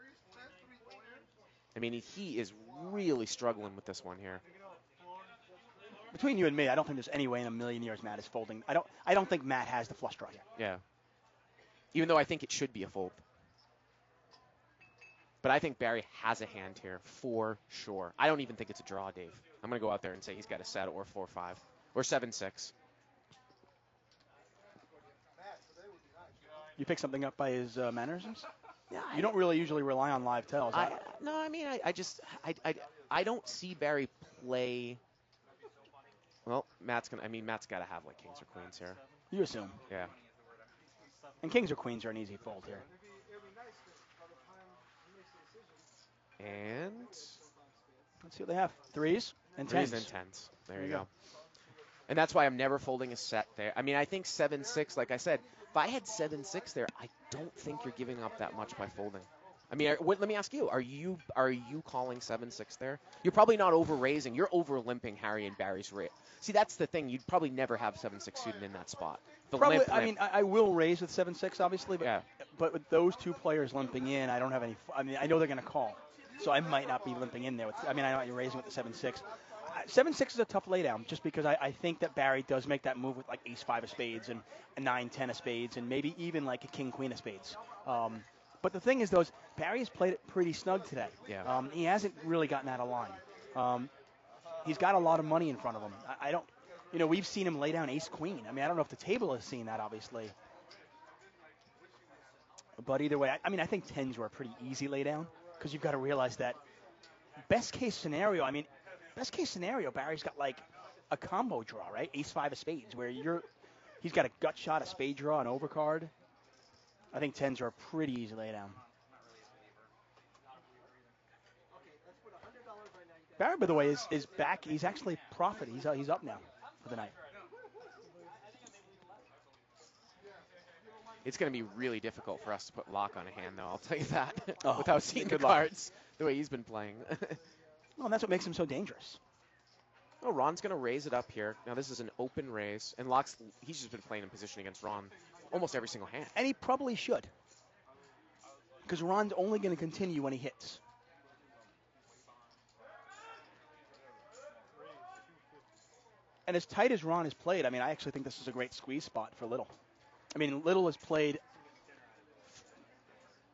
I mean, he is really struggling with this one here. Between you and me, I don't think there's any way in a million years Matt is folding. I don't think Matt has the flush draw here. Yeah. Even though I think it should be a fold. But I think Barry has a hand here for sure. I don't even think it's a draw, Dave. I'm going to go out there and say he's got a set or 4-5 or 7-6. You pick something up by his mannerisms? Yeah, you don't really usually rely on live tells. No, I mean, I don't see Barry play. Well, Matt's got to have like kings or queens here. You assume. Yeah. And kings or queens are an easy fold here. And Let's see what they have. Threes and Threes tens. and tens. There you go. And that's why I'm never folding a set there. I mean, I think 7-6, like I said, if I had 7-6 there, I don't think you're giving up that much by folding. I mean, let me ask you, are you calling 7-6 there? You're probably not over-raising. You're over-limping Harry and Barry's rate. See, that's the thing. You'd probably never have 7-6 suited in that spot. The Probably, limp. I mean, I will raise with 7-6, obviously, but, Yeah. but with those two players limping in, I don't have any. I mean, I know they're going to call, so I might not be limping in there. I know you're raising with the 7-6. 7-6 is a tough laydown, just because I think that Barry does make that move with like ace-5 of spades and a 9-10 of spades and maybe even like a king-queen of spades. But the thing is, Barry has played it pretty snug today. Yeah. He hasn't really gotten out of line. He's got a lot of money in front of him. I don't. We've seen him lay down ace-queen. I mean, I don't know if the table has seen that, obviously. But either way, I think tens were a pretty easy laydown because you've got to realize that best case scenario, Barry's got like a combo draw, right? Ace-5 of spades, where he's got a gut shot, a spade draw, an overcard. I think tens are a pretty easy laydown. Barry, by the way, is back. He's actually profit. He's up now for the night. It's going to be really difficult for us to put Laak on a hand, though. I'll tell you that. Oh, without seeing the good luck. cards, the way he's been playing. Well, and that's what makes him so dangerous. Oh, Ron's going to raise it up here. Now, this is an open raise. And he's just been playing in position against Ron almost every single hand. And he probably should. Because Ron's only going to continue when he hits. And as tight as Ron has played, I actually think this is a great squeeze spot for Little. Little has played.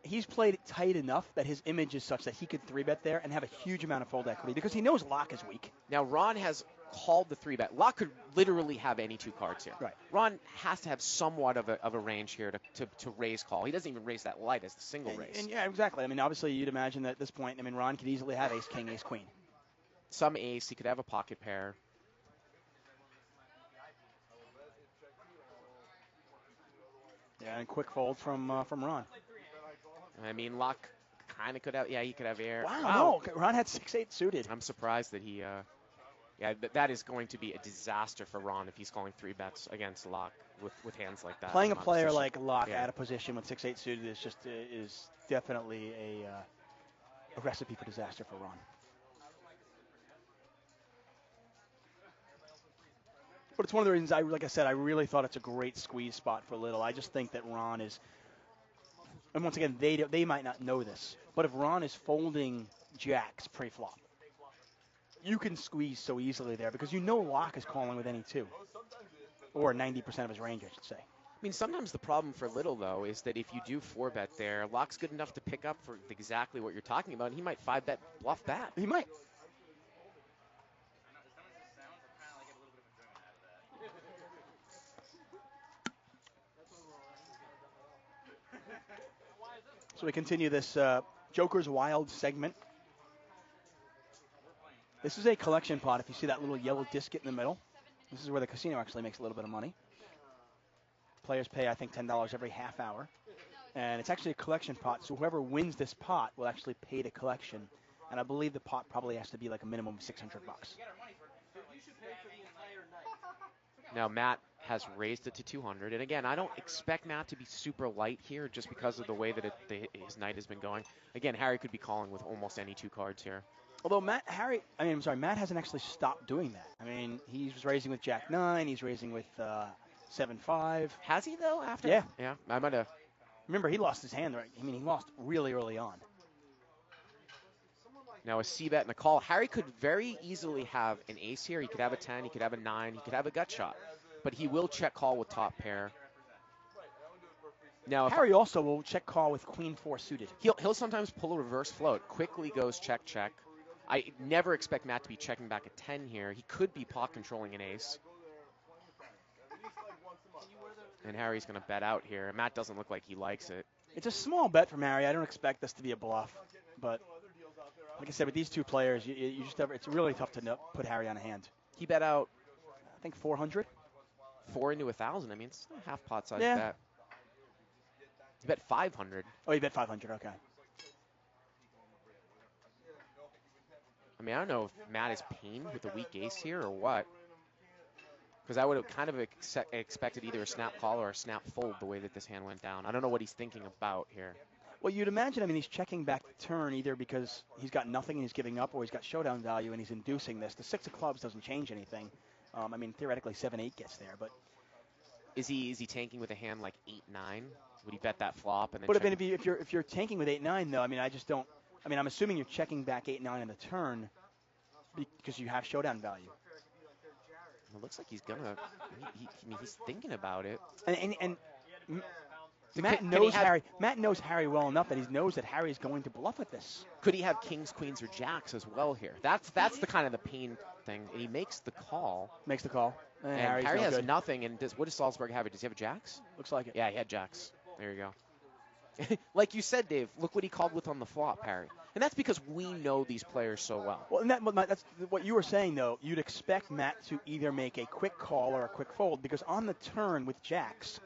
He's played tight enough that his image is such that he could 3-bet there and have a huge amount of fold equity because he knows Laak is weak. Now, Ron has called the 3-bet. Laak could literally have any two cards here. Right. Ron has to have somewhat of a range here to raise call. He doesn't even raise that light as the single raise. And yeah, exactly. Obviously, you'd imagine that at this point, Ron could easily have ace-king, ace-queen. Some ace. He could have a pocket pair. Yeah, and quick fold from Ron. Laak kind of could have. Yeah, he could have air. Wow. No, Ron had 6-8 suited. I'm surprised that he. That is going to be a disaster for Ron if he's calling 3-bets against Laak with hands like that. Playing a player like Laak Yeah. out of position with 6-8 suited is definitely a recipe for disaster for Ron. But it's one of the reasons like I said, I really thought it's a great squeeze spot for Little. I just think that Ron is, and once again, they might not know this, but if Ron is folding jacks pre-flop, you can squeeze so easily there because Laak is calling with any two, or 90% of his range, I should say. Sometimes the problem for Little, though, is that if you do 4-bet there, Laak's good enough to pick up for exactly what you're talking about, and he might 5-bet bluff that. He might. So we continue this Joker's Wild segment. This is a collection pot. If you see that little yellow disc in the middle, this is where the casino actually makes a little bit of money. Players pay, I think, $10 every half hour. And it's actually a collection pot, so whoever wins this pot will actually pay the collection. And I believe the pot probably has to be like a minimum of $600. Now, Matt has raised it to 200. And again, I don't expect Matt to be super light here just because of the way that his night has been going. Again, Harry could be calling with almost any two cards here. Although Matt hasn't actually stopped doing that. He's raising with Jack-9. He's raising with 7-5. Has he, though, after? Yeah. Yeah, I might have. Remember, he lost his hand. Right? He lost really early on. Now a C-bet and a call. Harry could very easily have an ace here. He could have a 10. He could have a 9. He could have a gut shot. But he will check call with top pair. Now Harry also will check call with queen 4 suited. He'll sometimes pull a reverse float. Quickly goes check, check. I never expect Matt to be checking back a 10 here. He could be pot controlling an ace. And Harry's going to bet out here. Matt doesn't look like he likes it. It's a small bet from Harry. I don't expect this to be a bluff. But like I said, with these two players, you just it's really tough to put Harry on a hand. He bet out, I think, 400. 4 into 1,000. It's a half pot size Yeah. bet. He bet 500. Oh, he bet 500. Okay. I mean, I don't know if Matt is pained with a weak ace here or what. Because I would have kind of expected either a snap call or a snap fold the way that this hand went down. I don't know what he's thinking about here. Well, you'd imagine, I mean, he's checking back the turn either because he's got nothing and he's giving up, or he's got showdown value and he's inducing this. The 6 of clubs doesn't change anything. I mean, theoretically, 7-8 gets there, but is he tanking with a hand like 8-9? Would he bet that flop and then? But if you're tanking with 8-9 though, I mean, I just don't. I mean, I'm assuming you're checking back 8-9 on the turn because you have showdown value. It looks like he's gonna. I mean, he's thinking about it. And Matt knows Harry. Matt knows Harry well enough that he knows that Harry's going to bluff at this. Could he have kings, queens, or jacks as well here? That's the kind of the pain thing. And he makes the call. Makes the call. And Harry has nothing. And what does Salsberg have? Does he have jacks? Looks like it. Yeah, he had jacks. There you go. Like you said, Dave, look what he called with on the flop, Harry. And that's because we know these players so well. Well, and that's what you were saying, though. You'd expect Matt to either make a quick call or a quick fold, because on the turn with jacks,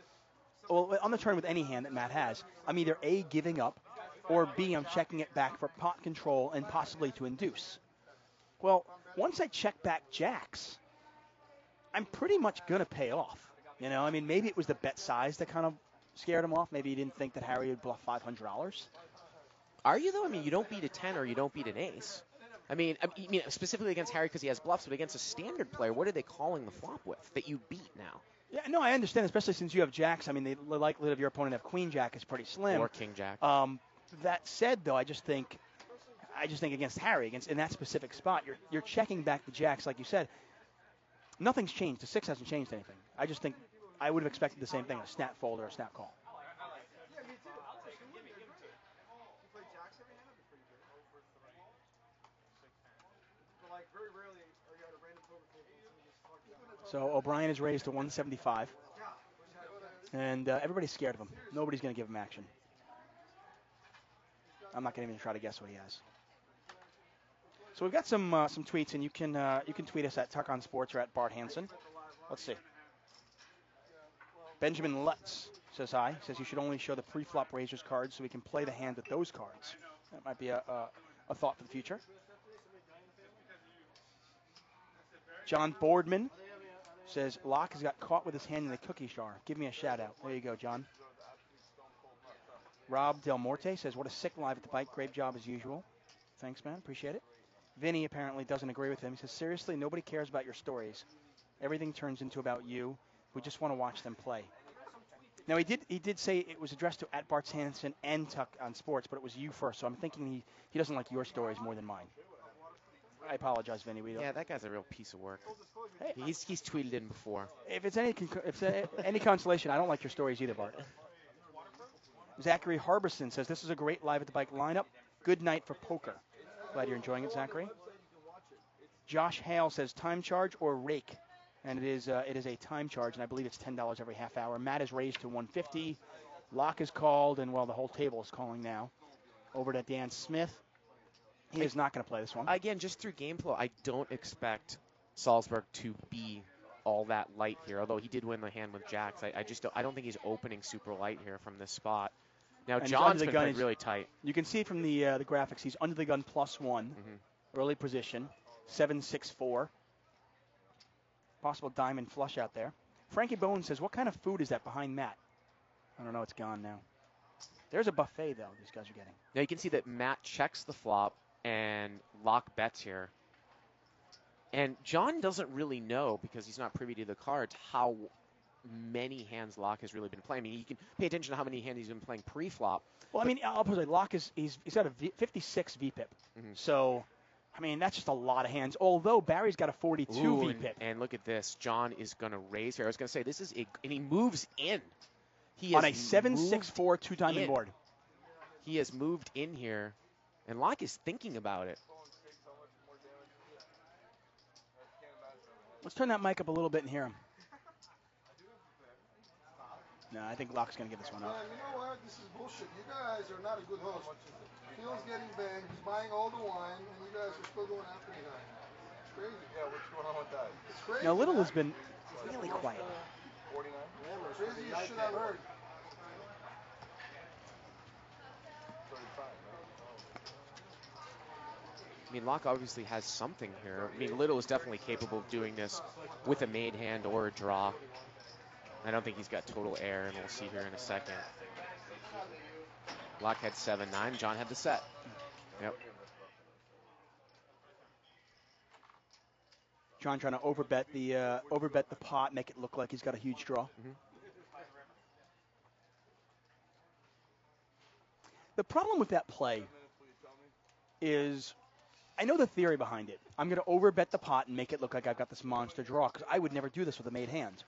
well, on the turn with any hand that Matt has, I'm either A, giving up, or B, I'm checking it back for pot control and possibly to induce. Well, once I check back jacks, I'm pretty much going to pay off. You know, I mean, maybe it was the bet size that kind of scared him off. Maybe he didn't think that Harry would bluff $500. Are you, though? I mean, you don't beat a 10 or you don't beat an ace. I mean specifically against Harry because he has bluffs, but against a standard player, what are they calling the flop with that you beat now? Yeah, no, I understand, especially since you have jacks. I mean, the likelihood of your opponent have queen jack is pretty slim. Or king jack. That said, though, I just think against Harry, in that specific spot, you're checking back the jacks, like you said. Nothing's changed. The 6 hasn't changed anything. I just think I would have expected the same thing, a snap fold or a snap call. So O'Brien is raised to 175, and everybody's scared of him. Nobody's going to give him action. I'm not going to even try to guess what he has. So we've got some tweets, and you can tweet us at Tuck on Sports or at Bart Hansen. Let's see. Benjamin Lutz says hi. Says you should only show the pre-flop raisers cards so we can play the hand with those cards. That might be a thought for the future. John Boardman says Laak has got caught with his hand in the cookie jar. Give me a shout out. There you go, John. Rob Del Morte says, what a sick live at the bike. Great job as usual. Thanks, man. Appreciate it. Vinny apparently doesn't agree with him. He says, seriously, nobody cares about your stories. Everything turns into about you. We just want to watch them play. Now, he did say it was addressed to at Bart Hansen and Tuck on Sports, but it was you first. So I'm thinking he doesn't like your stories more than mine. I apologize, Vinny. Yeah, that guy's a real piece of work. Hey, he's tweeted in before. If it's any consolation, I don't like your stories either, Bart. Zachary Harbison says, this is a great live at the bike lineup. Good night for poker. Glad you're enjoying it, Zachary. Josh Hale says, time charge or rake? And it is a time charge, and I believe it's $10 every half hour. Matt is raised to 150. Laak is called, and, well, the whole table is calling now. Over to Dan Smith. He is not going to play this one. Again, just through game flow, I don't expect Salsberg to be all that light here, although he did win the hand with jacks. I don't think he's opening super light here from this spot. Now, and John's been playing really tight. You can see from the graphics, he's under the gun +1, early position, 7-6-4. Possible diamond flush out there. Frankie Bone says, what kind of food is that behind Matt? I don't know. It's gone now. There's a buffet, though, these guys are getting. Now you can see that Matt checks the flop and Laak bets here. And John doesn't really know, because he's not privy to the cards, how many hands Laak has really been playing. I mean, you can pay attention to how many hands he's been playing pre-flop. Well, I mean, I'll put it, Laak he's got a 56 VPIP. So, I mean, that's just a lot of hands. Although Barry's got a 42 VPIP. And look at this. John is going to raise here. I was going to say, this is and he moves in. He on a 7-6-4 two-diamond board. He has moved in here, and Laak is thinking about it. Let's turn that mic up a little bit and hear him. No, I think Laak's going to give this one up. You know what? This is bullshit. You guys are not a good host. Phil's getting banged. He's buying all the wine, and you guys are still going after the guy. It's crazy. Yeah, what's going on with that? It's crazy. Now, Little has been really quiet. 49? Craziest shit I've heard. 35, I mean, Laak obviously has something here. I mean, Little is definitely capable of doing this with a made hand or a draw. I don't think he's got total air, and we'll see here in a second. Laak had 7-9. John had the set. Yep. John trying to overbet the pot, make it look like he's got a huge draw. Mm-hmm. The problem with that play is, I know the theory behind it. I'm going to overbet the pot and make it look like I've got this monster draw, because I would never do this with a made hand.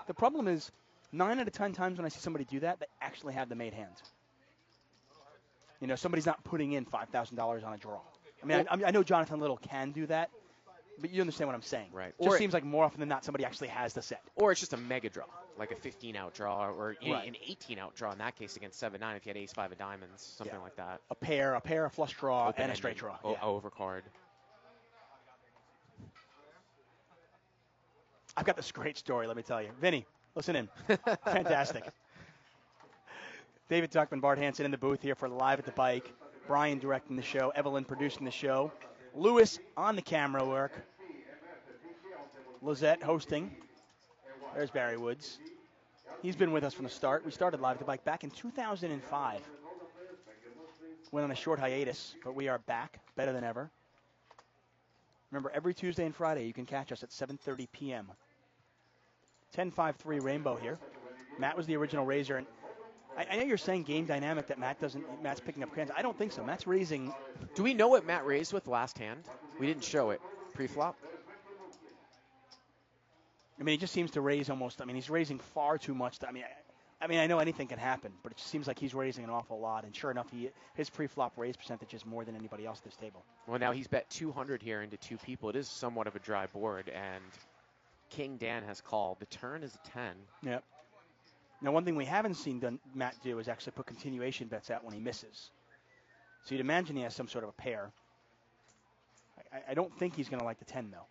The problem is, 9 out of 10 times when I see somebody do that, they actually have the made hand. You know, somebody's not putting in $5,000 on a draw. I mean, I know Jonathan Little can do that, but you understand what I'm saying. Right. It just seems like more often than not somebody actually has the set. Or it's just a mega draw, like a 15-out draw, or Right. an 18-out draw in that case against 7-9 if you had ace-5 of diamonds, something like that. A pair, a flush draw, Open and a straight draw. Yeah. Overcard. I've got this great story, let me tell you. Vinny, listen in. Fantastic. David Tuckman, Bart Hansen in the booth here for Live at the Bike. Brian directing the show. Evelyn producing the show. Lewis on the camera work. Lizette hosting. There's Barry Woods. He's been with us from the start. We started Live at the Bike back in 2005. Went on a short hiatus, but we are back, better than ever. Remember, every Tuesday and Friday you can catch us at 7:30 p.m. 10-5-3 Rainbow here. Matt was the original raiser, and I know you're saying game dynamic that Matt's picking up hands. I don't think so. Matt's raising. Do we know what Matt raised with last hand? We didn't show it pre-flop. I mean, he just seems to raise almost. I mean, he's raising far too much. I know anything can happen, but it just seems like he's raising an awful lot. And sure enough, his pre-flop raise percentage is more than anybody else at this table. Well, now he's bet 200 here into two people. It is somewhat of a dry board, and King Dan has called. The turn is a 10. Yep. Now, one thing we haven't seen Matt do is actually put continuation bets out when he misses. So you'd imagine he has some sort of a pair. I don't think he's going to like the 10, though.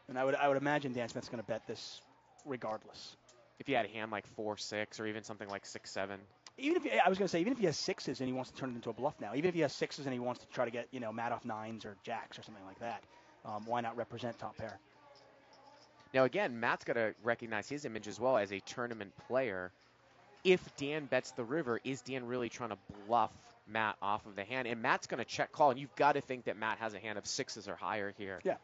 And I would imagine Dan Smith's going to bet this regardless. If he had a hand like 4-6 or even something like 6-7. Even if he has sixes and he wants to turn it into a bluff now, even if he has sixes and he wants to try to get Matt off nines or jacks or something like that, why not represent top pair? Now again, Matt's got to recognize his image as well as a tournament player. If Dan bets the river, is Dan really trying to bluff Matt off of the hand? And Matt's going to check call, and you've got to think that Matt has a hand of sixes or higher here. Yeah.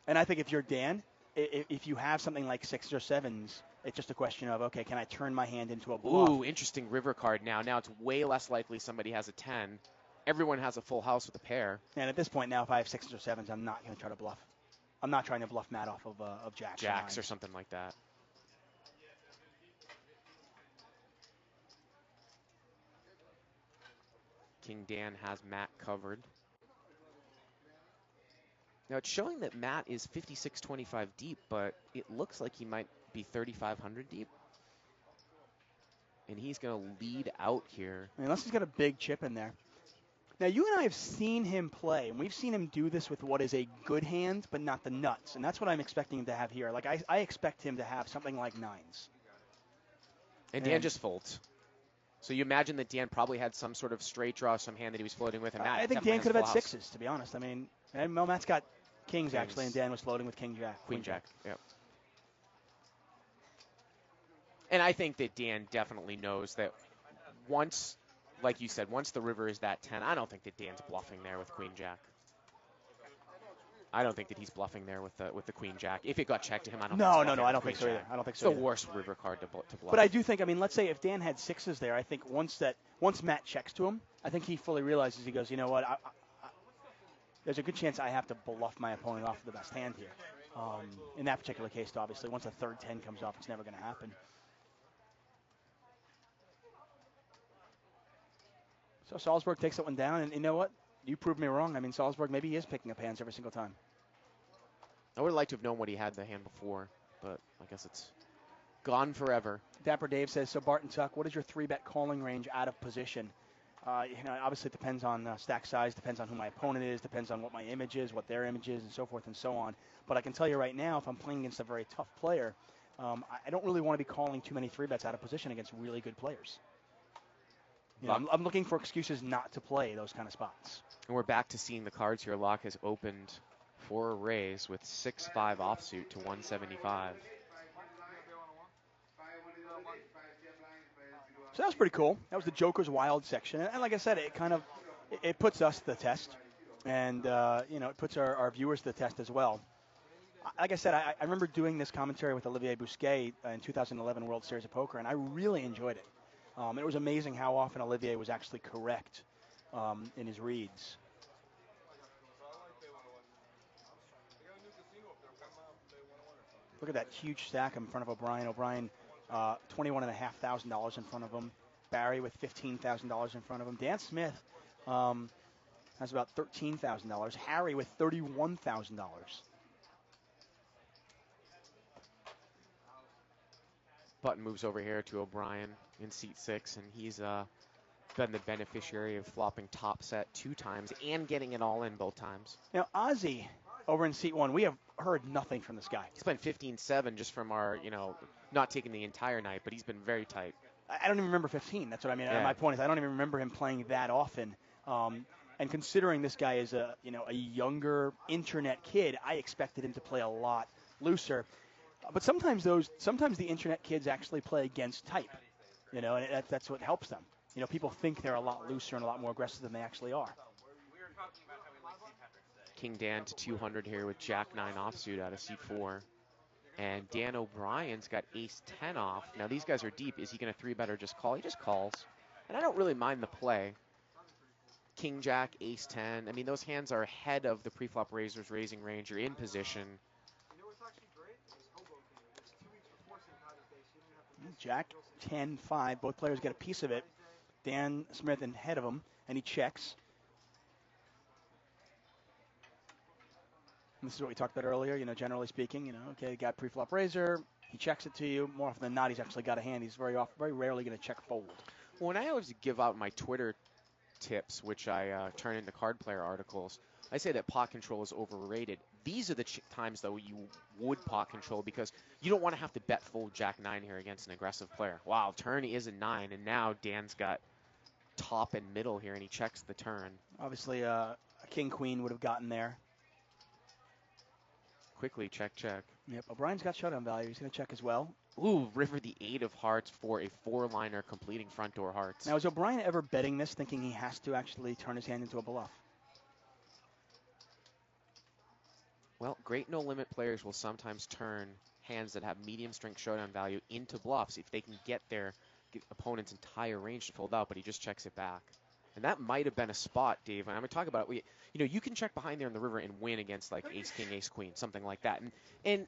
And I think if you're Dan, if you have something like sixes or sevens, it's just a question of, okay, can I turn my hand into a bluff? Ooh, interesting river card now. Now it's way less likely somebody has a 10. Everyone has a full house with a pair. And at this point now, if I have sixes or sevens, I'm not going to try to bluff. I'm not trying to bluff Matt off of jacks. Jacks or something like that. King Dan has Matt covered. Now it's showing that Matt is 5625 deep, but it looks like he might be 3,500 deep. And he's going to lead out here. Unless he's got a big chip in there. Now, you and I have seen him play, and we've seen him do this with what is a good hand, but not the nuts. And that's what I'm expecting him to have here. Like, I expect him to have something like nines. And Dan just folds. So you imagine that Dan probably had some sort of straight draw, some hand that he was floating with. And Matt I think Dan could have had sixes, to be honest. I mean, Matt's got kings, actually, and Dan was floating with king jack. Queen jack, yep. And I think that Dan definitely knows that once, like you said, once the river is that 10, I don't think that Dan's bluffing there with queen jack. I don't think that he's bluffing there with the queen jack. If it got checked to him, I don't think No, I don't think so either. I don't think so. It's the worst river card to bluff. But I do think, let's say if Dan had sixes there, I think once Matt checks to him, I think he fully realizes, he goes, you know what, there's a good chance I have to bluff my opponent off of the best hand here. In that particular case, obviously, once a third 10 comes off, it's never going to happen. So Salsberg takes that one down, and you know what? You proved me wrong. I mean, Salsberg maybe he is picking up hands every single time. I would like to have known what he had the hand before, but I guess it's gone forever. Dapper Dave says, so Barton Tuck, what is your 3-bet calling range out of position? Obviously it depends on stack size, depends on who my opponent is, depends on what my image is, what their image is, and so forth and so on. But I can tell you right now, if I'm playing against a very tough player, I don't really want to be calling too many 3-bets out of position against really good players. You know, I'm looking for excuses not to play those kind of spots. And we're back to seeing the cards here. Laak has opened for a raise with 6-5 offsuit to 175. So that was pretty cool. That was the Joker's Wild section. And like I said, it puts us to the test. And, it puts our viewers to the test as well. Like I said, I remember doing this commentary with Olivier Bousquet in 2011 World Series of Poker, and I really enjoyed it. It was amazing how often Olivier was actually correct in his reads. Look at that huge stack in front of O'Brien. O'Brien, $21,500 in front of him. Barry with $15,000 in front of him. Dan Smith has about $13,000. Harry with $31,000. Button moves over here to O'Brien in seat 6, and he's been the beneficiary of flopping top set 2 times and getting it all in both times. Now, Ozzy over in seat 1, we have heard nothing from this guy. He's been 15-7 just from our, not taking the entire night, but he's been very tight. I don't even remember 15. That's what I mean. Yeah. My point is I don't even remember him playing that often. And considering this guy is a younger internet kid, I expected him to play a lot looser. But sometimes the internet kids actually play against type, and that's what helps them. People think they're a lot looser and a lot more aggressive than they actually are. King Dan to 200 here with Jack 9 offsuit out of seat 4. And Dan O'Brien's got ace 10 off. Now these guys are deep. Is he going to 3-bet or just call? He just calls. And I don't really mind the play. King Jack, ace 10. I mean, those hands are ahead of the preflop raisers raising range. You're in position. Jack 10-5. Both players get a piece of it. Dan Smith ahead of him, and he checks. And this is what we talked about earlier, generally speaking, okay, got pre-flop raiser, he checks it to you. More often than not, he's actually got a hand. He's very rarely going to check fold. When I always give out my Twitter tips, which I turn into card player articles, I say that pot control is overrated. These are the times, though, you would pot control because you don't want to have to bet fold Jack 9 here against an aggressive player. Wow, turn is a 9, and now Dan's got top and middle here, and he checks the turn. Obviously, a king-queen would have gotten there. Quickly, check. Yep, O'Brien's got showdown value. He's going to check as well. Ooh, river the 8 of hearts for a 4-liner completing front door hearts. Now, is O'Brien ever betting this, thinking he has to actually turn his hand into a bluff? Well, great no-limit players will sometimes turn hands that have medium strength showdown value into bluffs if they can get their opponent's entire range to fold out, but he just checks it back. And that might have been a spot, Dave. And I'm going to talk about it. You can check behind there in the river and win against like ace king, ace queen, something like that. And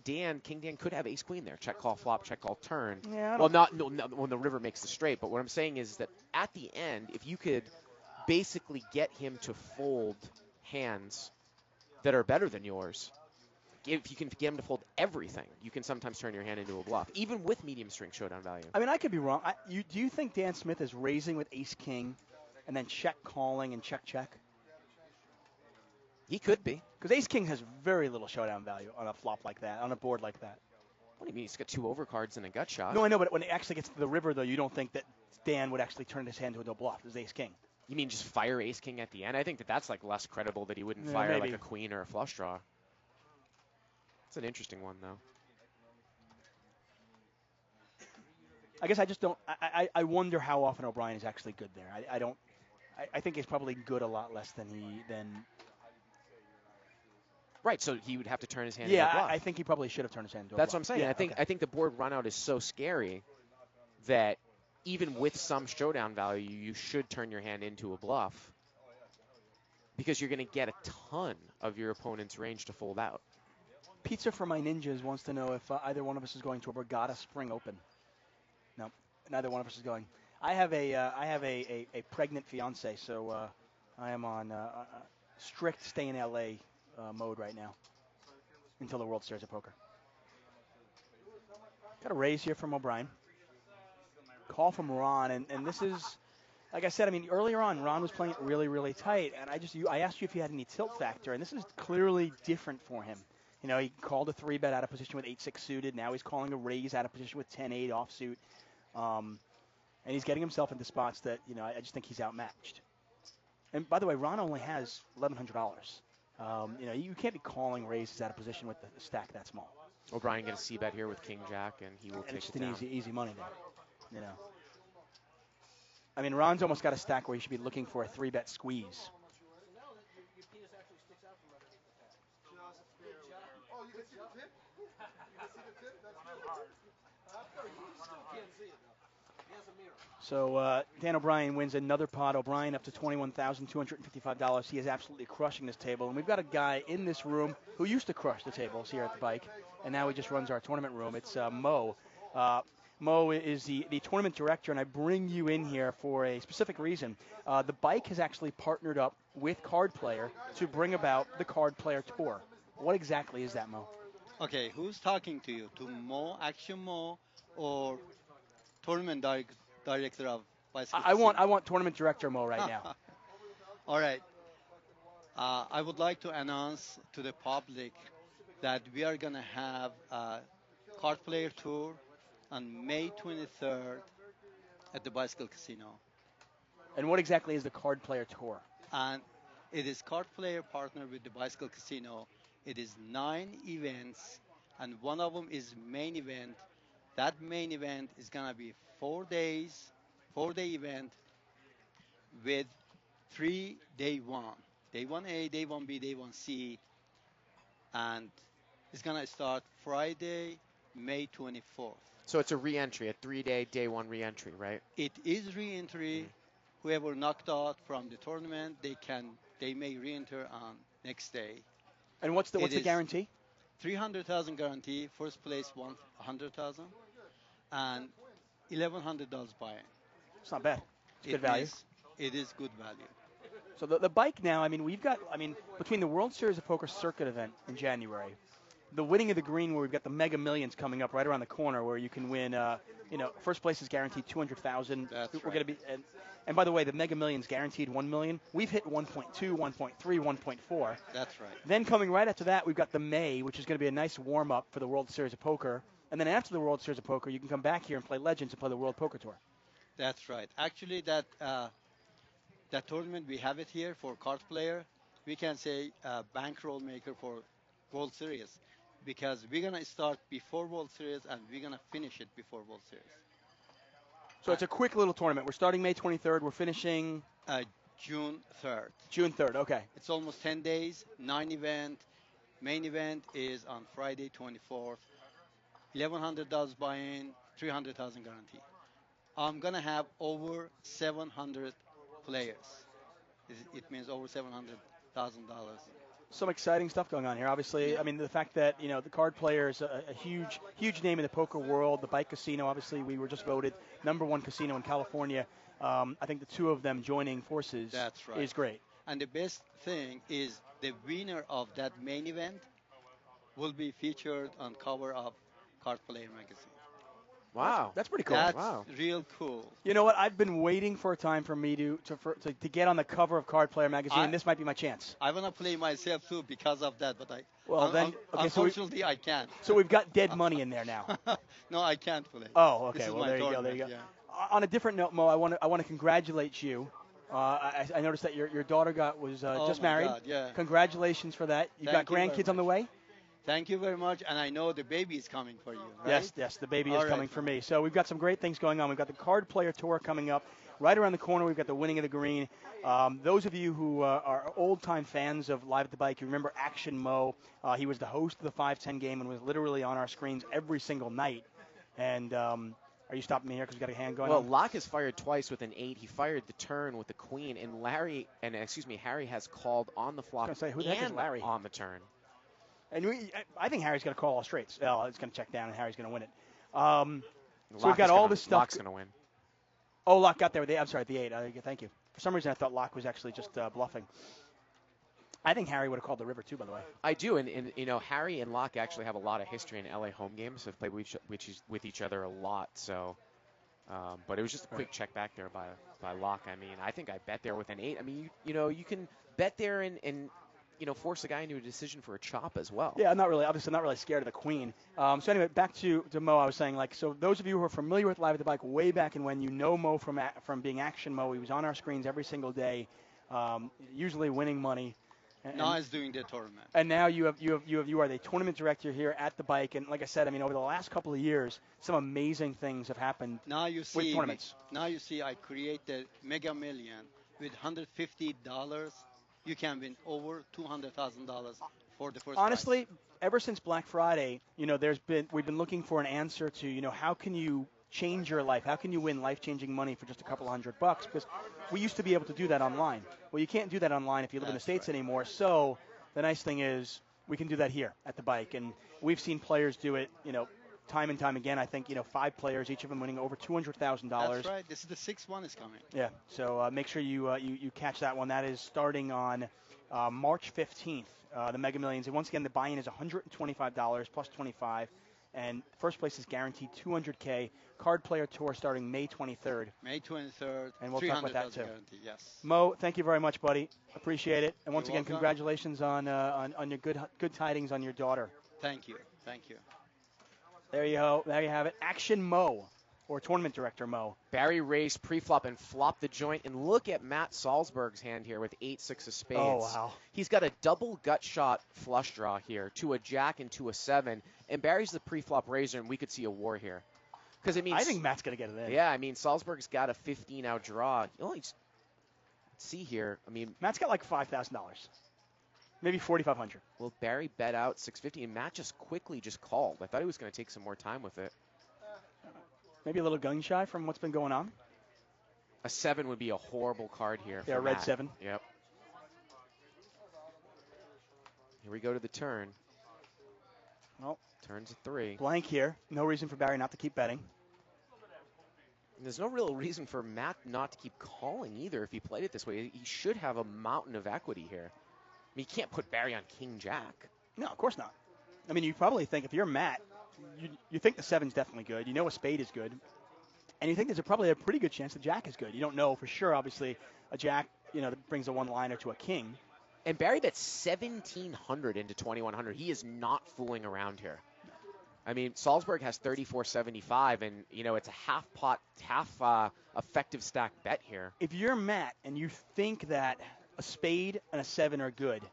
King Dan could have ace queen there. Check call flop, check call turn. Yeah, well, not when the river makes the straight. But what I'm saying is that at the end, if you could basically get him to fold hands that are better than yours, if you can get him to fold everything, you can sometimes turn your hand into a bluff, even with medium strength showdown value. I mean, I could be wrong. Do you think Dan Smith is raising with ace king and then check calling and check? He could be. Because ace king has very little showdown value on a flop like that, on a board like that. What do you mean? He's got 2 overcards and a gut shot. No, I know, but when it actually gets to the river, though, you don't think that Dan would actually turn his hand into a bluff as ace king. You mean just fire ace king at the end? I think that's like less credible that he wouldn't fire maybe. like a queen or a flush draw. It's an interesting one, though. I guess I just don't. I wonder how often O'Brien is actually good there. I think he's probably good a lot less than Right, so he would have to turn his hand into a bluff. I think he probably should have turned his hand into a That's bluff. what I'm saying. I think the board run out is so scary that even with some showdown value, you should turn your hand into a bluff because you're going to get a ton of your opponent's range to fold out. Pizza for my ninjas wants to know if either one of us is going to a Borgata Spring Open. No, neither one of us is going. I have a pregnant fiance, so I am on strict stay in LA mode right now until the World Series of Poker. Got a raise here from O'Brien. Call from Ron, and this is, like I said, I mean, earlier on, Ron was playing it really, really tight, and I asked you if he had any tilt factor, and this is clearly different for him. He called a 3-bet out of position with 8-6 suited. Now he's calling a raise out of position with 10-8 offsuit. and he's getting himself into spots that, I just think he's outmatched. And by the way, Ron only has $1,100. You can't be calling raises out of position with the stack that small. O'Brien get a C-bet here with King Jack, and he will And take it's it just down. an easy money there. I mean, Ron's almost got a stack where he should be looking for a 3-bet squeeze. Oh, you can see the tip? You can see the tip? That's good. You still can't see it, though. He has a mirror. So Dan O'Brien wins another pot. O'Brien up to $21,255. He is absolutely crushing this table. And we've got a guy in this room who used to crush the tables here at the bike, and now he just runs our tournament room. It's Mo. Mo is the tournament director, and I bring you in here for a specific reason. The bike has actually partnered up with Card Player to bring about the Card Player Tour. What exactly is that, Mo? Okay, who's talking to you? To Mo, Action Mo, or tournament director of bicycle? I want tournament director Mo right now. All right. I would like to announce to the public that we are going to have a card player tour on May 23rd at the Bicycle Casino. And what exactly is the Card Player Tour? And it is card player partner with the Bicycle Casino. It is 9 events, and one of them is main event. That main event is going to be 4 days, 4-day event with 3 day one. Day 1A, day 1B, day 1C. And it's going to start Friday, May 24th. So it's a re-entry, a 3-day, day 1 re-entry, right? It is re-entry. Whoever knocked out from the tournament, they may re-enter on next day. And what's the guarantee? 300,000 guarantee. First place 100,000, and $1,100 buy-in. It's not bad. It's good value. It is good value. So the bike now, between the World Series of Poker circuit event in January, the winning of the green where we've got the Mega Millions coming up right around the corner where you can win, first place is guaranteed 200,000. That's We're right. going to be, and by the way, the Mega Millions guaranteed 1 million. We've hit 1.2, 1.3, 1.4. That's right. Then coming right after that, we've got the May, which is going to be a nice warm up for the World Series of Poker. And then after the World Series of Poker, you can come back here and play Legends and play the World Poker Tour. That's right. Actually, that tournament, we have it here for card player. We can say bankroll maker for World Series, because we're going to start before World Series and we're going to finish it before World Series. So it's a quick little tournament. We're starting May 23rd. We're finishing June 3rd. June 3rd. Okay. It's almost 10 days, 9 event. Main event is on Friday 24th. $1,100 buy-in, 300,000 guarantee. I'm going to have over 700 players. It means over $700,000. Some exciting stuff going on here. Obviously, I mean, the fact that, the Card Player is a huge name in the poker world. The Bike Casino, obviously, we were just voted #1 casino in California. I think the two of them joining forces is great. And the best thing is the winner of that main event will be featured on cover of Card Player magazine. Wow. That's pretty cool. That's Wow. real cool. You know what? I've been waiting for a time for me to get on the cover of Card Player magazine, and this might be my chance. I want to play myself too because of that, but unfortunately I can't. So we've got dead money in there now. No, I can't play. Oh, okay. This is Well, my there you go. tournament, There you go. yeah. On a different note, Mo, I want to congratulate you. I noticed that your daughter was just married. God, yeah. Congratulations for that. You've got Thank you very grandkids on the much. way? Thank you very much, and I know the baby is coming for you, right? Yes, the baby All is right. coming for me. So we've got some great things going on. We've got the Card Player Tour coming up. Right around the corner, we've got the winning of the green. Those of you who are old-time fans of Live at the Bike, you remember Action Mo. He was the host of the 5-10 game and was literally on our screens every single night. And are you stopping me here because you got a hand going on? Well, Laak has fired twice with an 8. He fired the turn with the queen, and Harry has called on the flop I was gonna say, who the heck is and Larry? on the turn. And I think Harry's going to call all straights. Well, it's going to check down, and Harry's going to win it. So Laak we've got is all gonna- this stuff. Laak's going to win. Oh, Laak got there. I'm sorry, at the 8. Thank you. For some reason, I thought Laak was actually just bluffing. I think Harry would have called the river, too, by the way. I do, and Harry and Laak actually have a lot of history in LA home games. Have played with each other a lot. So, but it was just a quick check back there by Laak. I mean, I think I bet there with an 8. I mean, you can bet there and force a guy into a decision for a chop as well. Yeah, I'm not really, obviously not really scared of the queen. So anyway, back to Mo, I was saying, like, so those of you who are familiar with Live at the Bike way back and when, you know Mo from being Action Mo. He was on our screens every single day, usually winning money. Now he's doing the tournament. And now you are the tournament director here at the bike. And like I said, I mean, over the last couple of years, some amazing things have happened Now you see with tournaments. Now you see I created Mega Million with $150. You can win over $200,000 for the first Honestly, prize. ever since Black Friday, we've been looking for an answer to, how can you change your life? How can you win life-changing money for just a couple $100? Because we used to be able to do that online. Well, you can't do that online if you live in the States anymore. So the nice thing is we can do that here at the bike. And we've seen players do it, time and time again. I think, 5 players, each of them winning over $200,000. That's right. This is the 6th one is coming. Yeah. So make sure you catch that one. That is starting on March 15th, the Mega Millions. And once again, the buy-in is $125 plus 25. And first place is guaranteed $200K. Card Player Tour starting May 23rd. May 23rd. And we'll talk about that too. Guarantee, yes. Mo, thank you very much, buddy. Appreciate it. And once You're again, welcome. congratulations on your good tidings on your daughter. Thank you. Thank you. There you go. There you have it. Action Mo, or Tournament Director Mo. Barry raced pre-flop and flopped the joint. And look at Matt Salsberg's hand here with 8-6 of spades. Oh, wow. He's got a double gut shot flush draw here, to a jack and to a 7. And Barry's the pre-flop raiser, and we could see a war here. Because I think Matt's going to get it in. Yeah, I mean, Salzburg's got a 15 out draw. You only see here, I mean, Matt's got like $5,000. Maybe $4,500. Well, Barry bet out 650, and Matt just quickly called. I thought he was going to take some more time with it. Maybe a little gun shy from what's been going on. A 7 would be a horrible card here. Yeah, for red Matt. 7. Yep. Here we go to the turn. Well, turns a 3. Blank here. No reason for Barry not to keep betting. And there's no real reason for Matt not to keep calling either if he played it this way. He should have a mountain of equity here. I mean, you can't put Barry on King Jack. No, of course not. I mean, you probably think, if you're Matt, you think the 7's definitely good. You know a spade is good. And you think there's probably a pretty good chance the Jack is good. You don't know for sure, obviously, a Jack, that brings a one-liner to a King. And Barry bets 1,700 into 2,100. He is not fooling around here. I mean, Salzburg has 34.75, and, it's a half effective stack bet here. If you're Matt and you think that a spade and a 7 are good,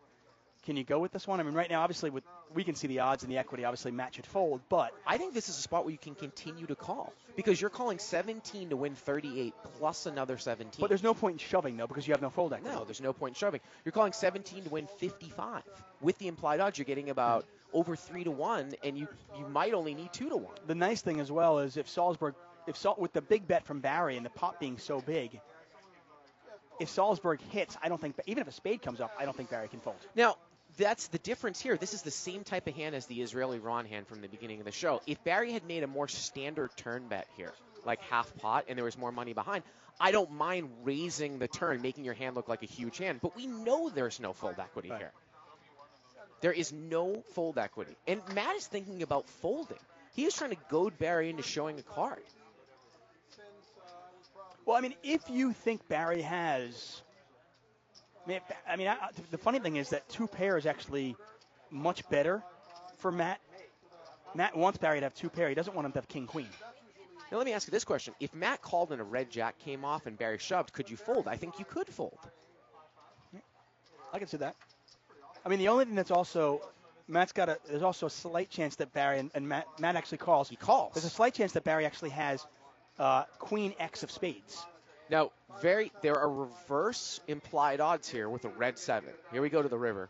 can you go with this one? I mean, right now, obviously, we can see the odds and the equity. Obviously, Matt should fold, but I think this is a spot where you can continue to call because you're calling 17 to win 38 plus another 17. But there's no point in shoving, though, because you have no fold equity. No, there's no point in shoving. You're calling 17 to win 55. With the implied odds, you're getting about over 3 to 1, and you might only need 2 to 1. The nice thing as well is if Salzburg, with the big bet from Barry and the pot being so big, if Salzburg hits, I don't think, even if a spade comes up, I don't think Barry can fold. Now, that's the difference here. This is the same type of hand as the Israeli Ron hand from the beginning of the show. If Barry had made a more standard turn bet here, like half pot, and there was more money behind, I don't mind raising the turn, making your hand look like a huge hand. But we know there's no fold equity here. There is no fold equity. And Matt is thinking about folding. He is trying to goad Barry into showing a card. Well, I mean, if you think Barry has... the funny thing is that 2 pair is actually much better for Matt. Matt wants Barry to have 2 pair. He doesn't want him to have king, queen. Now, let me ask you this question. If Matt called and a red jack came off and Barry shoved, could you fold? I think you could fold. I can see that. I mean, the only thing that's also... there's also a slight chance that Barry and Matt actually calls. He calls. There's a slight chance that Barry actually has queen X of spades. Now, there are reverse implied odds here with a red 7. Here we go to the river.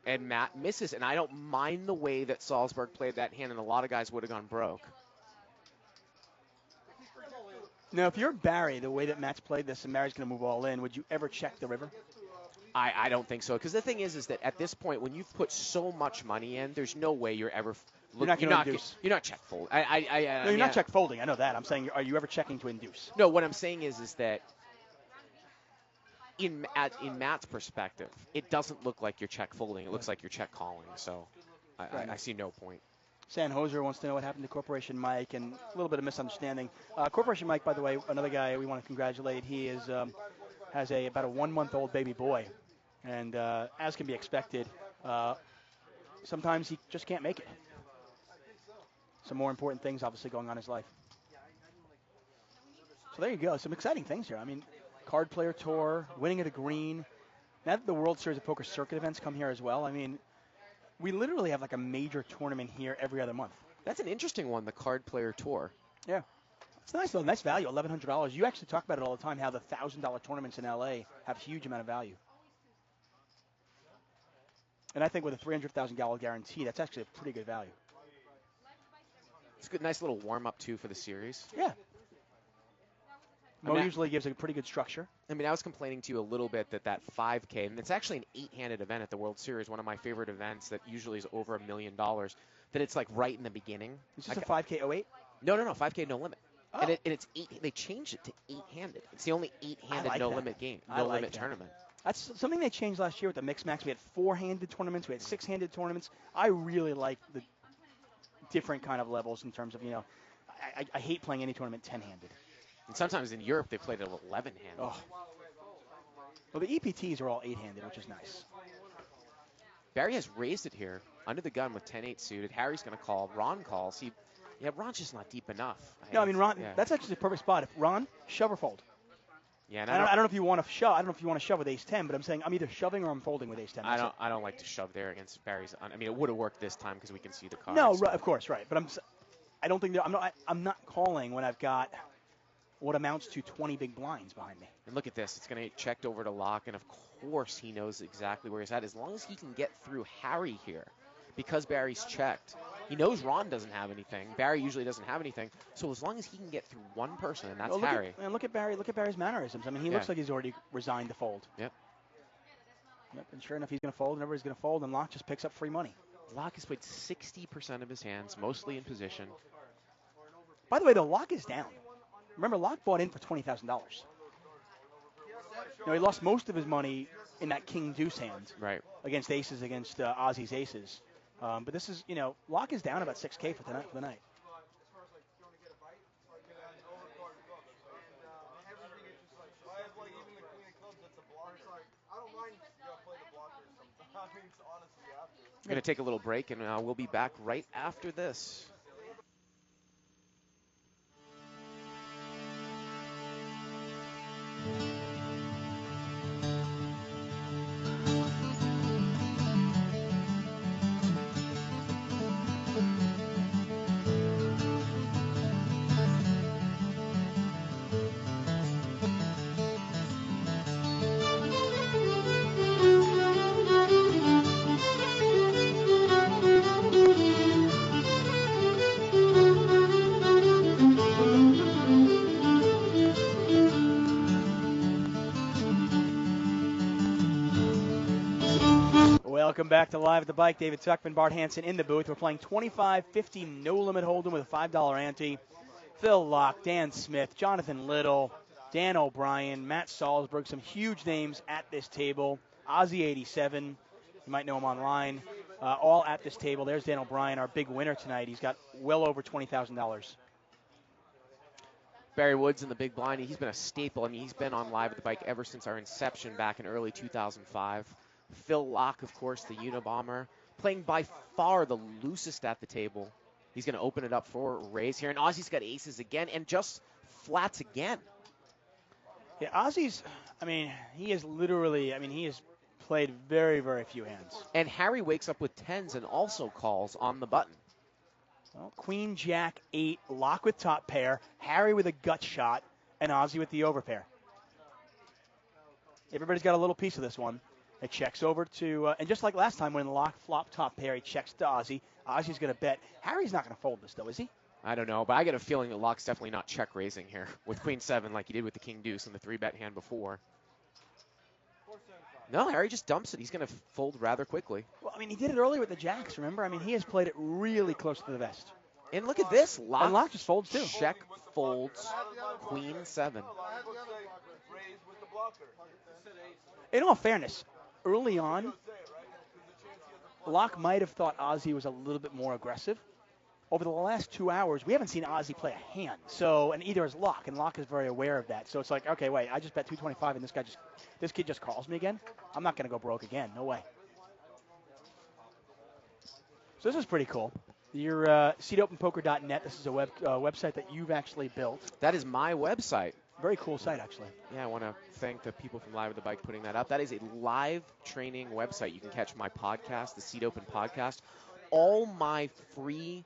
And Matt misses, and I don't mind the way that Salzburg played that hand, and a lot of guys would have gone broke. Now, if you're Barry, the way that Matt's played this and Barry's going to move all in, would you ever check the river? I don't think so, because the thing is that at this point, when you've put so much money in, there's no way you're ever... You're not going to induce. You're not check fold. No, you're not check folding. I know that. I'm saying, are you ever checking to induce? No, what I'm saying is that in Matt's perspective, it doesn't look like you're check folding. It looks like you're check calling. So I see no point. San Hoser wants to know what happened to Corporation Mike and a little bit of misunderstanding. Corporation Mike, by the way, another guy we want to congratulate. He is has about a 1-month-old baby boy. And as can be expected, sometimes he just can't make it. Some more important things obviously going on in his life. So there you go. Some exciting things here. I mean, card player tour, winning at a green. Now that the World Series of Poker circuit events come here as well, I mean, we literally have like a major tournament here every other month. That's an interesting one, the card player tour. Yeah. It's nice though, nice value, $1,100. You actually talk about it all the time, how the $1,000 tournaments in LA have huge amount of value. And I think with a $300,000 guarantee, that's actually a pretty good value. It's a good, nice little warm-up, too, for the series. Yeah. Mo usually gives a pretty good structure. I mean, I was complaining to you a little bit that 5K, and it's actually an 8-handed event at the World Series, one of my favorite events that usually is over $1 million, that it's like right in the beginning. Is this a 5K 08? No, 5K no limit. Oh. And it's 8. They changed it to 8-handed. It's the only 8-handed like no that. limit game, I no like limit that. tournament. That's something they changed last year with the Mix Max. We had 4-handed tournaments. We had 6-handed tournaments. I really like the different kind of levels in terms of, you know, I hate playing any tournament 10-handed. And sometimes in Europe they played it 11-handed. Oh. Well, the EPTs are all 8-handed, which is nice. Barry has raised it here under the gun with 10-8 suited. Harry's going to call. Ron calls. Ron's just not deep enough. No, I mean, Ron, that's actually the perfect spot. If Ron, shove or fold. Yeah, and I don't know if you want to shove. I don't know if you want to shove with ace-10, but I'm saying I'm either shoving or I'm folding with ace-10. I don't like to shove there against Barry's. I mean, it would have worked this time because we can see the cards. No, right, of course, right. But I don't think I'm not calling when I've got what amounts to 20 big blinds behind me. And look at this. It's going to get checked over to Laak, and of course he knows exactly where he's at. As long as he can get through Harry here, because Barry's checked, he knows Ron doesn't have anything. Barry usually doesn't have anything. So as long as he can get through one person, and that's Harry. Look at Barry. Look at Barry's mannerisms. I mean, he looks like he's already resigned to fold. Yep. And sure enough, he's going to fold, and everybody's going to fold, and Laak just picks up free money. Laak has played 60% of his hands, mostly in position. By the way, though, Laak is down. Remember, Laak bought in for $20,000. You know, he lost most of his money in that king deuce hand. Right. Against aces, against Ozzy's aces. But this is, you know, Laak is down about 6K for the night. We're going to take a little break, and we'll be back right after this. Welcome back to Live at the Bike. David Tuckman, Bart Hansen in the booth. We're playing 25-50 no limit hold'em with a $5 ante. Phil Laak, Dan Smith, Jonathan Little, Dan O'Brien, Matt Salsberg, some huge names at this table. Ozzy 87, you might know him online, all at this table. There's Dan O'Brien, our big winner tonight. He's got well over $20,000. Barry Woods in the big blind. He's been a staple. I mean, he's been on Live at the Bike ever since our inception back in early 2005. Phil Laak, of course, the Unabomber, playing by far the loosest at the table. He's going to open it up for raise here. And Ozzy's got aces again and just flats again. Yeah, Ozzy's, I mean, he is literally, I mean, he has played very, very few hands. And Harry wakes up with tens and also calls on the button. Well, Queen, Jack, 8, Laak with top pair, Harry with a gut shot, and Ozzy with the overpair. Everybody's got a little piece of this one. It checks over to, and just like last time when Laak flopped top pair, he checks to Ozzy. Ozzy's going to bet. Harry's not going to fold this, though, is he? I don't know, but I get a feeling that Laak's definitely not check raising here with Queen 7 like he did with the King Deuce in the 3-bet hand before. No, Harry just dumps it. He's going to fold rather quickly. Well, I mean, he did it earlier with the Jacks, remember? I mean, he has played it really close to the vest. And look at this. And Laak just folds, too. Check folds Queen 7. In all fairness, early on, Laak might have thought Ozzy was a little bit more aggressive. over the last 2 hours, we haven't seen Ozzy play a hand. So, and either is Laak, and Laak is very aware of that. So it's like, okay, wait, I just bet 225, and this kid just calls me again. I'm not going to go broke again. No way. So this is pretty cool. Your seedopenpoker.net. This is a website that you've actually built. That is my website. Very cool site, actually. Yeah, I want to thank the people from Live at the Bike putting that up. That is a live training website. You can catch my podcast, the Seat Open podcast. All my free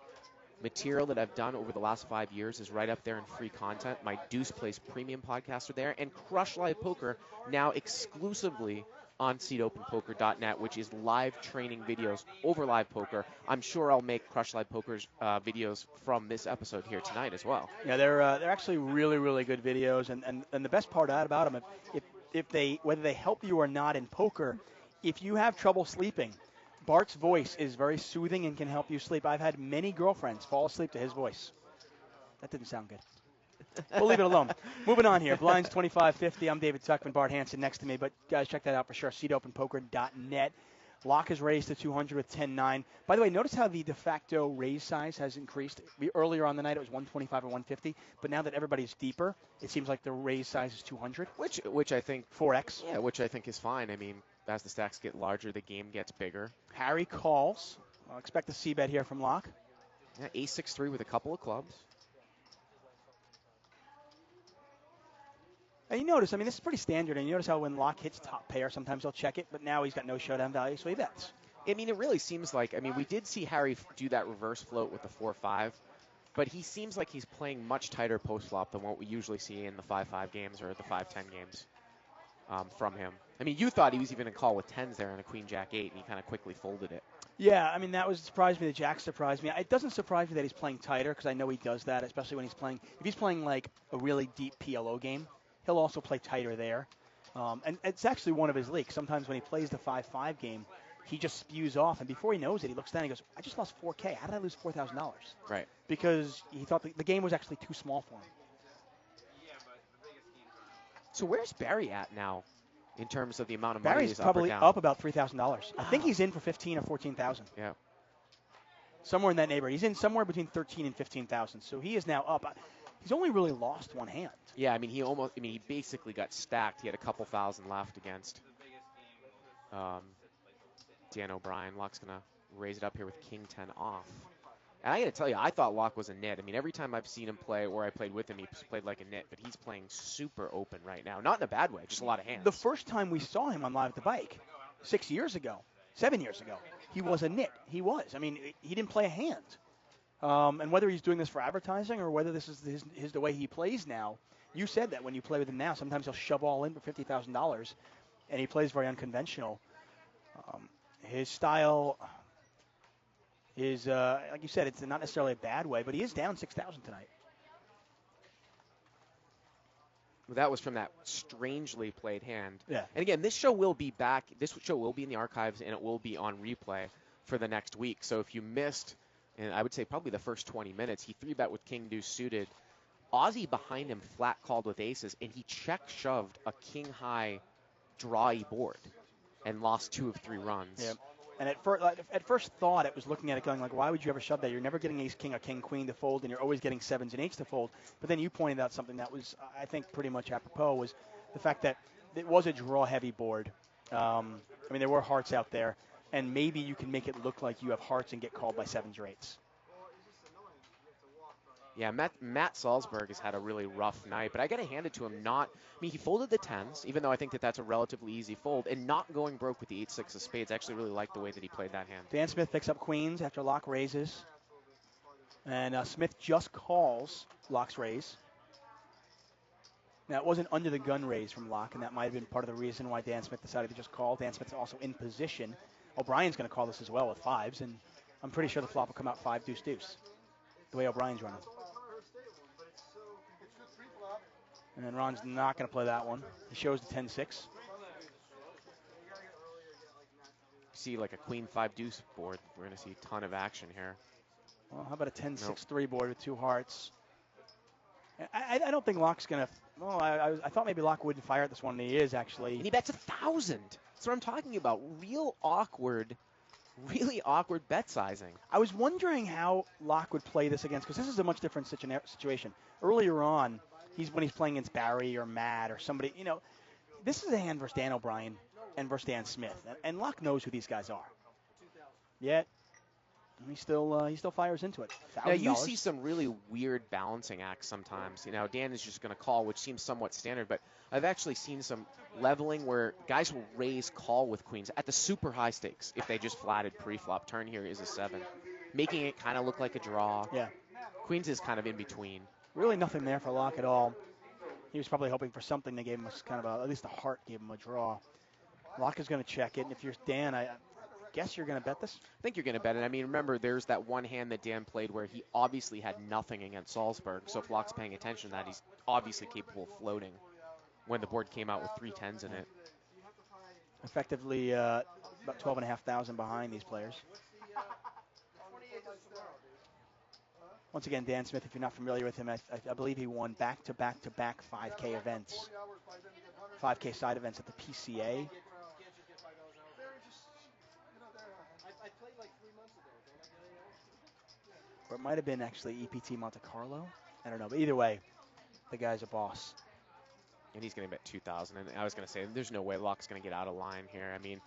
material that I've done over the last 5 years is right up there in free content. My Deuce Place premium podcasts are there, and Crush Live Poker now exclusively on seatopenpoker.net, which is live training videos over live poker. I'm sure I'll make Crush Live Poker's videos from this episode here tonight as well. Yeah, they're actually really, really good videos, and the best part about them, whether they help you or not in poker, if you have trouble sleeping, Bart's voice is very soothing and can help you sleep. I've had many girlfriends fall asleep to his voice. That didn't sound good. We'll leave it alone. Moving on here. Blinds 25-50. I'm David Tuckman, Bart Hansen next to me. But, guys, check that out for sure. SeatOpenPoker.net. Lock is raised to 200 with 10-9. By the way, notice how the de facto raise size has increased. Earlier on the night, it was 125 or 150. But now that everybody's deeper, it seems like the raise size is 200. Which I think... 4X. Yeah, which I think is fine. I mean, as the stacks get larger, the game gets bigger. Harry calls. I'll expect a C-bet here from Lock. Yeah, ace-6-3 with a couple of clubs. And you notice, I mean, this is pretty standard, and you notice how when Lock hits top pair, sometimes he'll check it, but now he's got no showdown value, so he bets. I mean, it really seems like, I mean, we did see Harry do that reverse float with the 4-5, but he seems like he's playing much tighter post-flop than what we usually see in the 5-5 games or the 5-10 games from him. I mean, you thought he was even going to call with 10s there in a Queen-Jack-8, and he kind of quickly folded it. Yeah, I mean, that was surprised me. The Jack surprised me. It doesn't surprise me that he's playing tighter, because I know he does that, especially when he's playing, if he's playing like a really deep PLO game, he'll also play tighter there. And it's actually one of his leaks. Sometimes when he plays the 5-5 game, he just spews off. And before he knows it, he looks down and he goes, I just lost $4K. How did I lose $4,000? Right. Because he thought the game was actually too small for him. So where's Barry at now in terms of the amount of money Barry's he's probably up or down? up about $3,000. I think he's in for 15 or 14,000. Yeah. Somewhere in that neighborhood. He's in somewhere between 13 and 15,000. So he is now up. He's only really lost one hand. Yeah, I mean, he basically got stacked. He had a couple thousand left against Dan O'Brien. Locke's going to raise it up here with King 10 off. And I got to tell you, I thought Locke was a nit. I mean, every time I've seen him play or I played with him, he's played like a nit. But he's playing super open right now. Not in a bad way, just a lot of hands. The first time we saw him on Live at the Bike, 7 years ago, he was a nit. He was. I mean, he didn't play a hand. And whether he's doing this for advertising or whether this is the way he plays now, you said that when you play with him now, sometimes he'll shove all in for $50,000, and he plays very unconventional. His style is, like you said, it's not necessarily a bad way, but he is down 6,000 tonight. That was from that strangely played hand. Yeah. And again, this show will be back. This show will be in the archives, and it will be on replay for the next week. So if you missed, and I would say probably the first 20 minutes, he 3-bet with King Deuce suited. Ozzy behind him flat called with aces, and he check-shoved a king-high drawy board and lost 2 of 3 runs. Yeah. And at first thought, it was looking at it going like, why would you ever shove that? You're never getting ace-king or king-queen to fold, and you're always getting 7s and 8s to fold. But then you pointed out something that was, I think, pretty much apropos, was the fact that it was a draw-heavy board. I mean, there were hearts out there, and maybe you can make it look like you have hearts and get called by 7s or 8s. Yeah, Matt Salsberg has had a really rough night, but I got to hand it to him. He folded the 10s, even though I think that's a relatively easy fold, and not going broke with the 8-6 of spades. I actually really like the way that he played that hand. Dan Smith picks up queens after Locke raises, and Smith just calls Locke's raise. Now, it wasn't under the gun raise from Locke, and that might have been part of the reason why Dan Smith decided to just call. Dan Smith's also in position. O'Brien's going to call this as well with 5s, and I'm pretty sure the flop will come out 5-deuce-deuce, the way O'Brien's running. And then Ron's not going to play that one. He shows the 10-6. See like a queen 5-deuce board. We're going to see a ton of action here. Well, how about a 10-6-3 board with 2 hearts? I don't think Locke's going to. Well, I thought maybe Locke wouldn't fire at this one, and he is actually. And he bets 1,000. That's what I'm talking about. Real awkward really awkward bet sizing. I was wondering how Laak would play this against, because this is a much different situation. Earlier on, when he's playing against Barry or Matt or somebody, this is a hand versus Dan O'Brien and versus Dan Smith, and Laak knows who these guys are. Yet he still fires into it. Now you see some really weird balancing acts sometimes. Dan is just going to call, which seems somewhat standard, but I've actually seen some leveling where guys will raise call with queens at the super high stakes if they just flatted pre-flop. Turn here is a 7, making it kind of look like a draw. Yeah. Queens is kind of in between. Really nothing there for Laak at all. He was probably hoping for something that gave him at least the heart gave him a draw. Laak is going to check it, and if you're Dan, I guess you're going to bet this? I think you're going to bet it. I mean, remember, there's that one hand that Dan played where he obviously had nothing against Salsberg, so if Laak's paying attention to that, he's obviously capable of floating when the board came out with 3 10s in it. Effectively about 12,500 behind these players. Once again, Dan Smith, if you're not familiar with him, I believe he won back-to-back-to-back 5K events, 5K side events at the PCA. Or it might have been actually EPT Monte Carlo. I don't know, but either way, the guy's a boss. And he's going to bet 2,000. And I was going to say, there's no way Laak's going to get out of line here. I mean,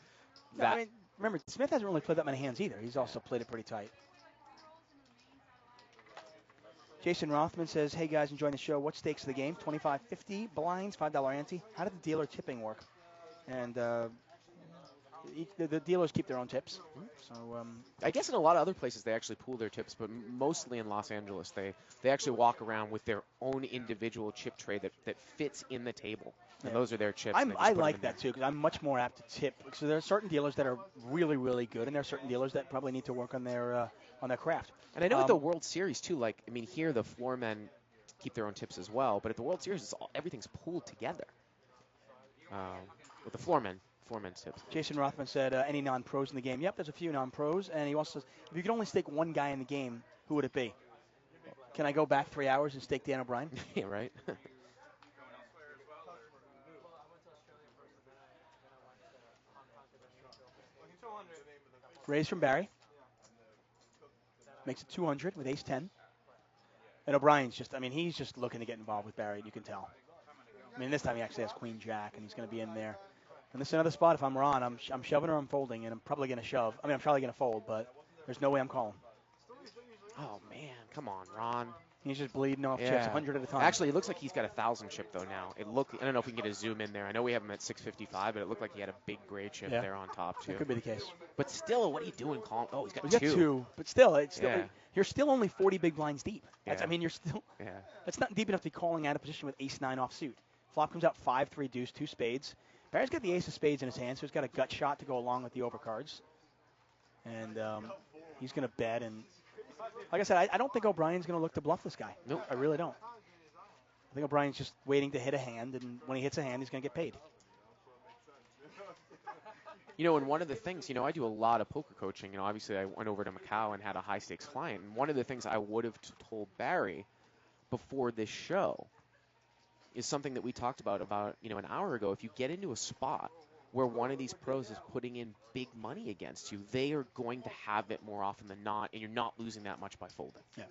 remember, Smith hasn't really played that many hands either. He's also played it pretty tight. Jason Rothman says, hey guys, enjoying the show. What stakes of the game? 25.50 blinds, $5 ante. How did the dealer tipping work? And the dealers keep their own tips. So I guess in a lot of other places they actually pool their tips, but mostly in Los Angeles they actually walk around with their own individual chip tray that fits in the table. And those are their chips. I like that too, because I'm much more apt to tip. So there are certain dealers that are really, really good, and there are certain dealers that probably need to work on their craft. And I know at the World Series too, here the floor men keep their own tips as well, but at the World Series everything's pooled together with the floor men's tips. Jason Rothman said, any non-pros in the game? Yep, there's a few non-pros, and he also says, if you could only stake one guy in the game, who would it be? Can I go back 3 hours and stake Dan O'Brien? Yeah, right. Raise from Barry. Makes it 200 with ace-10. And O'Brien's he's just looking to get involved with Barry, you can tell. This time he actually has queen-jack, and he's going to be in there. And this is another spot, if I'm Ron, I'm shoving or I'm folding, and I'm probably going to shove. I'm probably going to fold, but there's no way I'm calling. Oh, man. Come on, Ron. He's just bleeding off chips 100 at a time. Actually, it looks like he's got 1,000 chip, though, now. I don't know if we can get a zoom in there. I know we have him at 655, but it looked like he had a big gray chip there on top, too. That could be the case. But still, what are you doing calling? Oh, he's got two. Two. But still, you're still only 40 big blinds deep. That's, you're still... Yeah. That's not deep enough to be calling out of position with ace-9 offsuit. Flop comes out 5-3 deuce, 2 spades. Barry's got the ace of spades in his hand, so he's got a gut shot to go along with the overcards. And he's going to bet. And like I said, I don't think O'Brien's going to look to bluff this guy. Nope. I really don't. I think O'Brien's just waiting to hit a hand, and when he hits a hand, he's going to get paid. And one of the things, I do a lot of poker coaching. Obviously I went over to Macau and had a high-stakes client. And one of the things I would have told Barry before this show is something that we talked about an hour ago. If you get into a spot where one of these pros is putting in big money against you, they are going to have it more often than not, and you're not losing that much by folding. Yeah.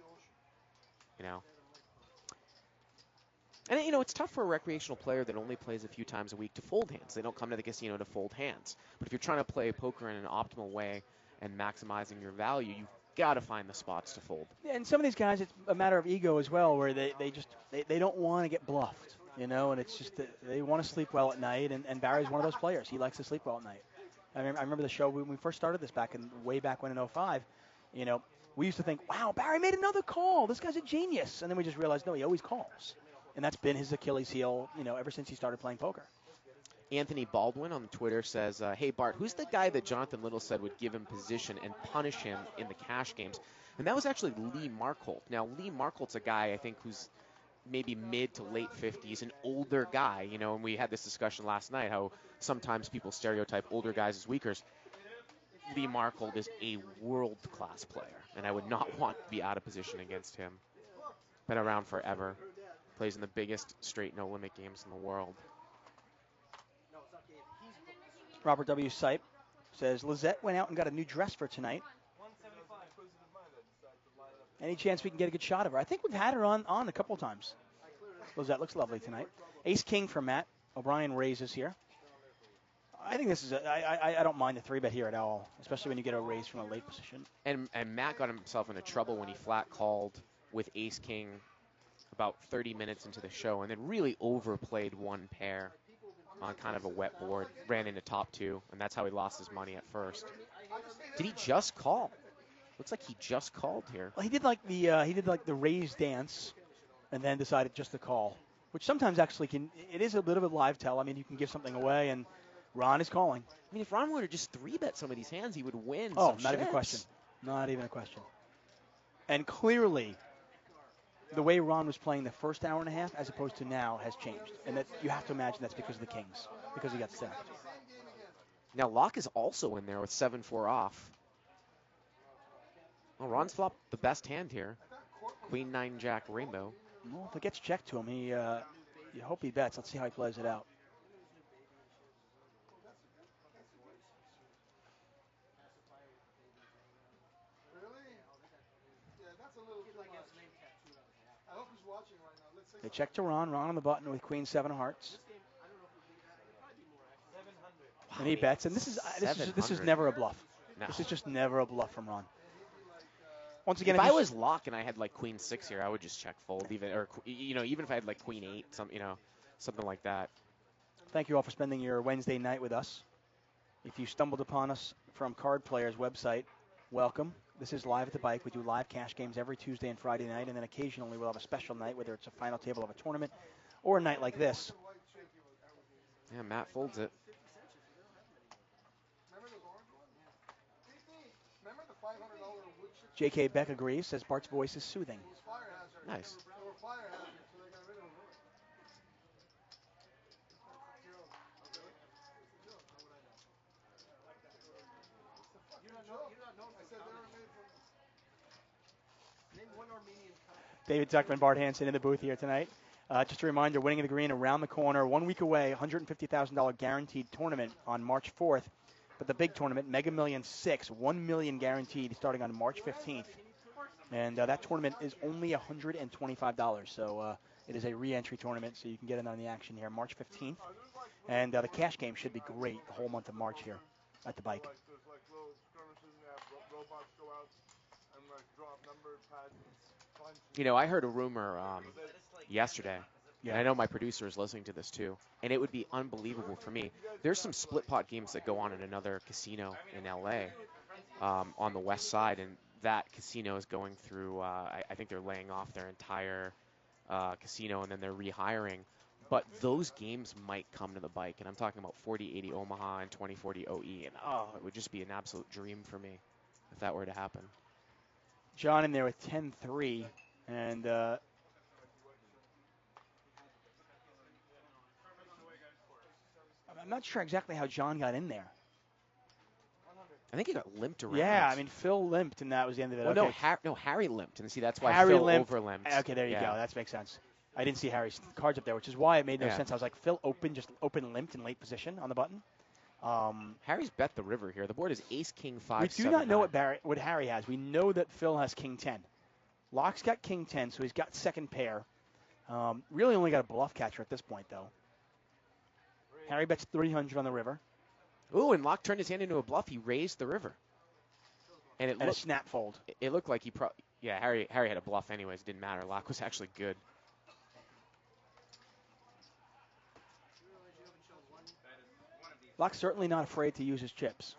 And, it's tough for a recreational player that only plays a few times a week to fold hands. They don't come to the casino to fold hands. But if you're trying to play poker in an optimal way and maximizing your value, you've got to find the spots to fold. Yeah, and some of these guys, it's a matter of ego as well, where they don't want to get bluffed, and it's just that they want to sleep well at night, and Barry's one of those players. He likes to sleep well at night. I remember the show when we first started this way back when in 05, we used to think, wow, Barry made another call. This guy's a genius. And then we just realized, no, he always calls. And that's been his Achilles heel, ever since he started playing poker. Anthony Baldwin on Twitter says, hey, Bart, who's the guy that Jonathan Little said would give him position and punish him in the cash games? And that was actually Lee Markholt. Now, Lee Markholt's a guy, I think, who's maybe mid to late 50s, an older guy, and we had this discussion last night, how sometimes people stereotype older guys as weakers. Lee Markholt is a world-class player, and I would not want to be out of position against him. Been around forever. Plays in the biggest straight no-limit games in the world. Robert W. Sipe says Lizette went out and got a new dress for tonight. 175. Any chance we can get a good shot of her? I think we've had her on a couple times. Lizette looks lovely tonight. Ace King for Matt. O'Brien raises here. I think this is I don't mind the 3-bet here at all, especially when you get a raise from a late position. And Matt got himself into trouble when he flat called with Ace King about 30 minutes into the show and then really overplayed one pair on kind of a wet board, ran into top 2, and that's how he lost his money at first. Did he just call? Looks like he just called here. Well, he did like the raise dance, and then decided just to call, which sometimes actually it is a bit of a live tell. I mean, you can give something away, and Ron is calling. I mean, if Ron were to just 3-bet some of these hands, he would win. Oh, not even a question. Not even a question. And clearly, the way Ron was playing the first hour and a half as opposed to now has changed. And that you have to imagine that's because of the Kings, because he got stacked. Now, Laak is also in there with 7-4 off. Well, Ron's flopped the best hand here. Queen 9 Jack Rainbow. Well, if it gets checked to him, you hope he bets. Let's see how he plays it out. They check to Ron. Ron on the button with Queen 7 of hearts. And he bets. And this is never a bluff. No. This is just never a bluff from Ron. Once again, if I was Laak and I had like Queen 6 here, I would just check fold, even if I had like Queen 8, something like that. Thank you all for spending your Wednesday night with us. If you stumbled upon us from Card Player's website, welcome. This is Live at the Bike. We do live cash games every Tuesday and Friday night, and then occasionally we'll have a special night, whether it's a final table of a tournament or a night like this. Yeah, Matt folds it. J.K. Beck agrees, says Bart's voice is soothing. Nice. David Zuckman, Bart Hansen in the booth here tonight. Just a reminder, Winning the Green around the corner, 1 week away, $150,000 guaranteed tournament on March 4th. But the big tournament, Mega Millions 6, $1 million guaranteed starting on March 15th. And that tournament is only $125. So it is a re-entry tournament, so you can get in on the action here March 15th. And the cash game should be great the whole month of March here at the Bike. You know, I heard a rumor yesterday, and I know my producer is listening to this too, and it would be unbelievable for me. There's some split pot games that go on in another casino in LA on the west side, and that casino is going through, I think they're laying off their entire casino, and then they're rehiring. But those games might come to the Bike, and I'm talking about 4080 Omaha and 2040 OE, and it would just be an absolute dream for me if that were to happen. John in there with 10-3, and I'm not sure exactly how John got in there. I think he got limped around. Yeah, I mean, Phil limped, and that was the end of it. Well, okay. no, Harry limped, and see, that's why Harry Phil limped. over-limped. Okay, there you go. That makes sense. I didn't see Harry's cards up there, which is why it made no sense. I was like, Phil just open limped in late position on the button. Harry's bet the river here. The board is Ace King 5. We do not know what Harry has. We know that Phil has King 10. Laak's got King 10, so he's got second pair. Really only got a bluff catcher at this point, though. Harry bets 300 on the river. Ooh, and Laak turned his hand into a bluff. He raised the river. And a snap fold. It looked like Harry had a bluff anyways. It didn't matter. Laak was actually good. Laak's certainly not afraid to use his chips.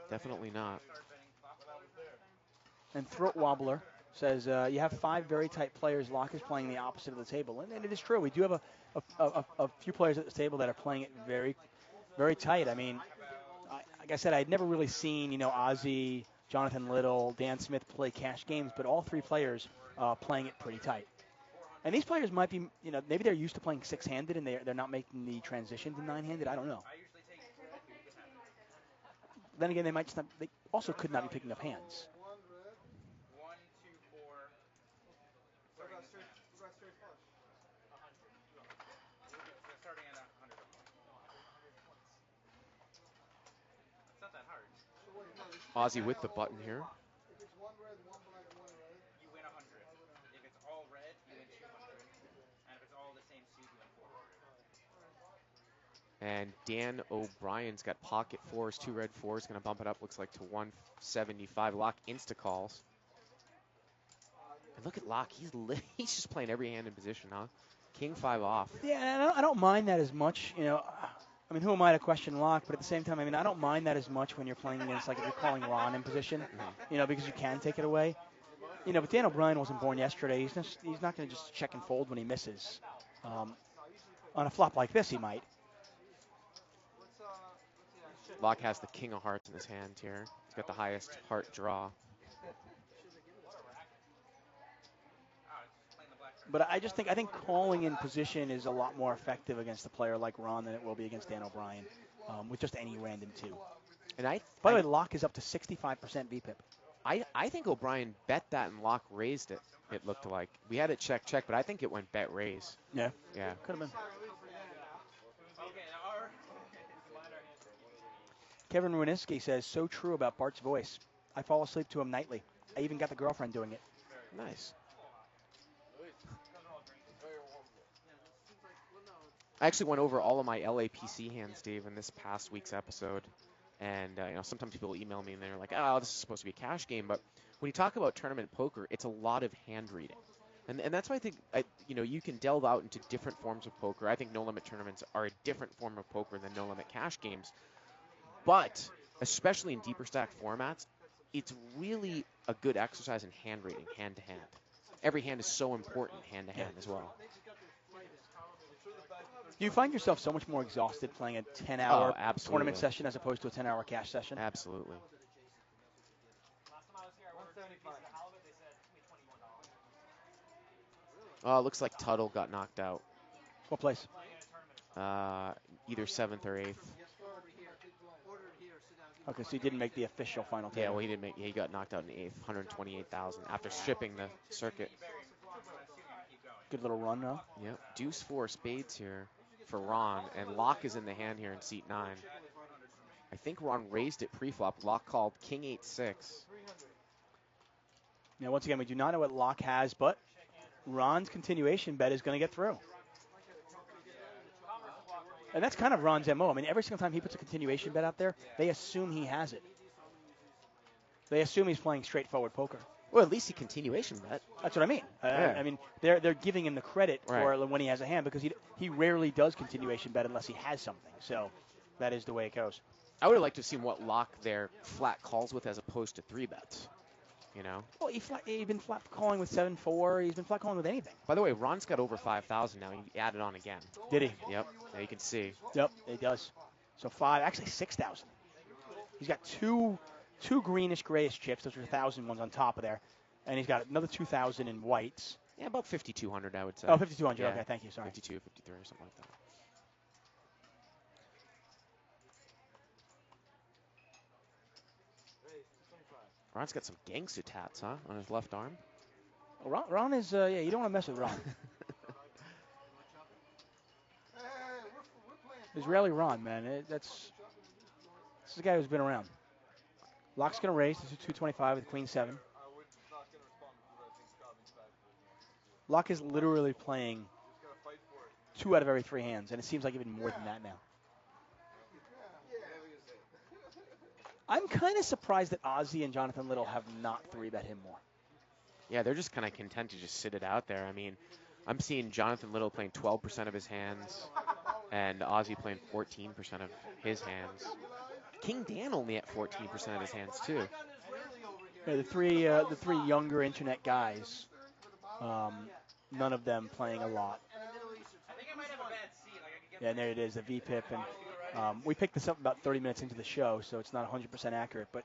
Definitely not. And Throat Wobbler says, you have 5 very tight players. Laak is playing the opposite of the table. And it is true. We do have a few players at this table that are playing it very, very tight. I mean, like I said, I'd never really seen, Ozzy, Jonathan Little, Dan Smith play cash games, but all 3 players playing it pretty tight. And these players might be, maybe they're used to playing 6-handed and they're not making the transition to 9-handed. I don't know. Then again, they also could not be picking up hands. Ozzy with the button here. If it's one red, one black, one red. You win 100. If it's all red, you win 200. And if it's all the same suit, you win 400. And Dan O'Brien's got pocket fours, 2 red fours, going to bump it up, looks like to 175. Laak insta calls. And look at Laak, he's just playing every hand in position, huh? King 5 off. Yeah, I don't mind that as much. You know, I mean, who am I to question Laak? But at the same time, I mean, I don't mind that as much when you're playing against, like, if you're calling Ron in position, you know, because you can take it away. You know, but Dan O'Brien wasn't born yesterday. He's not going to just check and fold when he misses. On a flop like this, he might. Laak has the king of hearts in his hand here. He's got the highest heart draw. But I think calling in position is a lot more effective against a player like Ron than it will be against Dan O'Brien with just any random 2. And By the way, Laak is up to 65% VPIP. I think O'Brien bet that and Laak raised it, it looked like. We had it check, but I think it went bet raise. Yeah. Yeah. Could have been. Kevin Ruiniski says, so true about Bart's voice. I fall asleep to him nightly. I even got the girlfriend doing it. Nice. I actually went over all of my LAPC hands, Dave, in this past week's episode. And, you know, sometimes people email me and they're like, oh, this is supposed to be a cash game. But when you talk about tournament poker, it's a lot of hand reading. And that's why I think, you know, you can delve out into different forms of poker. I think no-limit tournaments are a different form of poker than no-limit cash games. But, especially in deeper stack formats, it's really a good exercise in hand reading, hand to hand. Every hand is so important hand to hand as well. You find yourself so much more exhausted playing a 10-hour tournament session as opposed to a 10-hour cash session? Absolutely. Looks like Tuttle got knocked out. What place? Either 7th or 8th. Okay, so he didn't make the official final table. Yeah, well, he didn't make. He got knocked out in 8th, 128,000 after stripping the circuit. Good little run, though. Yep. Deuce 4 spades here for Ron, and Laak is in the hand here in seat 9. I think Ron raised it pre-flop. Laak called King 8-6. Now, once again, we do not know what Laak has, but Ron's continuation bet is going to get through. And that's kind of Ron's MO. I mean, every single time he puts a continuation bet out there, they assume he has it. They assume he's playing straightforward poker. Well, at least he continuation bet. That's what I mean. Yeah. I mean, they're giving him the credit for when he has a hand because he rarely does continuation bet unless he has something. So that is the way it goes. I would have liked to have seen what Laak there flat calls with as opposed to 3 bets. You know? Well, he's been flat calling with 7-4. He's been flat calling with anything. By the way, Ron's got over 5,000 now. He added on again. Did he? Yep. Now you can see. Yep, he does. So 5, actually 6,000. He's got two greenish grayish chips. Those are 1,000 ones on top of there. And he's got another 2,000 in whites. Yeah, about 5,200, I would say. Oh, 5,200. Yeah. Okay, thank you. Sorry. 52, 53, or something like that. Ron's got some gangster tats, huh, on his left arm? Ron is, yeah, you don't want to mess with Ron. Israeli Ron, man. This is a guy who's been around. Laak's going to raise to 225 with Queen 7. Laak is literally playing 2 out of every 3 hands, and it seems like even more than that now. I'm kind of surprised that Ozzy and Jonathan Little have not 3-bet him more. Yeah, they're just kind of content to just sit it out there. I mean, I'm seeing Jonathan Little playing 12% of his hands and Ozzy playing 14% of his hands. King Dan only at 14% of his hands, too. Yeah, the three younger internet guys, none of them playing a lot. Yeah, and there it is, the VPIP. And we picked this up about 30 minutes into the show, so it's not 100% accurate. But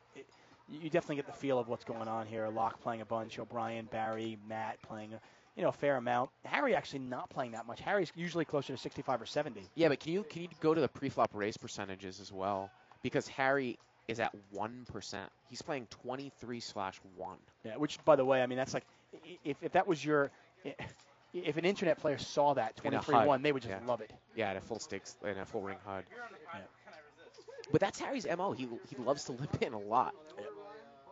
you definitely get the feel of what's going on here. Laak playing a bunch, O'Brien, Barry, Matt playing a fair amount. Harry actually not playing that much. Harry's usually closer to 65 or 70. Yeah, but can you go to the pre-flop raise percentages as well? Because Harry is at 1%. He's playing 23/1. Yeah, which, by the way, I mean, that's like, if that was your, if an internet player saw that 23-1, they would just love it. Yeah, at a full stakes, in a full ring HUD. Yeah. But that's Harry's MO. He loves to limp in a lot.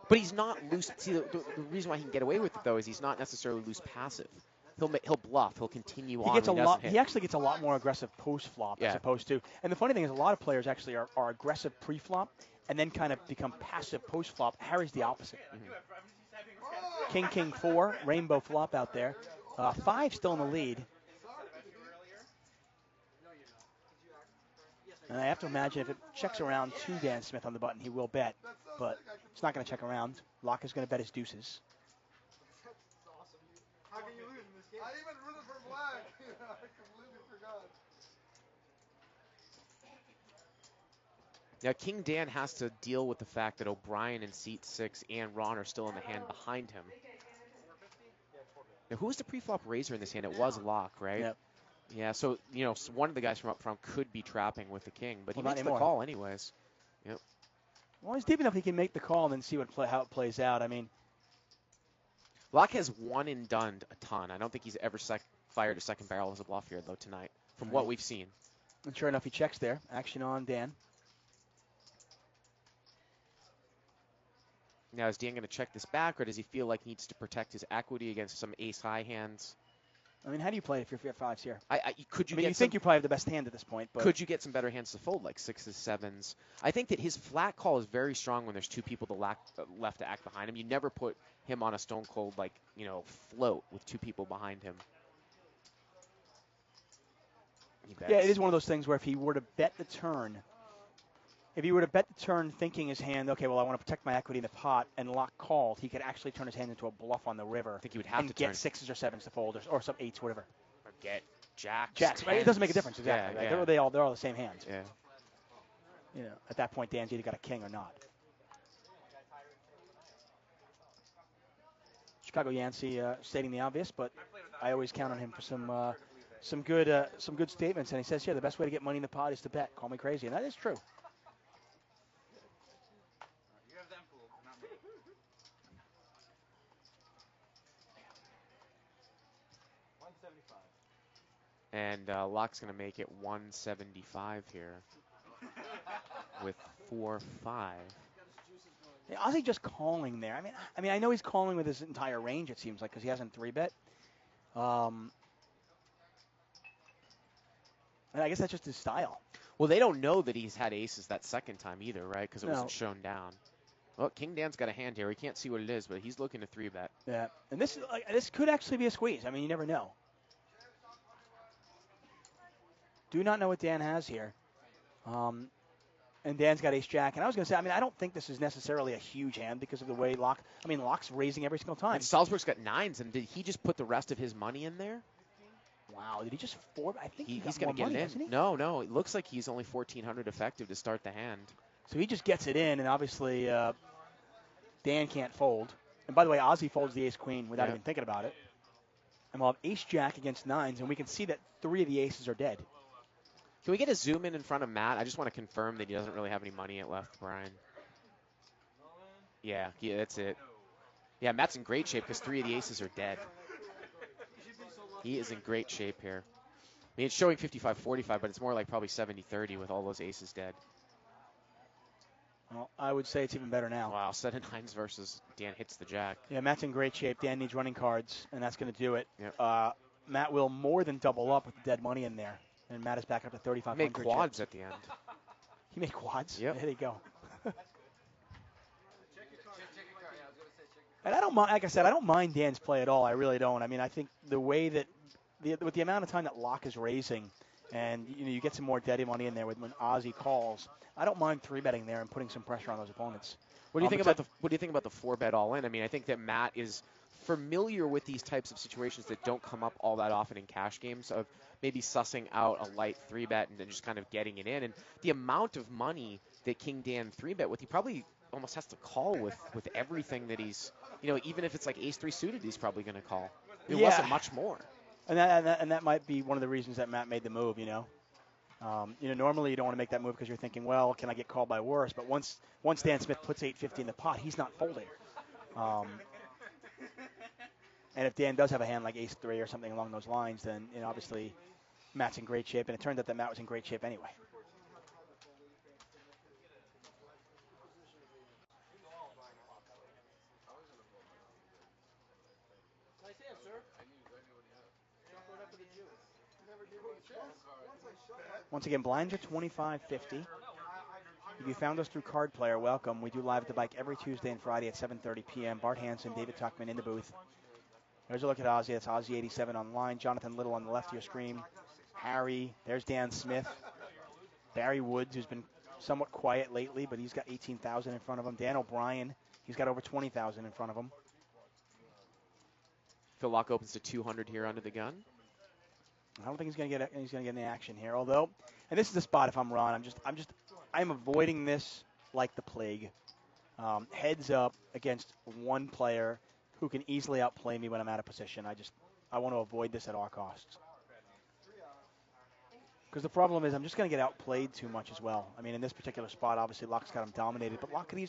But he's not loose. See, the reason why he can get away with it, though, is he's not necessarily loose passive. He'll bluff. He'll continue on. He actually gets a lot more aggressive post flop as opposed to. And the funny thing is, a lot of players actually are aggressive pre flop and then kind of become passive post flop. Harry's the opposite. King, king, 4, rainbow flop out there. 5 still in the lead. And I have to imagine if it checks around to Dan Smith on the button, he will bet. But it's not going to check around. Laak is going to bet his deuces. How can you lose in this game? I even rooted for black. I completely forgot. Now, King Dan has to deal with the fact that O'Brien in seat 6 and Ron are still in the hand behind him. Now, who was the pre-flop raiser in this hand? It was Laak, right? Yep. Yeah, so, one of the guys from up front could be trapping with the king, but he Well, makes not the anymore. call anyways. Yep. Well, he's deep enough he can make the call and then see how it plays out. I mean, Laak has one and done a ton. I don't think he's ever fired a second barrel as a bluff here, though, tonight, from what we've seen. and sure enough, he checks there. Action on Dan. Now, is Dan going to check this back, or does he feel like he needs to protect his equity against some ace-high hands? I mean, how do you play it if you're 5s here? You think you probably have the best hand at this point. But could you get some better hands to fold, like 6s, 7s? I think that his flat call is very strong when there's two people left to act behind him. You never put him on a stone cold, float with two people behind him. Yeah, it is one of those things where if he were to bet the turn, thinking his hand, okay, well, I want to protect my equity in the pot, and Laak called, he could actually turn his hand into a bluff on the river. I think he would have to get 6s or 7s to fold, or some 8s, whatever. Or get jacks. Jacks, right? It doesn't make a difference, exactly. Yeah, right? They're all the same hands. Yeah. At that point, Dan's either got a king or not. Chicago Yancey stating the obvious, but I always count on him for some good statements. And he says, the best way to get money in the pot is to bet. Call me crazy, and that is true. You have them fooled, not me. And Laak's going to make it 175 here with 4-5. Yeah, Ozzy just calling there. I mean, I know he's calling with his entire range. It seems like because he hasn't 3-bet. And I guess that's just his style. Well, they don't know that he's had aces that second time either, right? Because it wasn't shown down. Well, King Dan's got a hand here. He can't see what it is, but he's looking to 3-bet. Yeah, and this could actually be a squeeze. I mean, you never know. Do not know what Dan has here. And Dan's got ace-jack. And I was going to say, I don't think this is necessarily a huge hand because of the way Laak's raising every single time. And Salsberg's got 9s, and did he just put the rest of his money in there? Wow, did he just 4? I think he's going to get it in. No, it looks like he's only 1,400 effective to start the hand. So he just gets it in, and obviously Dan can't fold. And by the way, Ozzy folds the ace-queen without even thinking about it. And we'll have ace-jack against 9s, and we can see that 3 of the aces are dead. Can we get a zoom in front of Matt? I just want to confirm that he doesn't really have any money at left, Brian. Yeah, that's it. Yeah, Matt's in great shape because 3 of the aces are dead. He is in great shape here. I mean, it's showing 55-45, but it's more like probably 70-30 with all those aces dead. Well, I would say it's even better now. Wow, 7 9s versus Dan hits the jack. Yeah, Matt's in great shape. Dan needs running cards, and that's going to do it. Yep. Matt will more than double up with the dead money in there. And Matt is back up to 3,500. He made quads at the end. He made quads? Yep. There you go. And I don't mind, like I said, I don't mind Dan's play at all. I really don't. I mean, I think the way that, with the amount of time that Laak is raising, and you get some more dead money in there when Ozzy calls, I don't mind 3-betting there and putting some pressure on those opponents. What do you think about the 4-bet all in? I mean, I think that Matt is familiar with these types of situations that don't come up all that often in cash games, of maybe sussing out a light 3-bet and then just kind of getting it in. And the amount of money that King Dan 3-bet with, he probably almost has to call with everything that he's, even if it's like ace-3 suited, he's probably going to call. It wasn't much more. And that might be one of the reasons that Matt made the move, normally you don't want to make that move because you're thinking, well, can I get called by worse? But once Dan Smith puts 850 in the pot, he's not folding. And if Dan does have a hand like ace-3 or something along those lines, then obviously Matt's in great shape. And it turned out that Matt was in great shape anyway. Once again, blinds are $25.50. If you found us through Card Player, welcome. We do Live at the Bike every Tuesday and Friday at 7:30 p.m. Bart Hansen, David Tuckman in the booth. There's a look at Ozzy. That's Ozzy87 online. Jonathan Little on the left of your screen. Harry. There's Dan Smith. Barry Woods, who's been somewhat quiet lately, but he's got 18,000 in front of him. Dan O'Brien, he's got over 20,000 in front of him. Phil Laak opens to 200 here under the gun. I don't think he's going to get any action here. Although, and this is the spot. If I'm Ron, I'm avoiding this like the plague. Heads up against one player who can easily outplay me when I'm out of position. I want to avoid this at all costs. Because the problem is I'm just going to get outplayed too much as well. I mean, in this particular spot, obviously Laak's got him dominated, but Laak could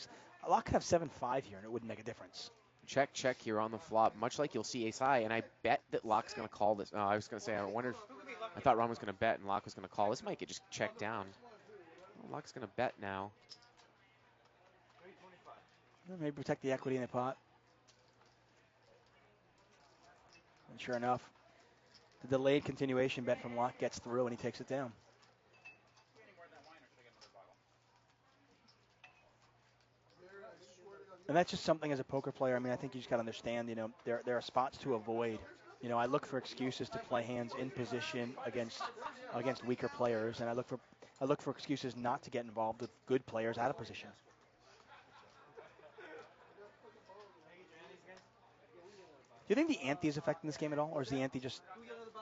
have 7-5 here, and it wouldn't make a difference. Check here on the flop, much like you'll see ace high, and I bet that Laak's going to call this. I was going to say, I thought Ron was going to bet and Laak was going to call. This might get just checked down. Well, Laak's going to bet now. Maybe protect the equity in the pot. And sure enough, the delayed continuation bet from Laak gets through and he takes it down. And that's just something as a poker player. I mean, I think you just got to understand, there are spots to avoid. I look for excuses to play hands in position against weaker players, and I look for excuses not to get involved with good players out of position. Do you think the ante is affecting this game at all, or is the ante just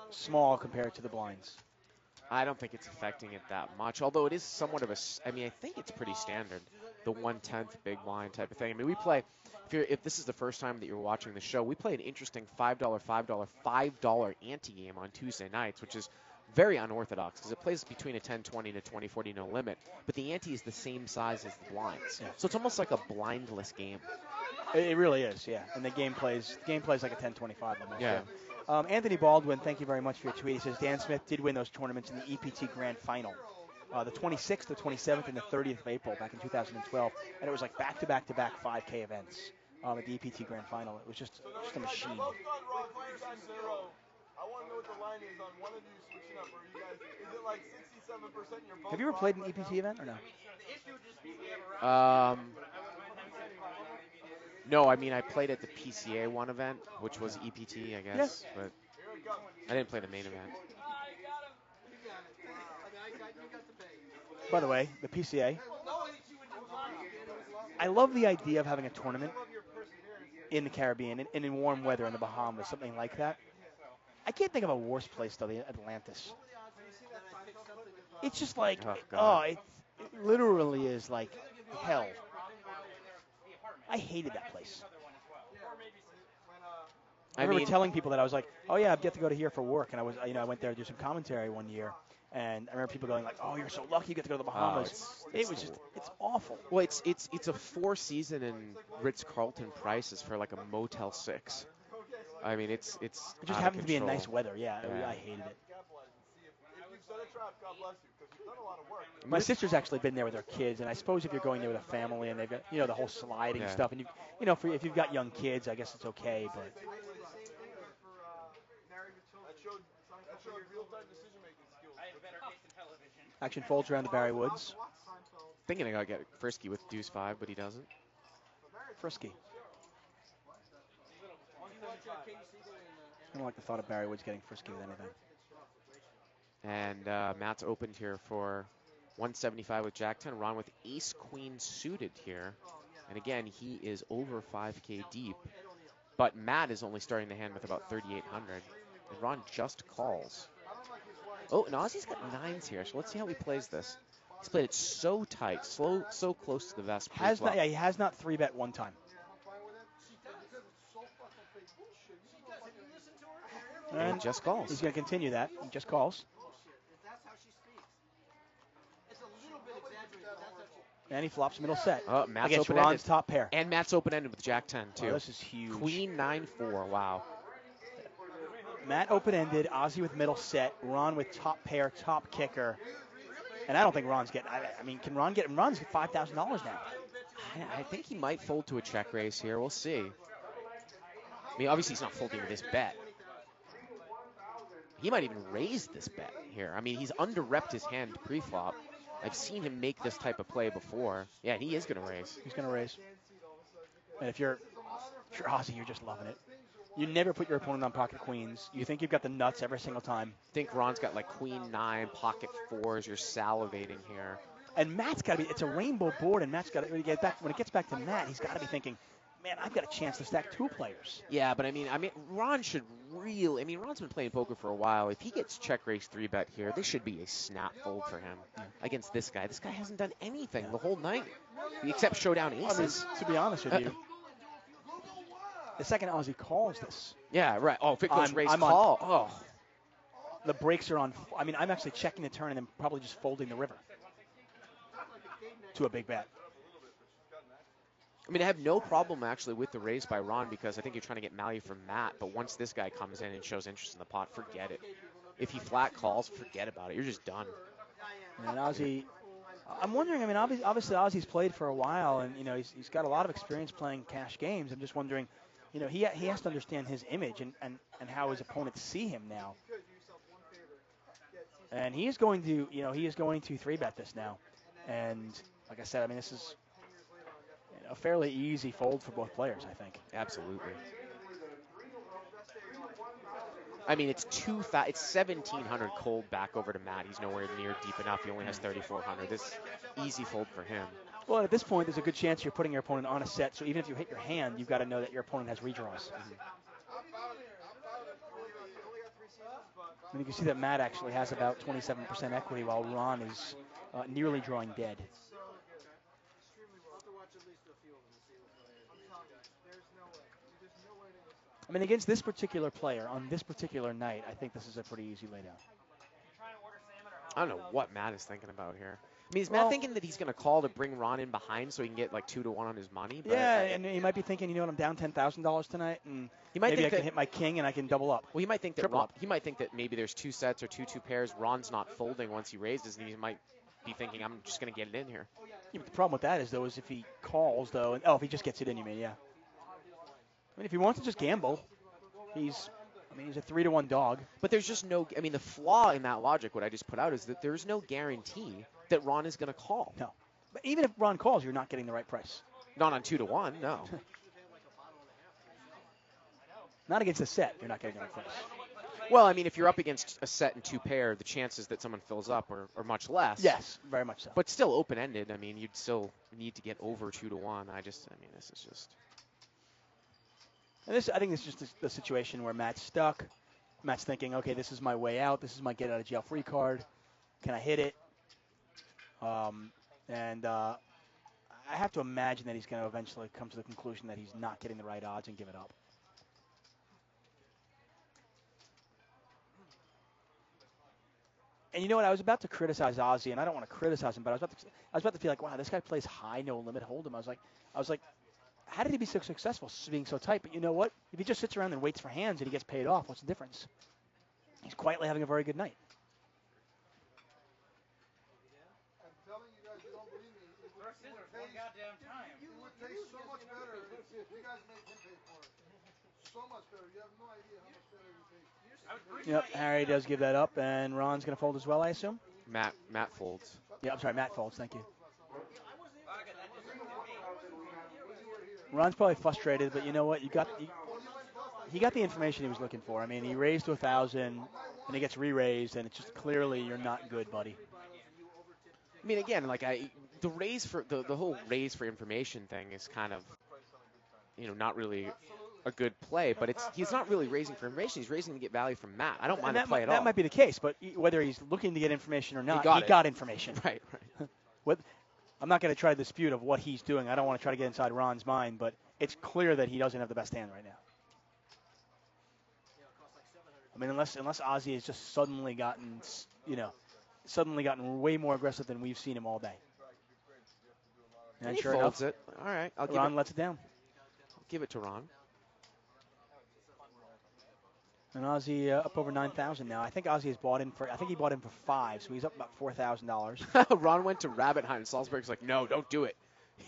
small compared to the blinds? I don't think it's affecting it that much, although it is somewhat of I think it's pretty standard, the 1/10 big blind type of thing. I mean, we play, if this is the first time that you're watching the show, we play an interesting $5 ante game on Tuesday nights, which is very unorthodox because it plays between a 10-20 and a 20-40 no limit, but the ante is the same size as the blinds. Yeah. So it's almost like a blindless game. It really is, yeah. And the game plays like a 10-25 almost. Yeah. Anthony Baldwin, thank you very much for your tweet. He says Dan Smith did win those tournaments in the EPT Grand Final, the 26th, the 27th, and the 30th of April back in 2012, and it was like back-to-back 5K events at the EPT Grand Final. It was just a machine. I want to know what the line is on one of you switching up. Or you guys, is it like 67% you're both? Have you ever played an EPT event or no? No, I mean, I played at the PCA one event, which was EPT, I guess, but I didn't play the main event. By the way, the PCA, I love the idea of having a tournament in the Caribbean and in warm weather in the Bahamas, something like that. I can't think of a worse place, though, than Atlantis. It's just like, it literally is like hell. I hated that place. I remember telling people that I was like, oh yeah, I get to go to here for work, and I went there to do some commentary one year, and I remember people going like, oh, you're so lucky you get to go to the Bahamas. It's awful. Well, it's a 4-season and Ritz-Carlton prices for like a Motel 6. I mean, it's it just happened to be in nice weather. Yeah. I hated it. My sister's actually been there with her kids, and I suppose if you're going there with a family and they've got the whole sliding stuff, and if you've got young kids, I guess it's okay. But action folds around the Barry Woods. Thinking I gotta get frisky with Deuce 5, but he doesn't. Frisky. I don't like the thought of Barry Woods getting frisky with anything. And Matt's opened here for 175 with Jack 10. Ron with Ace Queen suited here. And again, he is over 5K deep. But Matt is only starting the hand with about 3,800. And Ron just calls. Oh, and Ozzy's got 9s here. So let's see how he plays this. He's played it so tight, so close to the vest. He has not 3-bet one time. And he just calls. He's going to continue that. He just calls. And he flops middle set. Matt's against open-ended. Ron's top pair. And Matt's open-ended with Jack 10, too. Oh, this is huge. Queen 9-4, wow. Matt open-ended, Ozzy with middle set, Ron with top pair, top kicker. And I don't think Ron's getting, can Ron get, Ron's get $5,000 now. I think he might fold to a check raise here. We'll see. I mean, obviously he's not folding with this bet. He might even raise this bet. here. I mean, he's under-repped his hand pre-flop. I've seen him make this type of play before. Yeah, and he is going to raise. He's going to raise. And if you're Ozzy, you're just loving it. You never put your opponent on pocket queens. You think you've got the nuts every single time. I think Ron's got like queen 9, pocket 4s. You're salivating here. And Matt's got to be, it's a rainbow board, and Matt's got to, when it gets back to Matt, he's got to be thinking, man, I've got a chance to stack 2 players. Yeah, but I mean, Ron should really, Ron's been playing poker for a while. If he gets check raise 3-bet here, this should be a snap fold for him against this guy. This guy hasn't done anything the whole night except showdown aces. To be honest with you, the second Ozzy calls this. Yeah, right. Oh, if it goes raise I'm call. Oh. The brakes are on. I'm actually checking the turn and then probably just folding the river to a big bet. I have no problem actually with the raise by Ron because I think you're trying to get value from Matt, but once this guy comes in and shows interest in the pot, forget it. If he flat calls, forget about it. You're just done. And Ozzy, I'm wondering, obviously Ozzy's played for a while and, he's got a lot of experience playing cash games. I'm just wondering, he has to understand his image and how his opponents see him now. And he is going to, 3-bet this now. And like I said, this is a fairly easy fold for both players, I think. Absolutely. It's it's 1,700 cold back over to Matt. He's nowhere near deep enough. He only has 3,400. This easy fold for him. Well, at this point, there's a good chance you're putting your opponent on a set. So even if you hit your hand, you've got to know that your opponent has redraws. And you can see that Matt actually has about 27% equity, while Ron is nearly drawing dead. Against this particular player on this particular night, I think this is a pretty easy laydown. I don't know what Matt is thinking about here. Is Matt thinking that he's going to call to bring Ron in behind so he can get like 2-1 on his money? But yeah, and he might be thinking, I'm down $10,000 tonight, and maybe I can hit my king and I can double up. Well, he might think that maybe there's 2 sets or 2 pairs. Ron's not folding once he raises, and he might be thinking, I'm just going to get it in here. Yeah, but the problem with that is if he calls though, and if he just gets it in, you mean, yeah. If he wants to just gamble, he's a 3-1 dog. But there's just no, the flaw in that logic, what I just put out, is that there's no guarantee that Ron is going to call. No. But even if Ron calls, you're not getting the right price. Not on 2-1, no. Not against a set, you're not getting the right price. Well, if you're up against a set and 2 pair, the chances that someone fills up are much less. Yes, very much so. But still open-ended. You'd still need to get over 2-1. This is just... And I think this is just the situation where Matt's stuck. Matt's thinking, okay, this is my way out. This is my get-out-of-jail-free card. Can I hit it? I have to imagine that he's going to eventually come to the conclusion that he's not getting the right odds and give it up. And you know what? I was about to criticize Ozzy, and I don't want to criticize him, but I was about to feel like, wow, this guy plays high, no limit hold'em. I was like, how did he be so successful being so tight? But you know what? If he just sits around and waits for hands and he gets paid off, what's the difference? He's quietly having a very good night. I'm telling you guys, you don't believe me. It would taste so much better if you guys made him pay for it. So much better. You have no idea how much better it tastes. Yep, Harry does give that up, and Ron's going to fold as well, I assume? Matt folds. Yeah, I'm sorry, Matt folds. Thank you. Ron's probably frustrated, but you know what? He got the information he was looking for. He raised to 1,000, and he gets re-raised, and it's just clearly you're not good, buddy. Again, the raise for the whole raise for information thing is kind of, not really a good play. But he's not really raising for information. He's raising to get value from Matt. I don't mind the play at all. That might be the case, but whether he's looking to get information or not, he got information. Right. I'm not going to try to dispute of what he's doing. I don't want to try to get inside Ron's mind, but it's clear that he doesn't have the best hand right now. Unless Ozzy has just suddenly gotten way more aggressive than we've seen him all day. And he sure folds enough, it. All right, Ron lets it down. I'll give it to Ron. And Ozzy up over 9,000 now. I think Ozzy has bought in for 5, so he's up about $4,000. Ron went to rabbit hunt, and Salsberg's like, no, don't do it.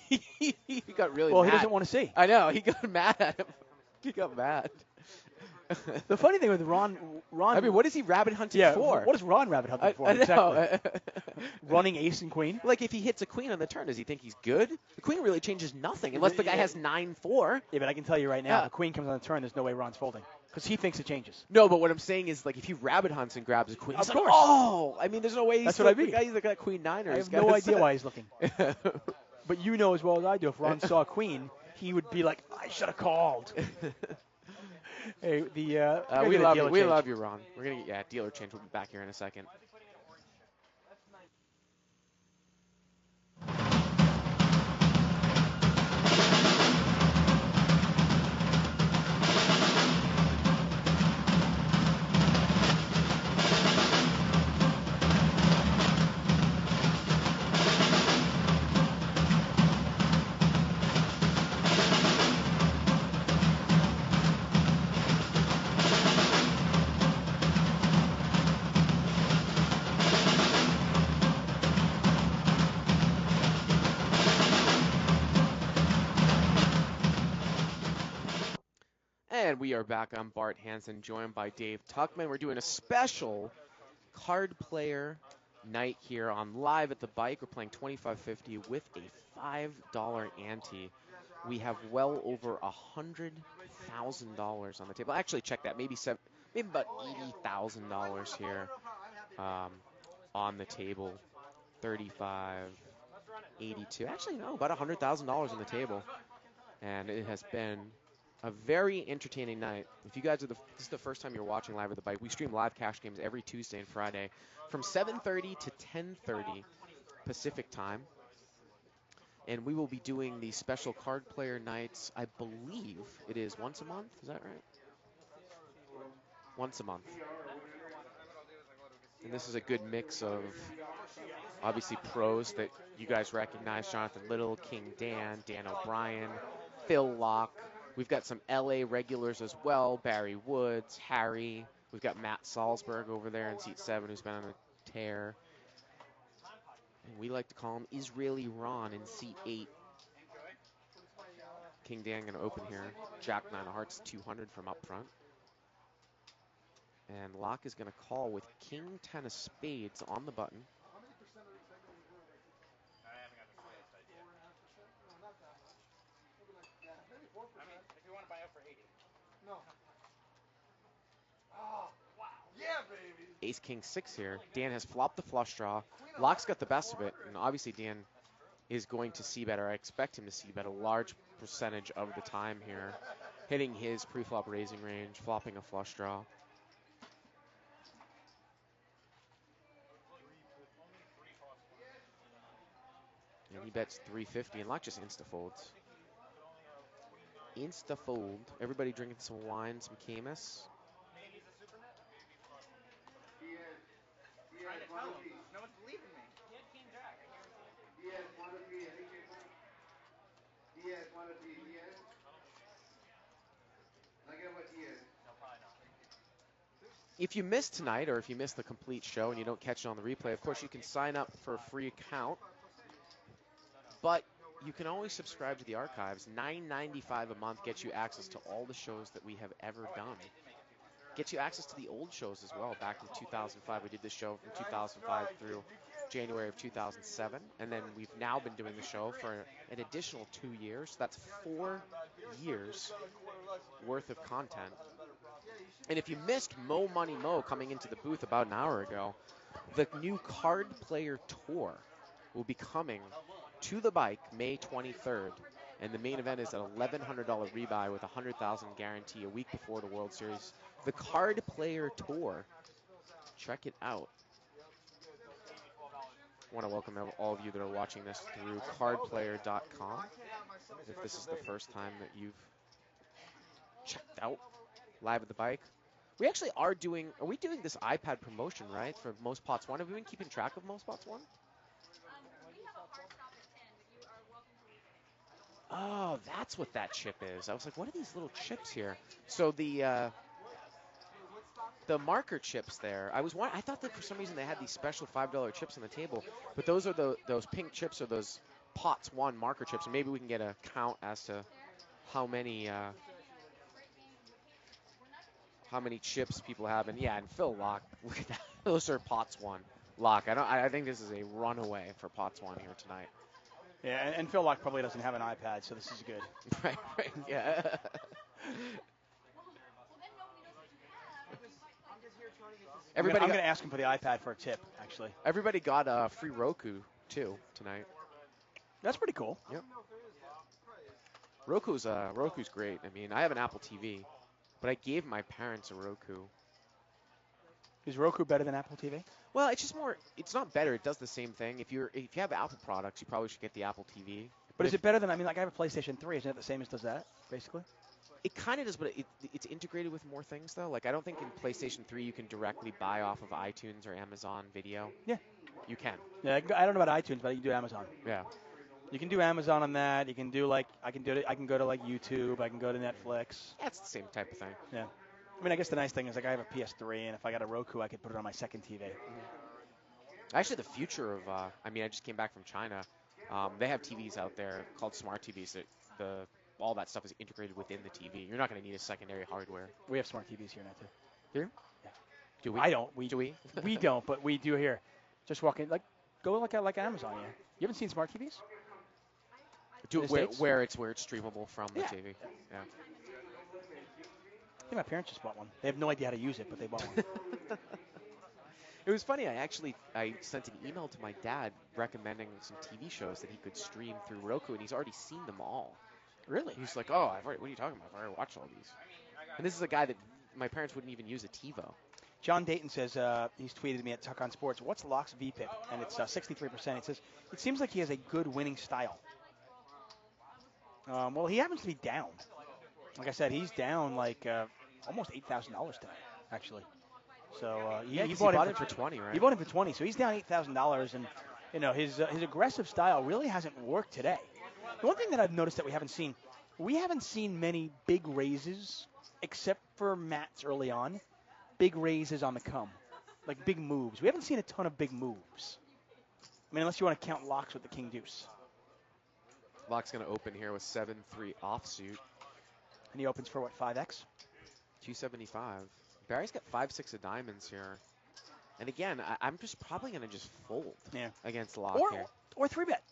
He got really mad. Well, he doesn't want to see. I know. He got mad at him. He got mad. The funny thing with Ron, I mean, what is he rabbit hunting yeah, for? what is Ron rabbit hunting for? I know. Exactly. Running ace and queen. Like, if he hits a queen on the turn, does he think he's good? The queen really changes nothing unless the guy has 9-4. Yeah, but I can tell you right now, if the queen comes on the turn, there's no way Ron's folding because he thinks it changes. No, but what I'm saying is, like, if he rabbit hunts and grabs a queen, he's Of like, course. oh! I mean, there's no way he's That's still, what I mean. The guy's got queen 9 or I he's have got no a idea set. why he's looking. But you know as well as I do, if Ron saw a queen, he would be like, I should have called. Hey, we love you, Ron. We're gonna get dealer change. We'll be back here in a second. And we are back. I'm Bart Hansen, joined by Dave Tuckman. We're doing a special card player night here on Live at the Bike. We're playing $25.50 with a $5 ante. We have well over $100,000 on the table. Actually, check that. Maybe about $80,000 here on the table. 35, 82. Actually, no, about $100,000 on the table. And it has been a very entertaining night. If you guys this is the first time you're watching Live at the Bike, we stream live cash games every Tuesday and Friday from 7:30 to 10:30 Pacific time. And we will be doing these special card player nights. I believe it is once a month. Is that right? Once a month. And this is a good mix of obviously pros that you guys recognize: Jonathan Little, King Dan, Dan O'Brien, Phil Laak. We've got some LA regulars as well: Barry Woods, Harry. We've got Matt Salsberg over there in seat 7, who's been on a tear. And we like to call him Israeli Ron in seat 8. King Dan going to open here. Jack 9 of hearts, 200 from up front. And Laak is going to call with King 10 of spades on the button. I haven't got the slightest idea. I mean, if you want to buy out for 80. No. Oh, wow. Yeah, baby. Ace King 6 here. Dan has flopped the flush draw. Laak's got the best of it, and obviously Dan is going to see better. I expect him to see bet a large percentage of the time here, hitting his pre-flop raising range, flopping a flush draw. And he bets 350, and Laak just insta-folds. Insta-fold. Everybody drinking some wine, some Camus. Trying to tell him. No one's believing me. If you missed tonight, or if you missed the complete show and you don't catch it on the replay, of course you can sign up for a free account. But you can always subscribe to the archives. $9.95 a month gets you access to all the shows that we have ever done. Gets you access to the old shows as well. Back in 2005, we did this show from 2005 through January of 2007. And then we've now been doing the show for an additional 2 years. That's 4 years worth of content. And if you missed Mo Money Mo coming into the booth about an hour ago, the new Card Player Tour will be coming to the bike May 23rd. And the main event is an $1,100 rebuy with a $100,000 guarantee a week before the World Series. The Card Player Tour. Check it out. I want to welcome all of you that are watching this through cardplayer.com. If this is the first time that you've checked out Live at the Bike. We actually are doing this iPad promotion, right, for Most Pots 1? Have we been keeping track of Most Pots 1? Oh, that's what that chip is. I was like, what are these little chips here? So the marker chips there, I thought that for some reason they had these special $5 chips on the table, but those are those pink chips are those Pots 1 marker chips, and maybe we can get a count as to how many how many chips people have. And yeah, and Phil Laak, look at that. Those are pots one. Laak, I think this is a runaway for pots one here tonight. Yeah, and Phil Laak probably doesn't have an iPad, so this is good. Right, yeah. I'm going to ask him for the iPad for a tip, actually. Everybody got a free Roku, too, tonight. That's pretty cool. Yep. Roku's great. I mean, I have an Apple TV, but I gave my parents a Roku. Is Roku better than Apple TV? Well, it's just more. It's not better. It does the same thing. If you have Apple products, you probably should get the Apple TV. But is it better than? I mean, like I have a PlayStation 3. Isn't it the same as does that, basically? It kind of does, but it's integrated with more things though. Like I don't think in PlayStation 3 you can directly buy off of iTunes or Amazon Video. Yeah. You can. Yeah, I don't know about iTunes, but you can do Amazon. Yeah. You can do Amazon on that. You can do I can go to like YouTube. I can go to Netflix. Yeah, it's the same type of thing. Yeah. I mean, I guess the nice thing is like I have a PS3, and if I got a Roku, I could put it on my second TV. Actually, the future of I mean, I just came back from China. They have TVs out there called smart TVs that all that stuff is integrated within the TV. You're not going to need a secondary hardware. We have smart TVs here now too. Here? Yeah. Do we? I don't. Do we? We don't, but we do here. Just walk in, go like Amazon. Yeah. You haven't seen smart TVs? Where it's streamable from the TV. Yeah. I think my parents just bought one. They have no idea how to use it, but they bought one. It was funny. I sent an email to my dad recommending some TV shows that he could stream through Roku, and he's already seen them all. Really? He's like, oh, what are you talking about? I've already watched all these. And this is a guy that my parents wouldn't even use a TiVo. John Dayton says, he's tweeted me at Tuck on Sports, what's Laak's VPIP? And it's 63%. It says, it seems like he has a good winning style. Well, he happens to be down. Like I said, he's down almost $8,000 tonight, actually. So he bought it for 20, right? He bought him for 20, so he's down $8,000, and his aggressive style really hasn't worked today. The one thing that I've noticed that we haven't seen many big raises, except for Matt's early on. Big raises on the come, like big moves. We haven't seen a ton of big moves. I mean, unless you want to count locks with the king deuce. Laak's going to open here with 7-3 offsuit. And he opens for what, 5x? 275. Barry's got 5-6 of diamonds here. And again, I'm just probably going to just fold against Laak here. Or 3-bet.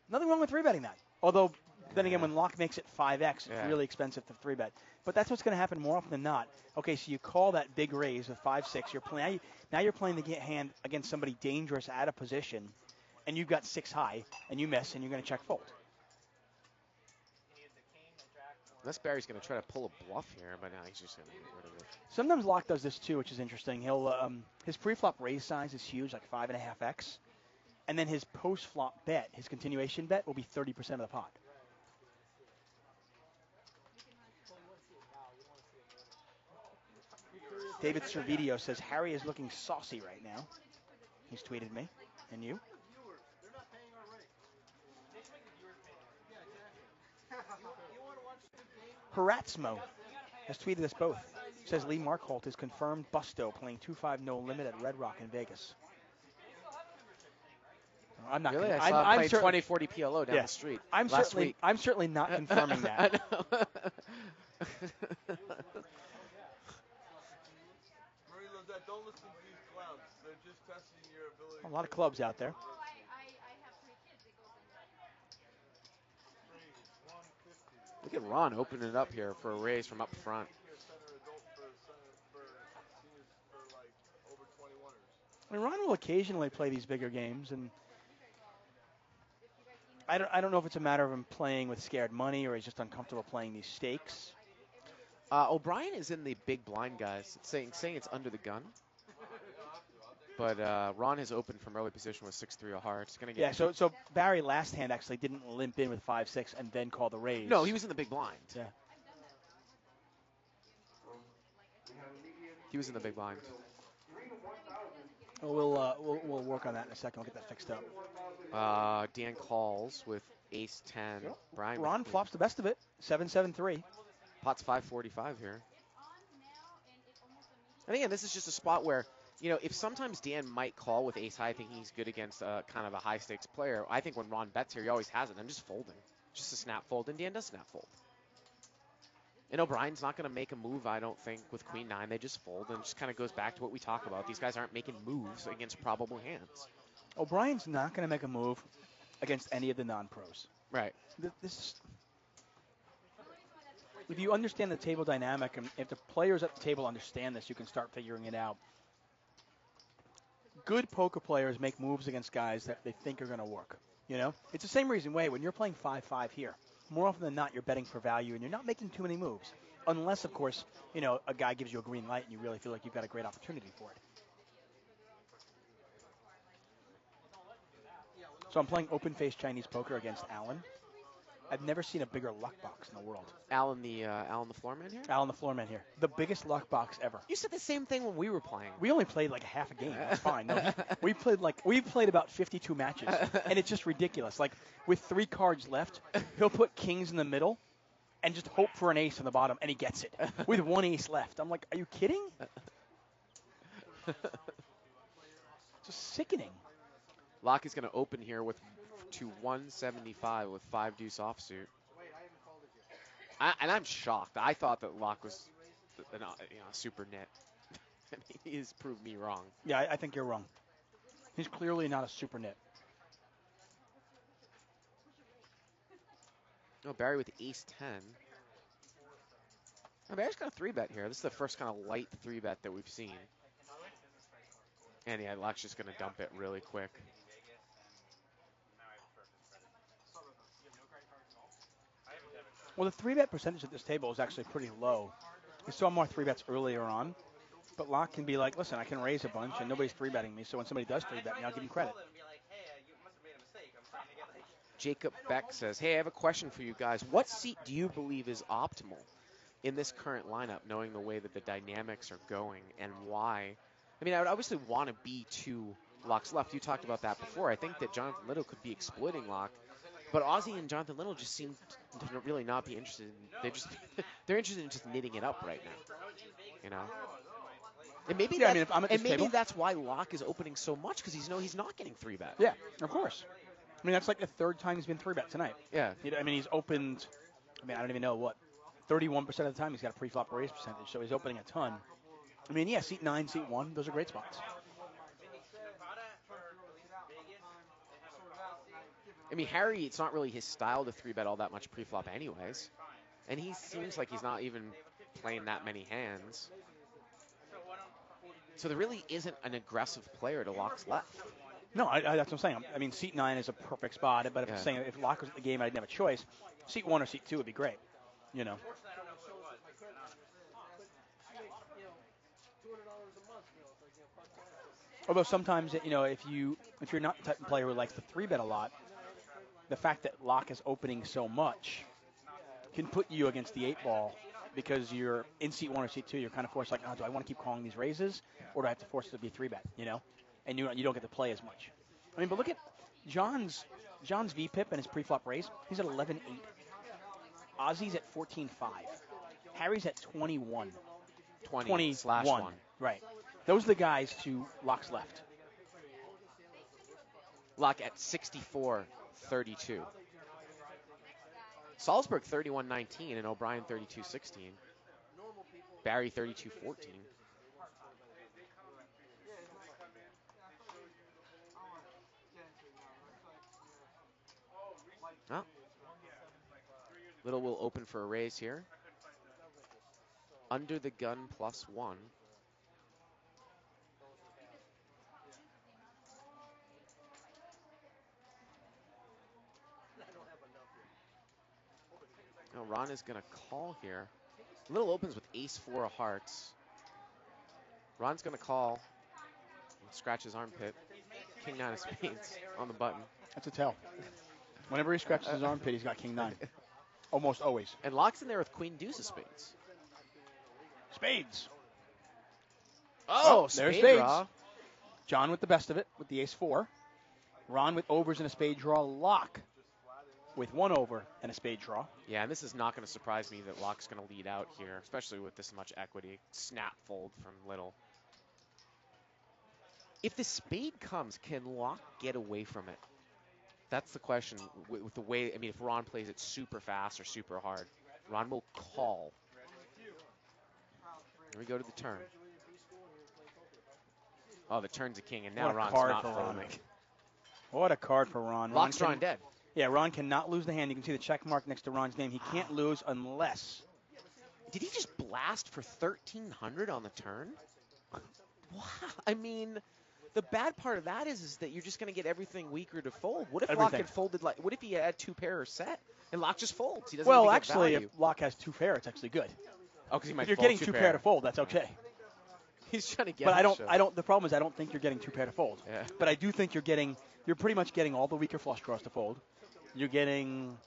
Nothing wrong with 3-betting that. Although, then again, when Laak makes it 5x, it's really expensive to 3-bet. But that's what's going to happen more often than not. Okay, so you call that big raise with 5-6. Now you're playing the hand against somebody dangerous out of position, and you've got 6 high, and you miss, and you're going to check fold. Unless Barry's going to try to pull a bluff here, but no, he's just going to get rid of it. Sometimes Laak does this too, which is interesting. He'll his pre-flop raise size is huge, like 5.5x, and then his post-flop bet, his continuation bet, will be 30% of the pot. David Servideo says Harry is looking saucy right now. He's tweeted me, and you. Haratzmo has tweeted us both. Says Lee Markholt is confirmed Busto playing 2-5 no limit at Red Rock in Vegas. I'm not really. Gonna, I saw him play 20-40 PLO down the street. I'm certainly not confirming that. I know. Don't listen to these clowns. They're just testing your ability. A lot of clubs out there. Look at Ron opening it up here for a raise from up front. I mean, Ron will occasionally play these bigger games, and I don't know if it's a matter of him playing with scared money or he's just uncomfortable playing these stakes. O'Brien is in the big blind, guys. It's saying it's under the gun. But Ron has opened from early position with 6-3 of hearts. Gonna get so Barry last hand actually didn't limp in with 5-6 and then call the raise. No, he was in the big blind. Yeah. He was in the big blind. Well, we'll work on that in a second. We'll get that fixed up. Dan calls with ace-10. Brian Ron flops the best of it. 7-7-3. Pot's 545 here. And again, this is just a spot where, if sometimes Dan might call with ace-high thinking he's good against kind of a high-stakes player, I think when Ron bets here, he always has it. I'm just folding. Just a snap fold, and Dan does snap fold. And O'Brien's not going to make a move, I don't think, with Queen 9. They just fold, and it just kind of goes back to what we talk about. These guys aren't making moves against probable hands. O'Brien's not going to make a move against any of the non-pros. Right. This, if you understand the table dynamic, and if the players at the table understand this, you can start figuring it out. Good poker players make moves against guys that they think are going to work. You know, it's the same reason way when you're playing 5-5 here. More often than not, you're betting for value, and you're not making too many moves, unless, of course, you know, a guy gives you a green light and you really feel like you've got a great opportunity for it. So I'm playing open-face Chinese poker against Alan. I've never seen a bigger luck box in the world. Alan the floor man here? Alan the floor man here. The biggest luck box ever. You said the same thing when we were playing. We only played like half a game. That's fine. No, we played about 52 matches, and it's just ridiculous. Like with 3 cards left, he'll put kings in the middle, and just hope for an ace on the bottom, and he gets it with 1 ace left. I'm like, are you kidding? Just sickening. Laak is going to open here to 175 with 5 deuce offsuit. And I'm shocked. I thought that Laak was super nit. And he has proved me wrong. Yeah, I think you're wrong. He's clearly not a super nit. Oh, Barry with ace 10. Oh, Barry's got a 3-bet here. This is the first kind of light 3-bet that we've seen. And yeah, Laak's just going to dump it really quick. Well, the 3-bet percentage at this table is actually pretty low. We saw more 3-bets earlier on, but Laak can be like, listen, I can raise a bunch, and nobody's 3-betting me, so when somebody does 3-bet me, I'll give him credit. Jacob Beck says, hey, I have a question for you guys. What seat do you believe is optimal in this current lineup, knowing the way that the dynamics are going, and why? I mean, I would obviously want to be to Laak's left. You talked about that before. I think that Jonathan Little could be exploiting Laak. But Ozzy and Jonathan Little just seem to really not be interested. They're interested in just knitting it up right now, you know. And maybe if I'm at this maybe table, that's why Laak is opening so much, because he's not getting 3-bet. Yeah, of course. I mean, that's like the 3rd time he's been 3-bet tonight. Yeah. I mean, he's opened. I mean, I don't even know what. 31% of the time he's got a pre-flop raise percentage, so he's opening a ton. I mean, yeah, seat 9, seat 1, those are great spots. I mean, Harry, it's not really his style to 3-bet all that much pre-flop anyways. And he seems like he's not even playing that many hands. So there really isn't an aggressive player to Laak's left. No, that's what I'm saying. I mean, seat 9 is a perfect spot, but if I'm saying if Laak was at the game, I didn't have a choice. Seat 1 or seat 2 would be great, you know. Although sometimes, you know, if you're not the type of player who likes to 3-bet a lot, the fact that Laak is opening so much can put you against the 8-ball because you're in seat 1 or seat 2. You're kind of forced like, oh, do I want to keep calling these raises, or do I have to force it to be 3-bet? You know, and you don't get to play as much. I mean, but look at John's VPIP and his pre-flop raise. He's at 11-8. Ozzy's at 14-5. Harry's at 21. 20/1. Right. Those are the guys to Laak's left. Laak at 64-32. Salsberg 31-19 and O'Brien 32-16. Barry 32-14. Oh. Little will open for a raise here. Under the gun +1. Now Ron is going to call here. Little opens with ace-4 of hearts. Ron's going to call. Scratch his armpit. King-9 of spades on the button. That's a tell. Whenever he scratches his armpit, he's got King-9. Almost always. And Laak's in there with Queen-Deuce of spades. Spades. Oh, there's spade spades. draw. John with the best of it with the ace-4. Ron with overs and a spade draw. Laak with 1 over and a spade draw. Yeah, and this is not going to surprise me that Laak's going to lead out here, especially with this much equity. Snap fold from Little. If the spade comes, can Laak get away from it? That's the question with the way, I mean, if Ron plays it super fast or super hard. Ron will call Here we go to the turn. Oh, the turn's a king, and now What a Ron's card not for Ron. folding. What a card for Ron. Laak's drawing dead. Yeah, Ron cannot lose the hand. You can see the check mark next to Ron's name. He can't lose unless. Did he just blast for 1,300 on the turn? Wow. I mean, the bad part of that is that you're just going to get everything weaker to fold. What if Laak had folded like? What if he had 2 pair set and Laak just folds? He doesn't even get actually, value. if Laak has 2 pair, it's actually good. Oh, because he might. If you're fold getting 2 2 pair to fold, that's okay. He's trying to get. But I don't. The problem is I don't think you're getting 2 pair to fold. Yeah. But I do think you're pretty much getting all the weaker flush draws to fold. You're getting,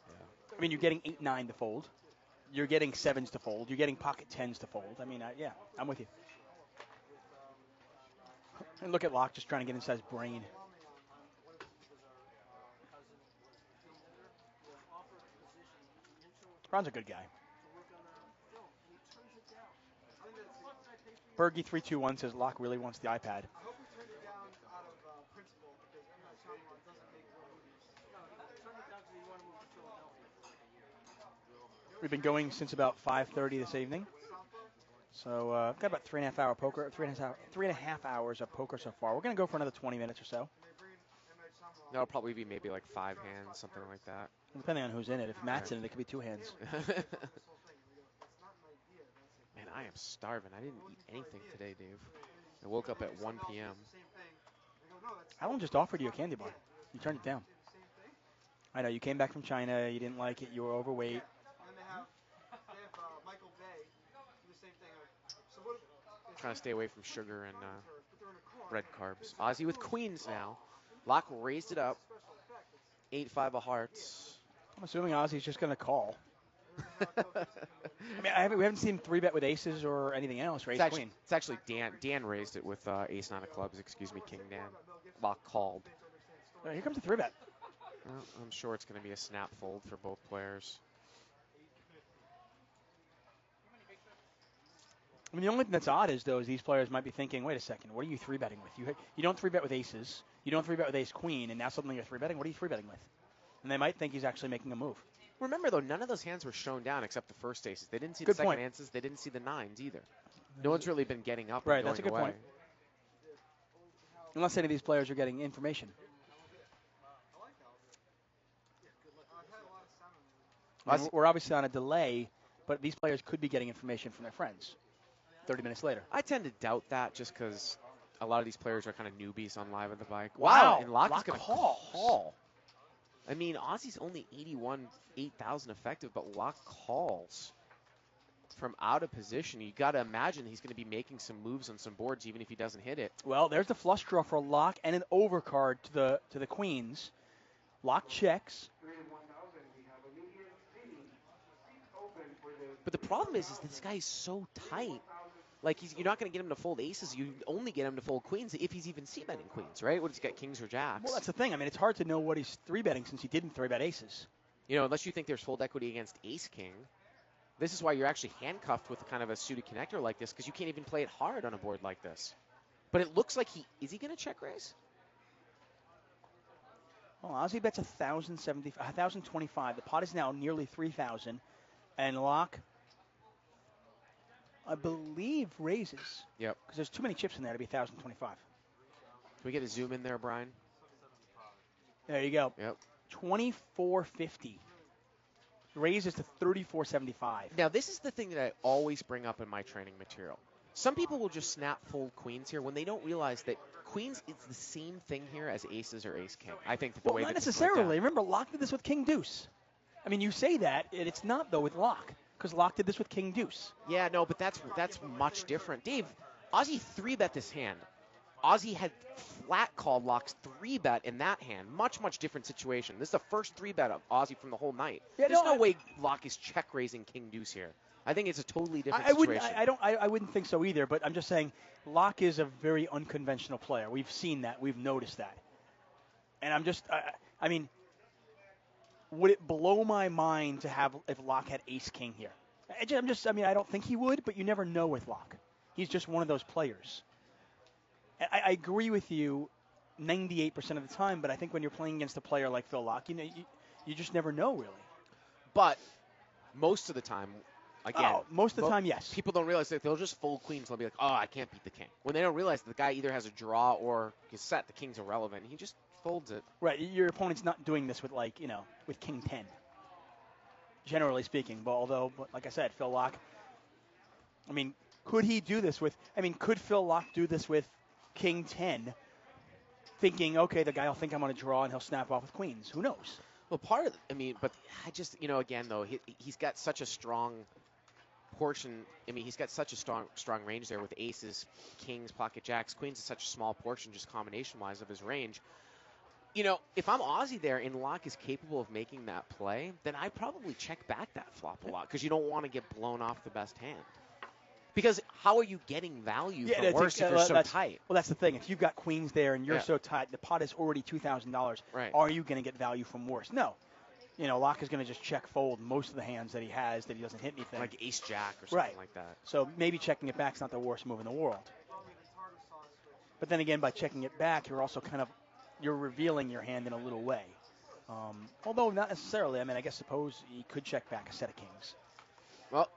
I mean, you're getting 8-9 to fold. You're getting 7s to fold. You're getting pocket 10s to fold. I mean, yeah, I'm with you. And look at Laak just trying to get inside his brain. Ron's a good guy. Bergie321 says Laak really wants the iPad. We've been going since about 5:30 this evening. So I've got about 3.5 hour poker, 3.5 hours of poker so far. We're going to go for another 20 minutes or so. That'll probably be maybe like 5 hands, something like that. Depending on who's in it. If Matt's in it, it could be 2 hands. Man, I am starving. I didn't eat anything today, Dave. I woke up at 1 p.m. Alan just offered you a candy bar. You turned it down. I know, you came back from China. You didn't like it. You were overweight. Trying to stay away from sugar and red carbs. Ozzy with queens now. Laak raised it up. 8-5 of hearts. I'm assuming Ozzy's just going to call. I mean, we haven't seen him 3-bet with aces or anything else, right? It's actually Dan. Dan raised it with ace-9 of clubs. Excuse me, King Dan. Laak called. Right, here comes the 3-bet. Well, I'm sure it's going to be a snap fold for both players. I mean, the only thing that's odd is, though, is these players might be thinking, wait a second, what are you 3-betting with? You don't 3-bet with aces. You don't 3-bet with ace-queen, and now suddenly you're 3-betting. What are you 3-betting with? And they might think he's actually making a move. Remember, though, none of those hands were shown down except the first aces. They didn't see the second aces. They didn't see the 9s either. No one's really been getting up and going that's a good away. point. Unless any of these players are getting information. We're obviously on a delay, but these players could be getting information from their friends 30 minutes later. I tend to doubt that just because a lot of these players are kind of newbies on Live at the Bike. Wow. And Laak is going to call. I mean, Ozzy's only 8,000 effective, but Laak calls from out of position. You got to imagine he's going to be making some moves on some boards, even if he doesn't hit it. Well, there's the flush draw for Laak and an overcard to the queens. Laak checks. But the problem is this guy is so tight. Like, you're not going to get him to fold aces. You only get him to fold queens if he's even c-betting queens, right? What, he's got kings or jacks. Well, that's the thing. I mean, it's hard to know what he's 3-betting since he didn't 3-bet aces. You know, unless you think there's fold equity against ace-king. This is why you're actually handcuffed with kind of a suited connector like this, because you can't even play it hard on a board like this. But it looks like is he going to check raise? Well, Ozzy bets 1,025. The pot is now nearly 3,000. And Laak, I believe, raises. Yep. Because there's too many chips in there to be 1,025. Can we get a zoom in there, Brian? There you go. Yep. 24.50. Raises to 34.75. Now, this is the thing that I always bring up in my training material. Some people will just snap fold queens here when they don't realize that queens is the same thing here as aces or ace-king. I think that the way not that necessarily. Remember, Laak did this with king deuce. I mean, you say that, and it's not, though, with Laak, because Laak did this with king deuce. Yeah, no, but that's much different. Dave, Ozzy 3-bet this hand. Ozzy had flat called Laak's 3-bet in that hand. Much, much different situation. This is the first 3-bet of Ozzy from the whole night. Yeah, There's no way Laak is check-raising king deuce here. I think it's a totally different situation. I wouldn't think so either, but I'm just saying Laak is a very unconventional player. We've seen that. We've noticed that. And I'm just, I mean, would it blow my mind to have if Laak had ace-king here? I don't think he would, but you never know with Laak. He's just one of those players. I agree with you 98% of the time, but I think when you're playing against a player like Phil Laak, you just never know, really. But most of the time, Again, most of the time, yes. People don't realize that they'll just fold queens. They'll be like, oh, I can't beat the king. When they don't realize that the guy either has a draw or is set, the king's irrelevant. He just folds it. Right. Your opponent's not doing this with, like, with king 10. Generally speaking. But although, like I said, Phil Laak, I mean, could he do this with, could Phil Laak do this with king 10, thinking, okay, the guy will think I'm going to draw and he'll snap off with queens? Who knows? Well, but I just, again, though, he's got such a strong portion. He's got such a strong range there with aces, kings, pocket jacks, queens is such a small portion just combination-wise of his range. If I'm Ozzy there and Laak is capable of making that play, then I probably check back that flop a lot because you don't want to get blown off the best hand. Because how are you getting value from worse if you're so tight? Well, that's the thing. If you've got queens there and you're so tight, the pot is already $2,000. Right. Are you going to get value from worse? No. Laak is going to just check fold most of the hands that he has that he doesn't hit anything. Like ace jack or something like that. So maybe checking it back is not the worst move in the world. But then again, by checking it back, you're also you're revealing your hand in a little way. Although not necessarily. I suppose he could check back a set of kings. Well,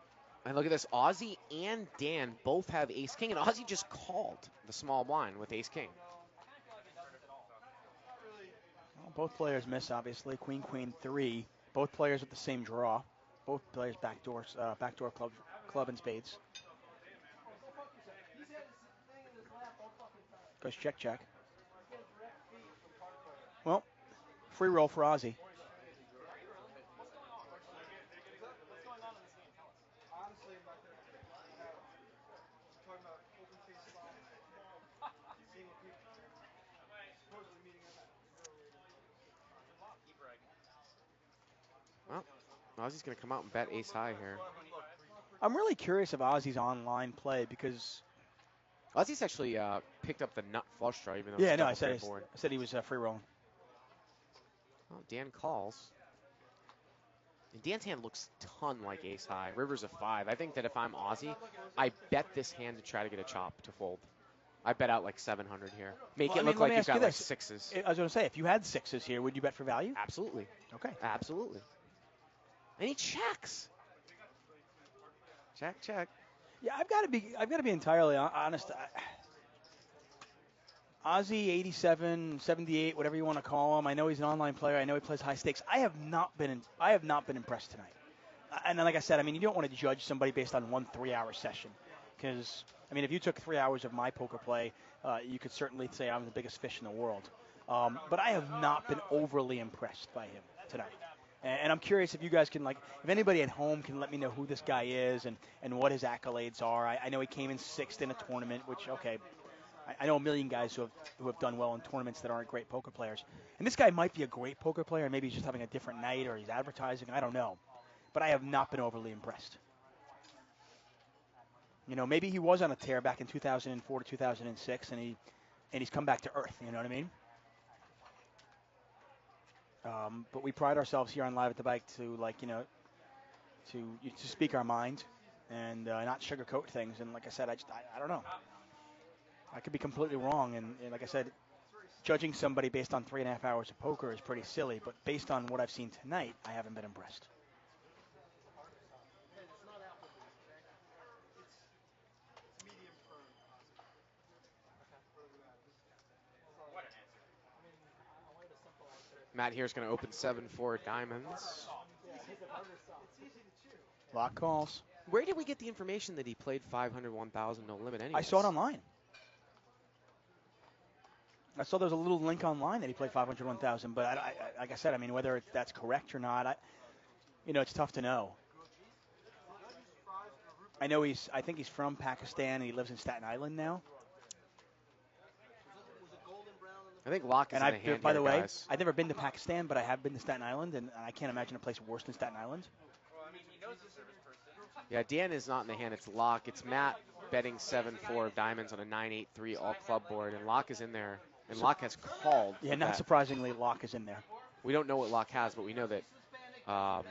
and look at this. Ozzy and Dan both have ace-king, and Ozzy just called the small blind with ace-king. Well, both players miss, obviously. Queen, queen, 3. Both players with the same draw. Both players backdoor club and spades. Goes check, check. Well, free roll for Ozzy. Well, Ozzy's going to come out and bet ace high here. I'm really curious of Ozzy's online play because Ozzy's actually picked up the nut flush draw, even though I said he was free rolling. Well, Dan calls. And Dan's hand looks ton like ace high. River's a 5. I think that if I'm Ozzy, I bet this hand to try to get a chop to fold. I bet out like 700 here. Make it look like you've got like sixes. I was going to say, if you had sixes here, would you bet for value? Absolutely. Okay. Absolutely. And he checks. Check, check. Yeah, I've got to be entirely honest. Ozzy 87, 78, whatever you want to call him. I know he's an online player. I know he plays high stakes. I have not been impressed tonight. And then, like I said, you don't want to judge somebody based on 1 3-hour session, because if you took 3 hours of my poker play, you could certainly say I'm the biggest fish in the world. But I have not been overly impressed by him tonight. And I'm curious if you guys can, if anybody at home can let me know who this guy is and what his accolades are. I know he came in 6th in a tournament, which, okay, I know a million guys who have done well in tournaments that aren't great poker players. And this guy might be a great poker player, and maybe he's just having a different night or he's advertising. I don't know. But I have not been overly impressed. Maybe he was on a tear back in 2004 to 2006, and he's come back to earth. You know what I mean? But we pride ourselves here on Live at the Bike to to speak our mind and not sugarcoat things. And like I said, I don't know. I could be completely wrong. And like I said, judging somebody based on 3.5 hours of poker is pretty silly. But based on what I've seen tonight, I haven't been impressed. Matt here's going to open 7-4 diamonds. Laak calls. Where did we get the information that he played 500, 1,000, no limit anyways? I saw it online. I saw there was a little link online that he played 500, 1,000. But like I said, whether that's correct or not, it's tough to know. I think he's from Pakistan and he lives in Staten Island now. I think Laak is in the hand. By the way, guys. I've never been to Pakistan, but I have been to Staten Island, and I can't imagine a place worse than Staten Island. He knows the service person. Yeah, Dan is not in the hand. It's Laak. It's Matt betting 7-4 of diamonds on a 9-8-3 all club board, and Laak is in there. And Laak has called. Yeah, not surprisingly, Laak is in there. We don't know what Laak has, but we know that. Yeah,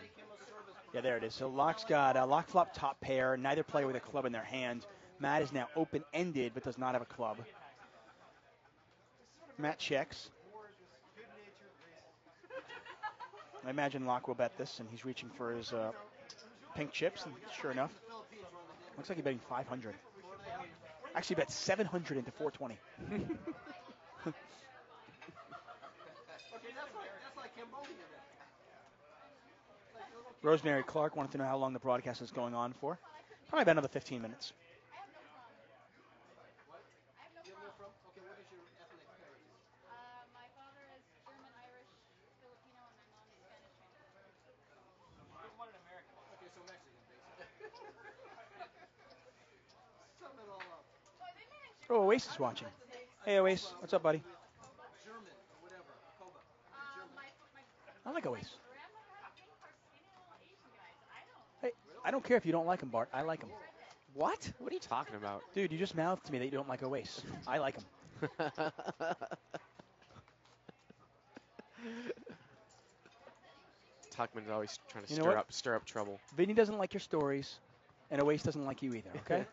there it is. So Laak's got a Laak flop top pair. Neither player with a club in their hand. Matt is now open-ended, but does not have a club. Matt checks. I imagine Laak will bet this, and he's reaching for his pink chips, and sure enough, looks like you're betting 500. Actually, bet 700 into 420. Rosemary Clark wanted to know how long the broadcast is going on for. Probably about another 15 minutes. My father is German, Irish, Filipino, and my mom is Spanish Chinese. Who's one an American? Okay, so Mexican, basically. Sum it all up. Oh, Oasis watching. Hey, Oasis. What's up, buddy? German or whatever. Koba. I like Oasis. Grandmother had pink heart, skinny little Asian guys. Hey, I don't care if you don't like him, Bart. I like him. What? What are you talking about? Dude, you just mouthed to me that you don't like Oasis. I like him. Tuckman's always trying to You know stir up trouble. Vinny doesn't like your stories, and Oasis doesn't like you either, okay?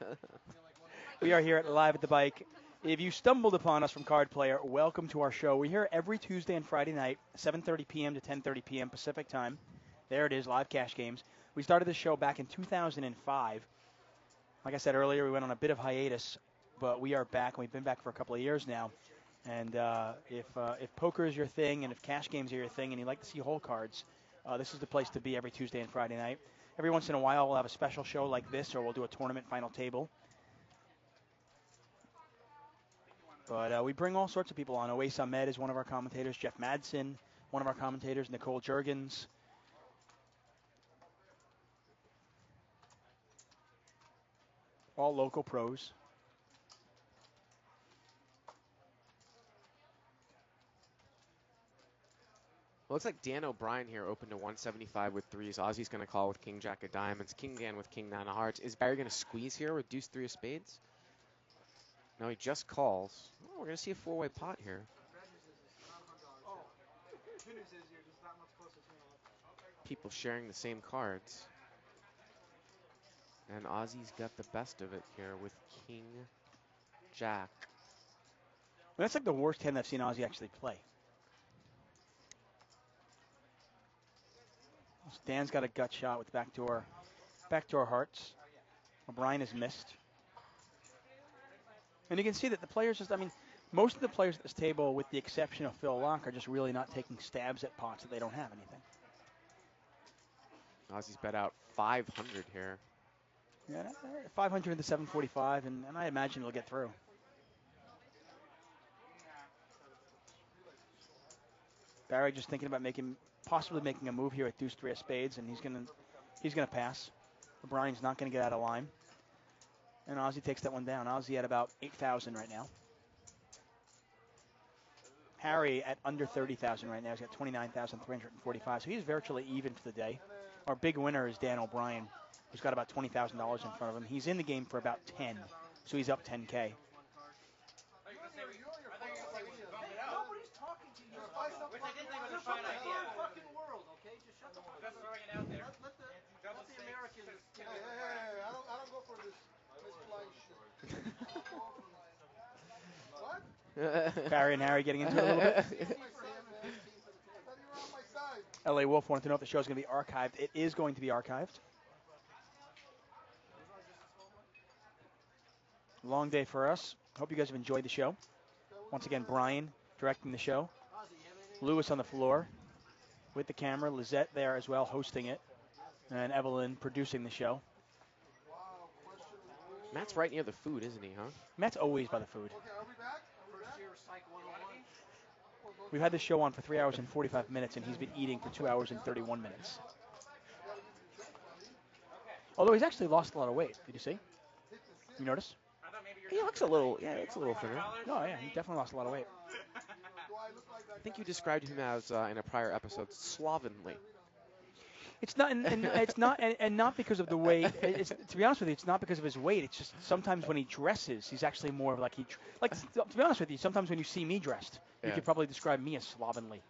We are here at Live at the Bike. If you stumbled upon us from Card Player, welcome to our show. We're here every Tuesday and Friday night, 7:30 p.m. to 10:30 p.m. Pacific time. There it is, live cash games. We started this show back in 2005. Like I said earlier, we went on a bit of hiatus, but we are back, and we've been back for a couple of years now. And if poker is your thing, and if cash games are your thing, and you like to see hole cards, this is the place to be every Tuesday and Friday night. Every once in a while, we'll have a special show like this, or we'll do a tournament final table. But we bring all sorts of people on. Owais Ahmed is one of our commentators. Jeff Madsen, one of our commentators. Nicole Juergens. All local pros. Well, looks like Dan O'Brien here opened to 175 with threes. Ozzy's going to call with King Jack of Diamonds. King Dan with King Nine of Hearts. Is Barry going to squeeze here with Deuce Three of Spades? No, he just calls. Oh, we're going to see a four-way pot here. People sharing the same cards. And Ozzy's got the best of it here with King Jack. That's like the worst hand I've seen Ozzy actually play. Dan's got a gut shot with backdoor hearts. O'Brien has missed. And you can see that the players most of the players at this table, with the exception of Phil Laak, are just really not taking stabs at pots that they don't have anything. Ozzy's bet out 500 here. Yeah, 500 into 745, and I imagine it'll get through. Barry just thinking about possibly making a move here at Deuce Three of Spades, and he's gonna pass. O'Brien's not gonna get out of line, and Ozzy takes that one down. Ozzy at about 8,000 right now. Harry at under 30,000 right now. He's got 29,345, so he's virtually even for the day. Our big winner is Dan O'Brien, who's got about $20,000 in front of him. He's in the game for about 10, so he's up 10K. Nobody's talking to you. Which I did think was a fine idea. Fucking world, okay? Just shut the fuck up. Just throwing it out there. Let the Americans. Hey, I don't go for this flying shit. What? Barry and Harry getting into it a little bit. He's my son, man. I thought you were on my side. LA Wolf wanted to know if the show's going to be archived. It is going to be archived. Long day for us. Hope you guys have enjoyed the show. Once again, Brian directing the show. Lewis on the floor with the camera. Lizette there as well, hosting it. And Evelyn producing the show. Matt's right near the food, isn't he, huh? Matt's always by the food. Okay, are we back? We've had this show on for 3 hours and 45 minutes, and he's been eating for 2 hours and 31 minutes. Although he's actually lost a lot of weight. Did you see? You notice? He looks a little thinner. No, yeah, he definitely lost a lot of weight. I think you described him as, in a prior episode, slovenly. It's not, and it's not, and not because of the weight. To be honest with you, it's not because of his weight. It's just sometimes when he dresses, he's actually more of like to be honest with you, sometimes when you see me dressed, you could probably describe me as slovenly.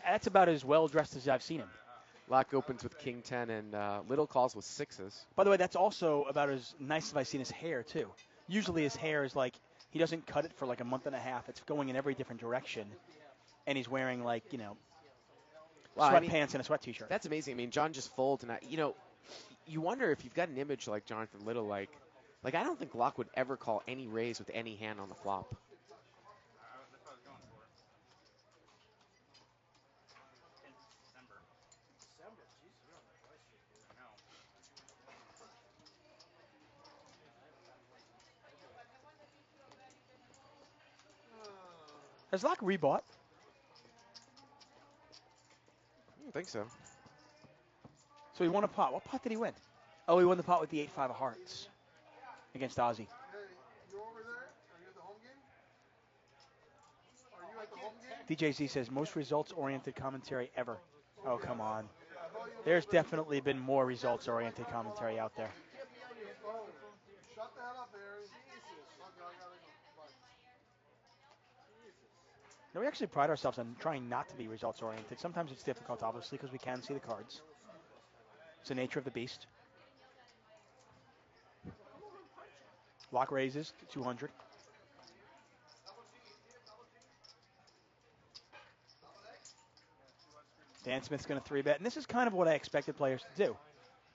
That's about as well dressed as I've seen him. Laak opens with King 10 and Little calls with sixes. By the way, that's also about as nice as I've seen his hair too. Usually his hair is like, he doesn't cut it for like a month and a half. It's going in every different direction, and he's wearing like, Wow, I mean, sweatpants and a sweat t-shirt. that's amazing. I mean, John just folds, and you wonder if you've got an image like Jonathan Little, like I don't think Locke would ever call any raise with any hand on the flop. That's what I was going for. 10th December. December, jeez, you're on the dry streak, dude. I know. Has Locke rebought? I don't think so. So he won a pot. What pot did he win? Oh, he won the pot with the 8-5 of hearts against Ozzy. Hey, you over there? Are you at the home game? Are you at the home game? DJZ says most results-oriented commentary ever. Oh, come on. There's definitely been more results-oriented commentary out there. Oh, shut the hell up, Barry. Okay, I gotta go. Bye. No, we actually pride ourselves on trying not to be results-oriented. Sometimes it's difficult, obviously, because we can see the cards. It's the nature of the beast. Locke raises to 200. Dan Smith's going to 3-bet, and this is kind of what I expected players to do.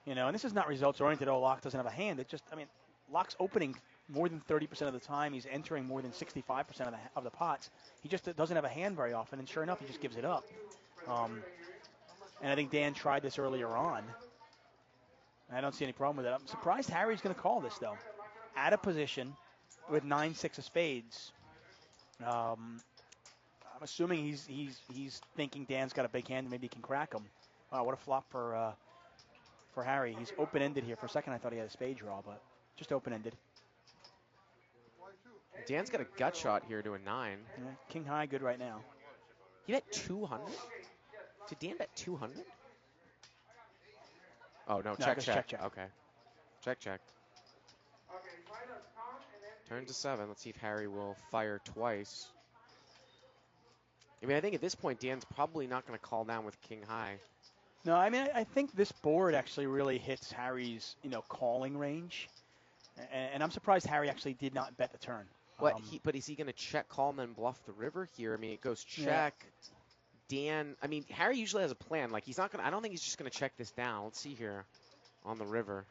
And this is not results-oriented. Oh, Locke doesn't have a hand. It just, Locke's opening more than 30% of the time. He's entering more than 65% of the pots. He just doesn't have a hand very often, and sure enough, he just gives it up. And I think Dan tried this earlier on. I don't see any problem with it. I'm surprised Harry's going to call this, though. Out of position with 9-6 of spades. I'm assuming he's thinking Dan's got a big hand and maybe he can crack him. Wow, what a flop for Harry. He's open-ended here. For a second, I thought he had a spade draw, but just open-ended. Dan's got a gut shot here to a 9. Yeah, king high, good right now. He bet 200? Did Dan bet 200? Oh, no, check. Okay. Check. Turn to 7. Let's see if Harry will fire twice. I think at this point, Dan's probably not going to call down with king high. No, I think this board actually really hits Harry's, calling range. And I'm surprised Harry actually did not bet the turn. But is he going to check, call, and then bluff the river here? It goes check. Yeah. Dan, Harry usually has a plan. He's not going to, I don't think he's just going to check this down. Let's see here on the river.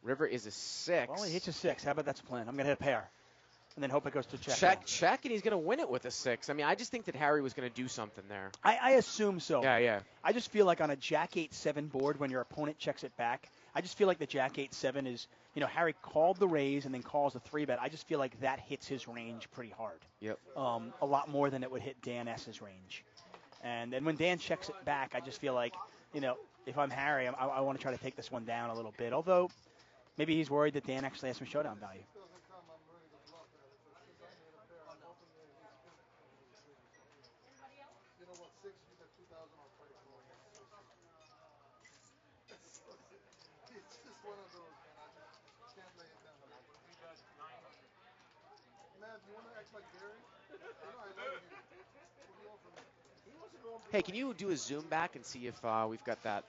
River is a 6. Well, he hits a 6. How about that's a plan? I'm going to hit a pair. And then hope it goes to check. Check, and he's going to win it with a 6. I just think that Harry was going to do something there. I assume so. Yeah. I just feel like on a Jack 8-7 board, when your opponent checks it back, I just feel like the Jack 8-7 is, Harry called the raise and then calls the 3-bet. I just feel like that hits his range pretty hard. Yep. A lot more than it would hit Dan S's range. And then when Dan checks it back, I just feel like, if I'm Harry, I want to try to take this one down a little bit. Although, maybe he's worried that Dan actually has some showdown value. Hey, can you do a zoom back and see if we've got that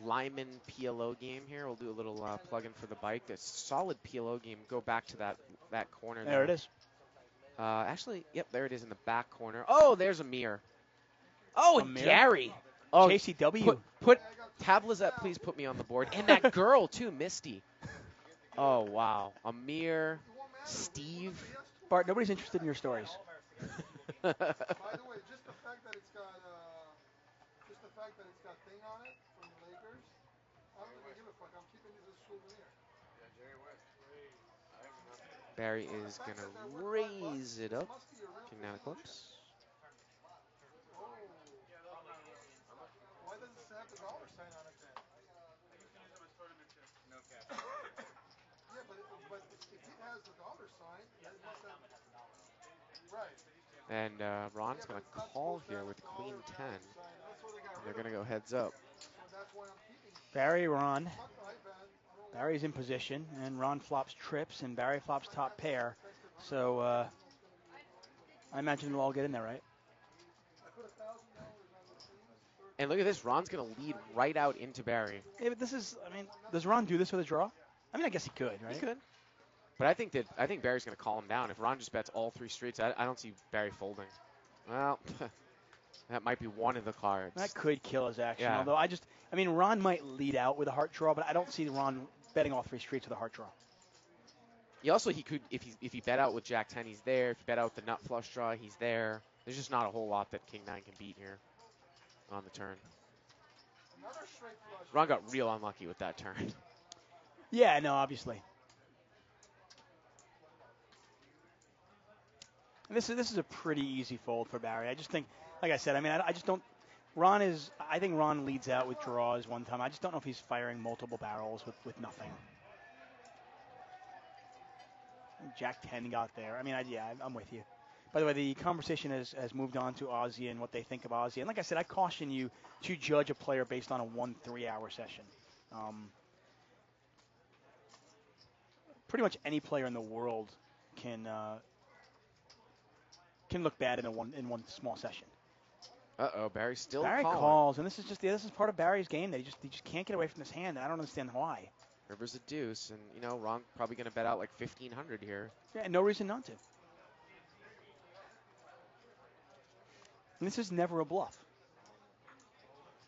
Lyman PLO game here? We'll do a little plug-in for the bike. This solid PLO game. Go back to that corner there. There it is. Actually, yep, there it is in the back corner. Oh, there's Amir. Oh, and Amir? Gary. Oh, JCW. Put Tablaza, please put me on the board. And that girl, too, Misty. Oh, wow. Amir, Steve. Bart, nobody's interested in your stories. By the way, just the fact that it's got thing on it from the Lakers, I don't even give a fuck. I'm keeping it as a souvenir. Barry is going to raise it up. King down clips. Why does it have the dollar sign on it then? No cap. Yeah, but if it has the dollar sign, it must have. Right. And Ron's going to call here with Queen 10. And they're going to go heads up. Barry, Ron. Barry's in position, and Ron flops trips, and Barry flops top pair. So I imagine they'll all get in there, right? And look at this. Ron's going to lead right out into Barry. Yeah, but this is, does Ron do this with a draw? I guess he could, right? He could. But I think Barry's going to call him down. If Ron just bets all 3 streets, I don't see Barry folding. Well, That might be one of the cards. That could kill his action. Yeah. Although I mean, Ron might lead out with a heart draw, but I don't see Ron betting all 3 streets with a heart draw. He also, he could, if he bet out with Jack 10, he's there. If he bet out with the nut flush draw, he's there. There's just not a whole lot that King 9 can beat here on the turn. Another straight flush. Ron got real unlucky with that turn. Yeah, no, obviously. And this is a pretty easy fold for Barry. I just think, like I said, I mean, I just don't. I think Ron leads out with draws one time. I just don't know if he's firing multiple barrels with nothing. Jack 10 got there. I mean, I'm with you. By the way, the conversation has moved on to Ozzy and what they think of Ozzy. And like I said, I caution you to judge a player based on a 1-3 hour session. Pretty much any player in the world can look bad in one small session. Uh-oh, Barry's still Barry calling. calls, and this is part of Barry's game that he just can't get away from his hand. And I don't understand why. River's a deuce, and, you know, Ron probably going to bet out like 1,500 here. Yeah, no reason not to. And this is never a bluff.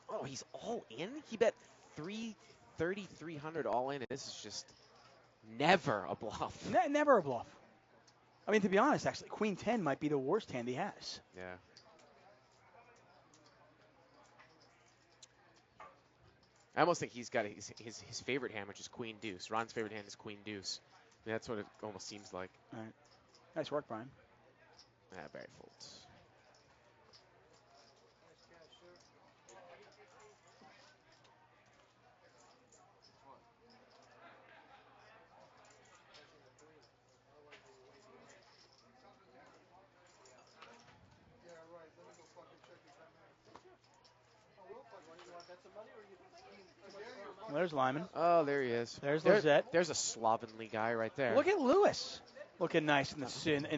Oh, he's all in? He bet 3,300 all in, and this is just never a bluff. Never a bluff. I mean, to be honest, actually, Queen 10 might be the worst hand he has. Yeah. I almost think he's got his favorite hand, which is Queen Deuce. Ron's favorite hand is Queen Deuce. I mean, that's what it almost seems like. All right. Nice work, Brian. Yeah, Barry folds. Yeah, right. Let me go fucking check his time. Oh, we'll fucking. You want to bet some money or you? Well, there's Lyman. Oh, there he is. There's Lizette. There's a slovenly guy right there. Look at Lewis. Looking nice in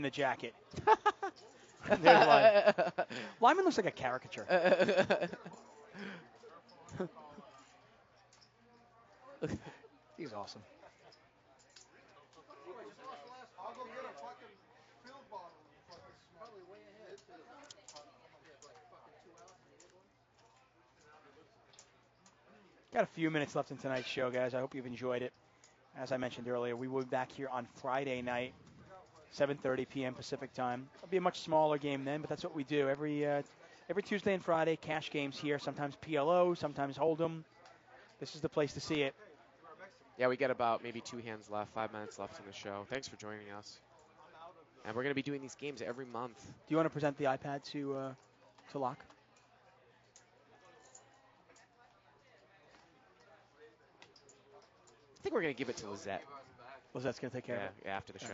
the jacket. There's Lyman. Lyman looks like a caricature. He's awesome. I'll go get a fucking fill bottle. Probably way ahead. Got a few minutes left in tonight's show, guys. I hope you've enjoyed it. As I mentioned earlier, we will be back here on Friday night, 7:30 p.m. Pacific time. It'll be a much smaller game then, but that's what we do. Every Tuesday and Friday, cash games here, sometimes PLO, sometimes Hold'em. This is the place to see it. Yeah, we got about maybe 2 hands left, 5 minutes left in the show. Thanks for joining us. And we're going to be doing these games every month. Do you want to present the iPad to Laak? I think we're going to give it to Lizette. Lizette's going to take care of it. Yeah, after the show.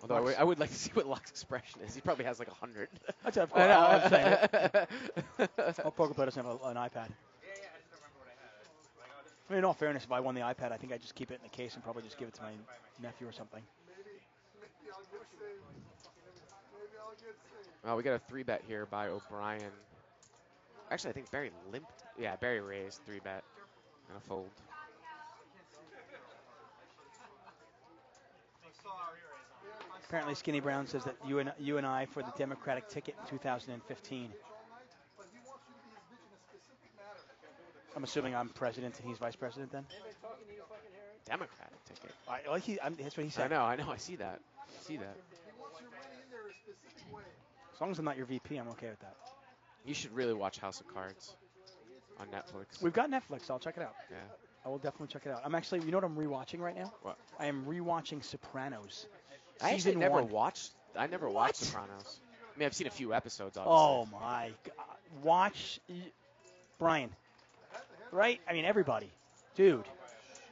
Although I would like to see what Laak's expression is. He probably has like 100. That's of course. I'm saying it. Oh, Poker Play doesn't have an iPad. Yeah, I just don't remember what I had. I mean, in all fairness, if I won the iPad, I think I'd just keep it in the case and probably just give it to my nephew or something. Maybe I'll get saved. Maybe I'll get saved. Well, we got a 3-bet here by O'Brien. Actually, I think Barry limped. Yeah, Barry raised 3-bet and a fold. Apparently, Skinny Brown says that you and I for the Democratic ticket in 2015. But he wants you to be his bitch in a specific matter. I'm assuming I'm president and he's vice president then. Democratic ticket. That's what he said. I know. I see that. He wants your money in there a specific way. As long as I'm not your VP, I'm okay with that. You should really watch House of Cards on Netflix. We've got Netflix. I'll check it out. Yeah. I will definitely check it out. I'm actually, you know what I'm rewatching right now? What? I am rewatching Sopranos. I actually Season never 1. watched. I never What? watched Sopranos. I mean, I've seen a few episodes. Obviously. Oh my God! Watch, Brian. Right? I mean, everybody, dude,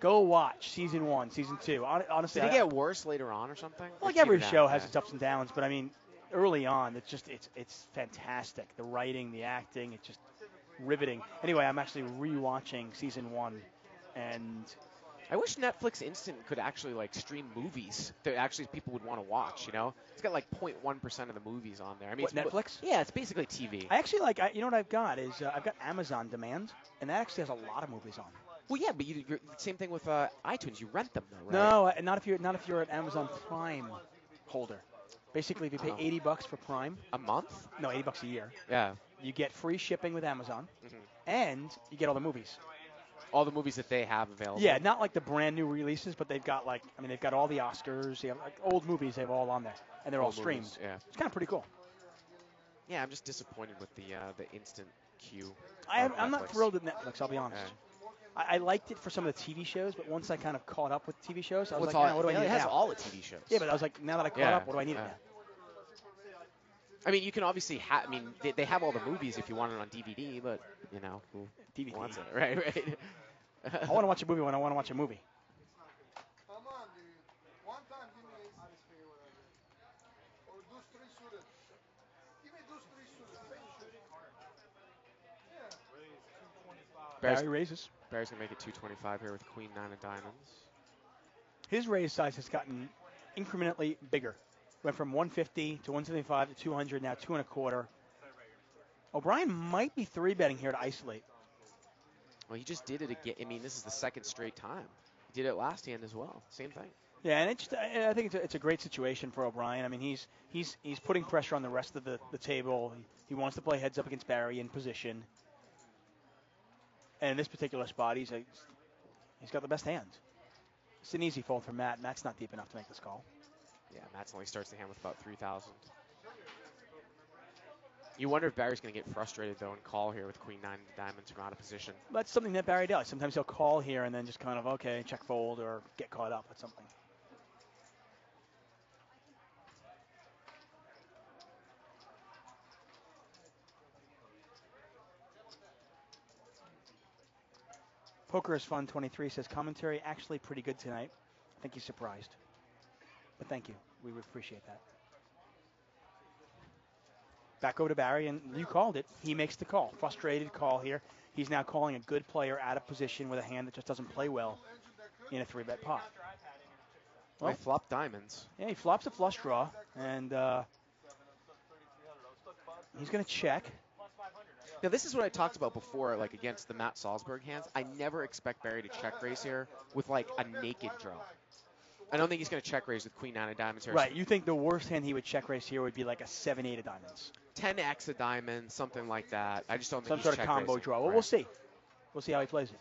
go watch season 1, season 2. Honestly, Did it get worse later on or something? like Or every petered show out? has Yeah. its ups and downs, but I mean, early on, it's fantastic. The writing, the acting, it's just riveting. Anyway, I'm actually rewatching season 1, and I wish Netflix Instant could actually like stream movies that actually people would want to watch. You know, it's got like 0.1% of the movies on there. I mean, What, it's, Netflix? Yeah, it's basically TV. I actually like. You know what I've got is I've got Amazon Demand, and that actually has a lot of movies on. Well, yeah, but you're same thing with iTunes. You rent them though, right? No, not if you're an Amazon Prime holder. Basically, if you pay Oh. $80 for Prime, A month? no, $80 a year, Yeah. you get free shipping with Amazon, Hmm. and you get all the movies. All the movies that they have available. Yeah, not like the brand new releases, but they've got like, I mean, they've got all the Oscars, they have like old movies, they have all on there, and they're all Old streamed. movies, yeah. It's kind of pretty cool. Yeah, I'm just disappointed with the instant queue. I'm not Netflix. thrilled with Netflix, I'll be honest. I liked it for some of the TV shows, but once I kind of caught up with TV shows, I was like, nah, what do I need it has now? all the TV shows. Yeah, but I was like, now that I caught up, what do I need yeah. now? I mean, you can obviously I mean, they have all the movies if you want it on DVD, but, you know, who DVD. wants it, right? I want to watch a movie when I want to watch a movie. Come on, dude. One time, give me ace. Or those three suited. Give me those three suited. Same shit. Yeah. Barry raises. Barry's going to make it 225 here with Queen 9 of Diamonds. His raise size has gotten incrementally bigger. Went from 150 to 175 to 200, now 2 1/4. O'Brien might be 3-betting here to isolate. Well, he just did it again. I mean, this is the second straight time. He did it last hand as well. Same thing. Yeah, and I think it's a great situation for O'Brien. I mean, he's putting pressure on the rest of the table. He wants to play heads up against Barry in position. And in this particular spot, he's got the best hand. It's an easy fold for Matt. Matt's not deep enough to make this call. Yeah, Matt's only starts the hand with about 3,000. You wonder if Barry's going to get frustrated, though, and call here with Queen 9 of Diamonds from out of position. That's something that Barry does. Sometimes he'll call here and then just kind of, okay, check fold or get caught up with something. Poker is Fun 23 says commentary actually pretty good tonight. I think he's surprised. But thank you. We would appreciate that. Back over to Barry, and you called it. He makes the call. Frustrated call here. He's now calling a good player out of position with a hand that just doesn't play well in a 3-bet pot. Well, he flopped diamonds. Yeah, he flops a flush draw, and he's going to check. Now, this is what I talked about before, like against the Matt Salsberg hands. I never expect Barry to check raise here with like a naked draw. I don't think he's going to check raise with Queen 9 of Diamonds here. Right, you think the worst hand he would check raise here would be like a 7-8 of diamonds. 10x of diamonds, something like that. I just don't think Some he's sort of check combo raising. draw. Well, Right. we'll see. We'll see how he plays it.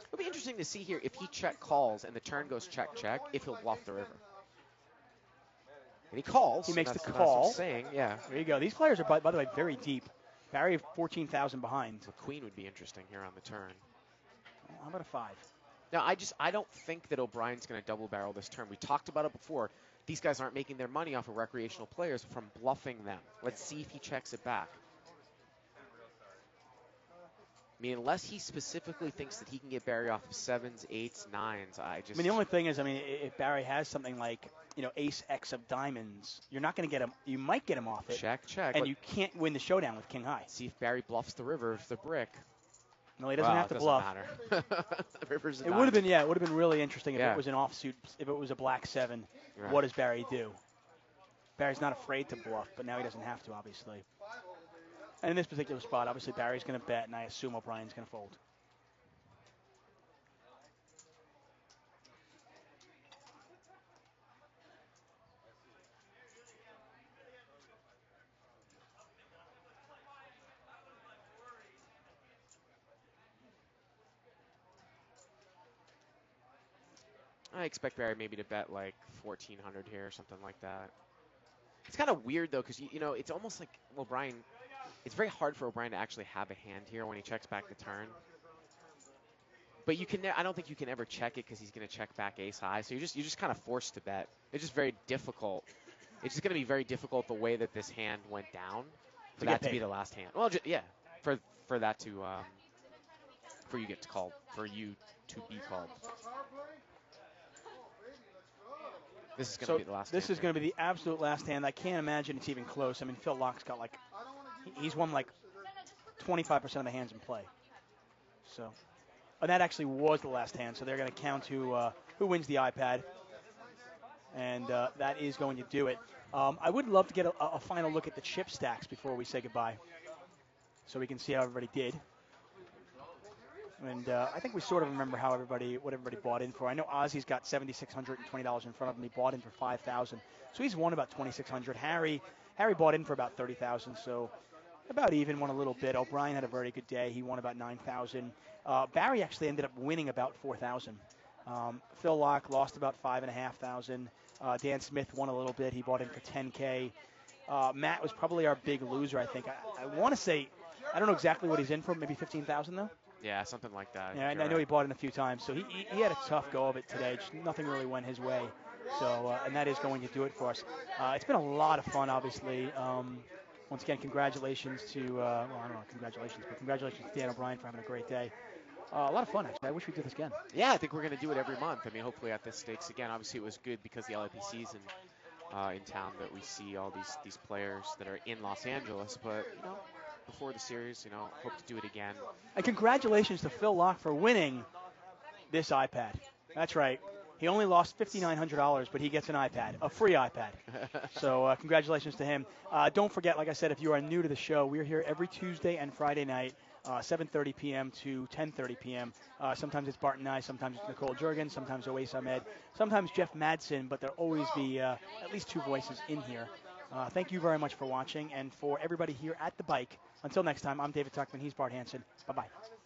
It'll be interesting to see here if he check calls and the turn goes check, if he'll bluff the river. And he calls. He makes the That's what call. I'm saying, yeah. There you go. These players are, by the way, very deep. Barry 14,000 behind. The queen would be interesting here on the turn. Well, how about a 5? Now, I don't think that O'Brien's going to double barrel this turn. We talked about it before. These guys aren't making their money off of recreational players from bluffing them. Let's see if he checks it back. I mean, unless he specifically thinks that he can get Barry off of 7s, 8s, 9s, I mean, the only thing is, if Barry has something like, ace X of diamonds, you're not going to get him. You might get him off it. Check. And you can't win the showdown with king high. See if Barry bluffs the river with the brick. No, he doesn't have to bluff. Matter. The river's It would have been, it would have been really interesting if Yeah. it was an offsuit, if it was a black 7. Right. What does Barry do? Barry's not afraid to bluff, but now he doesn't have to, obviously. And in this particular spot, obviously Barry's going to bet, and I assume O'Brien's going to fold. I expect Barry maybe to bet like 1,400 here or something like that. It's kind of weird, though, because, it's almost like O'Brien. It's very hard for O'Brien to actually have a hand here when he checks back the turn. But I don't think you can ever check it because he's going to check back ace high. So you're just kind of forced to bet. It's just very difficult. It's just going to be very difficult the way that this hand went down for that to be the last hand. Well, yeah, for that to for you get to call, for you to be called. This is going to be the last hand. This is going to be the absolute last hand. I can't imagine it's even close. I mean, Phil Laak's got he's won 25% of the hands in play. So, and that actually was the last hand. So they're going to count who wins the iPad, and that is going to do it. I would love to get a final look at the chip stacks before we say goodbye, so we can see how everybody did. And I think we sort of remember what everybody bought in for. I know Ozzy's got $7,620 in front of him. He bought in for $5,000, so he's won about $2,600. Harry bought in for about $30,000, so about even, won a little bit. O'Brien had a very good day. He won about $9,000. Barry actually ended up winning about $4,000. Phil Laak lost about $5,500. Dan Smith won a little bit. He bought in for $10K. Matt was probably our big loser, I think. I want to say, I don't know exactly what he's in for, maybe $15,000 though. Yeah, something like that. Yeah, I know he bought in a few times, so he had a tough go of it today. Just nothing really went his way. So, and that is going to do it for us. It's been a lot of fun, obviously. Once again, congratulations to, well, I don't know, congratulations, but congratulations to Dan O'Brien for having a great day. A lot of fun, actually. I wish we did this again. Yeah, I think we're going to do it every month. I mean, hopefully at this stakes again. Obviously, it was good because the LIPC's in town that we see all these players that are in Los Angeles. But, before the series, hope to do it again. And congratulations to Phil Laak for winning this iPad. That's right. He only lost $5,900, but he gets an iPad, a free iPad. So congratulations to him. Don't forget, like I said, if you are new to the show, we're here every Tuesday and Friday night, 7:30 p.m. to 10:30 p.m. Sometimes it's Bart and I, sometimes it's Nicole Jurgen, sometimes Oais Ahmed, sometimes Jeff Madsen, but there'll always be at least two voices in here. Thank you very much for watching, and for everybody here at The Bike, until next time, I'm David Tuckman, he's Bart Hansen. Bye-bye.